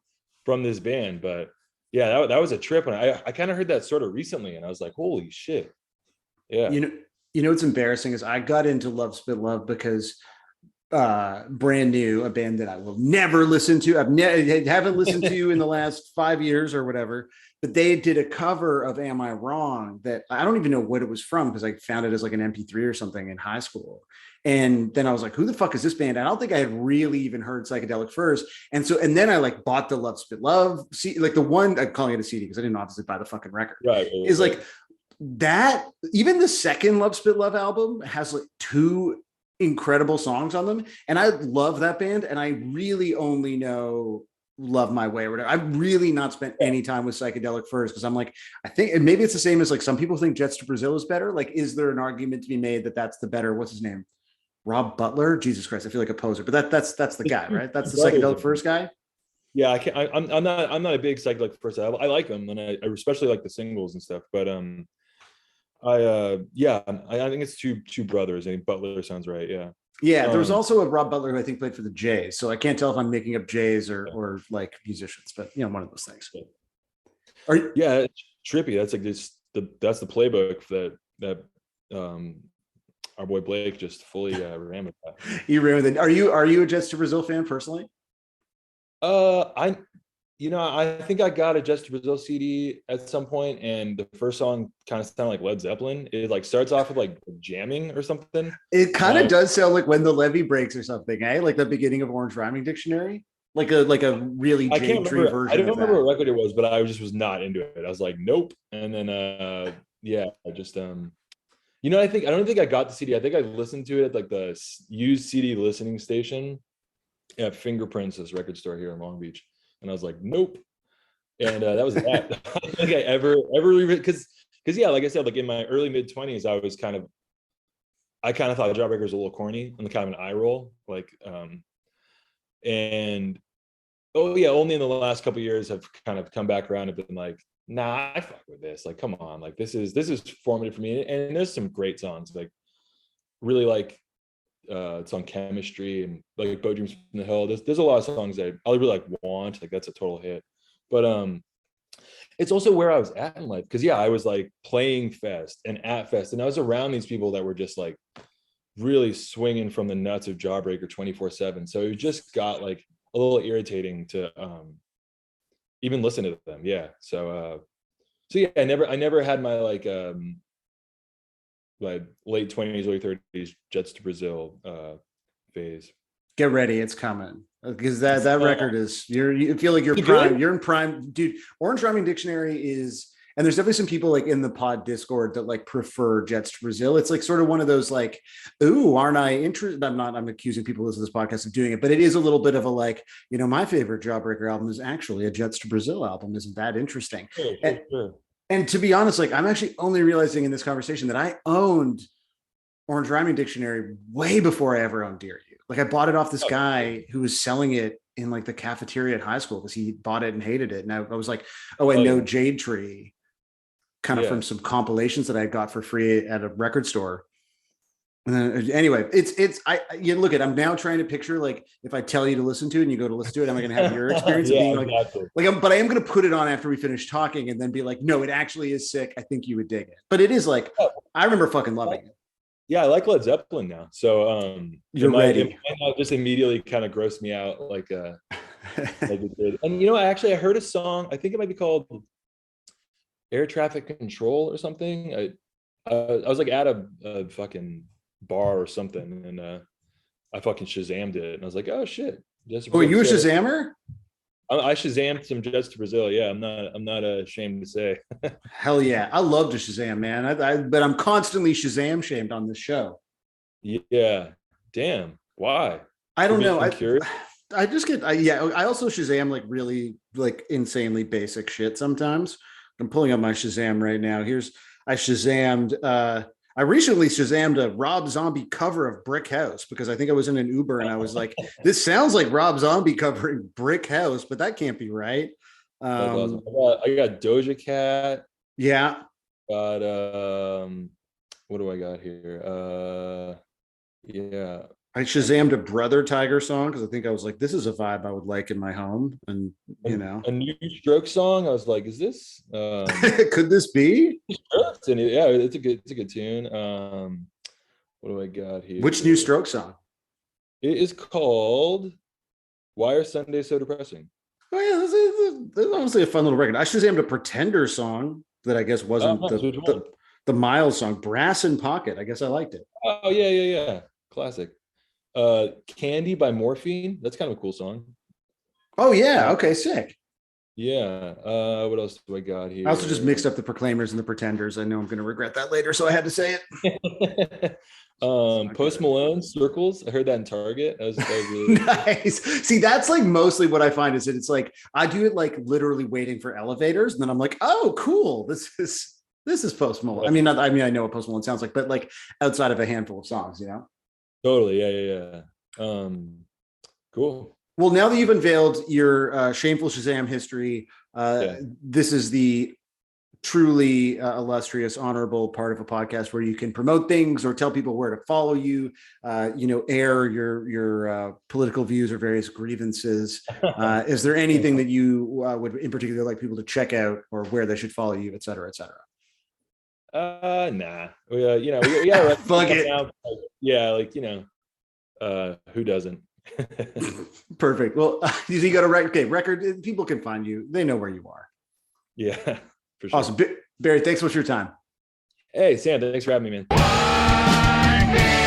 from this band. But yeah, that was a trip, and I kind of heard that sort of recently, and I was like, holy shit. Yeah. You know what's embarrassing is I got into Love Spit Love because Brand New, a band that I will never listen to. Haven't listened to in the last 5 years or whatever, but they did a cover of Am I Wrong that I don't even know what it was from, because I found it as like an MP3 or something in high school. And then I was like, who the fuck is this band? I don't think I had really even heard Psychedelic Furs. And then I like bought the Love Spit Love, like the one, I'm calling it a CD because I didn't obviously buy the fucking record. Right. Is like that, even the second Love Spit Love album has like 2 incredible songs on them. And I love that band. And I really only know Love My Way or whatever. I've really not spent any time with Psychedelic Furs because I'm like, I think, and maybe it's the same as like some people think Jets to Brazil is better. Like, is there an argument to be made that that's the better, what's his name? Rob Butler? Jesus Christ, I feel like a poser, but that's the guy, right? That's the Psychedelic Furs guy. Yeah, I'm not a big Psychedelic Furs. I like them, and I especially like the singles and stuff. But I think it's two brothers. I think Butler sounds right. Yeah. Yeah, there was also a Rob Butler who I think played for the Jays. So I can't tell if I'm making up Jays or like musicians, but you know, one of those things. Yeah, it's trippy. That's like that's the playbook that our boy Blake just fully ran with that. You ran with it. Are you a Jets to Brazil fan personally? I think I got a Jets to Brazil CD at some point, and the first song kind of sounded like Led Zeppelin. It like starts off with like jamming or something. It kind of does sound like When the Levee Breaks or something, eh? Like the beginning of Orange Rhyming Dictionary. Like a really Jade Tree version. I don't remember what record it was, but I just was not into it. I was like, nope. And then I just I don't think I got the CD. I think I listened to it at like the used CD listening station at Fingerprints, this record store here in Long Beach. And I was like, nope. And that was that. I don't think I ever because yeah, like I said, like in my early mid-20s, I kind of thought Jawbreaker was a little corny and kind of an eye roll. Like and only in the last couple of years have kind of come back around and been like, nah, I fuck with this. Like, come on, like this is formative for me. And there's some great songs, like really like song Chemistry and like Boat Dreams from the Hill. There's a lot of songs that I really like Want, like that's a total hit. But it's also where I was at in life, because I was like playing Fest and at Fest, and I was around these people that were just like really swinging from the nuts of Jawbreaker 24/7. So it just got like a little irritating to even listen to them. Yeah. So I never had my like late 20s, early 30s Jets to Brazil phase. Get ready, it's coming. Because that record is you feel like you're prime. Good? You're in prime, dude. Orange Rhyming Dictionary is, and there's definitely some people like in the pod Discord that like prefer Jets to Brazil. It's like sort of one of those like, ooh, aren't I interested? I'm accusing people listening to this podcast of doing it, but it is a little bit of a like, you know, my favorite Jawbreaker album is actually a Jets to Brazil album. Isn't that interesting? Sure. And to be honest, like I'm actually only realizing in this conversation that I owned Orange Rhyming Dictionary way before I ever owned Dear You. Like I bought it off this guy who was selling it in like the cafeteria at high school because he bought it and hated it. And I was like, oh, I know Jade Tree kind of from some compilations that I got for free at a record store. And then anyway, I'm now trying to picture like if I tell you to listen to it and you go to listen to it, am I going to have your experience of being but I am going to put it on after we finish talking and then be like, no, it actually is sick. I think you would dig it. But it is like, I remember fucking loving it. Yeah, I like Led Zeppelin now. So you're ready. It might not just immediately kind of gross me out like it did. And I heard a song, I think it might be called Air Traffic Control or something. I was like at a fucking bar or something, and I fucking Shazammed it, and I was like, oh shit. Oh, you a Shazammer? I Shazammed some Jets to Brazil. Yeah, I'm not ashamed to say. Hell yeah, I love to Shazam, man. But I'm constantly Shazam shamed on this show. Yeah, damn. Why? I don't know. Curious? I just get I also Shazam like really like insanely basic shit sometimes. I'm pulling up my Shazam right now. I Shazammed I recently Shazammed a Rob Zombie cover of Brick House because I think I was in an Uber and I was like, this sounds like Rob Zombie covering Brick House, but that can't be right. Awesome. I got Doja Cat. Yeah. Got what do I got here? Yeah. I Shazammed a Brother Tiger song because I think I was like, this is a vibe I would like in my home. And you know, a New Stroke song. I was like, is this could this be? And yeah, it's a good tune. What do I got here? Which New Stroke song? It is called Why Are Sundays So Depressing? Oh yeah, this is honestly a fun little record. I Shazammed a Pretender song that I guess wasn't the Miles song, Brass in Pocket. I guess I liked it. Oh yeah. Classic. Candy by Morphine. That's kind of a cool song. Oh yeah. Okay, sick. Yeah. What else do I got here? I also just mixed up the Proclaimers and the Pretenders. I know I'm going to regret that later, so I had to say it. Post Malone, Circles. I heard that in Target. That was really nice. See, that's like mostly what I find is that it's like I do it like literally waiting for elevators, and then I'm like, oh, cool. This is Post Malone. I mean, I know what Post Malone sounds like, but like outside of a handful of songs, you know. Totally. Yeah. Cool. Well, now that you've unveiled your shameful Shazam history, this is the truly illustrious, honorable part of a podcast where you can promote things or tell people where to follow you, air your political views or various grievances. Is there anything that you would in particular like people to check out or where they should follow you, et cetera, et cetera? Nah. We gotta fuck it. Who doesn't? Perfect. Well, you got a record. People can find you. They know where you are. Yeah, for sure. Awesome. Barry, thanks so much for your time. Hey, Sam, thanks for having me, man.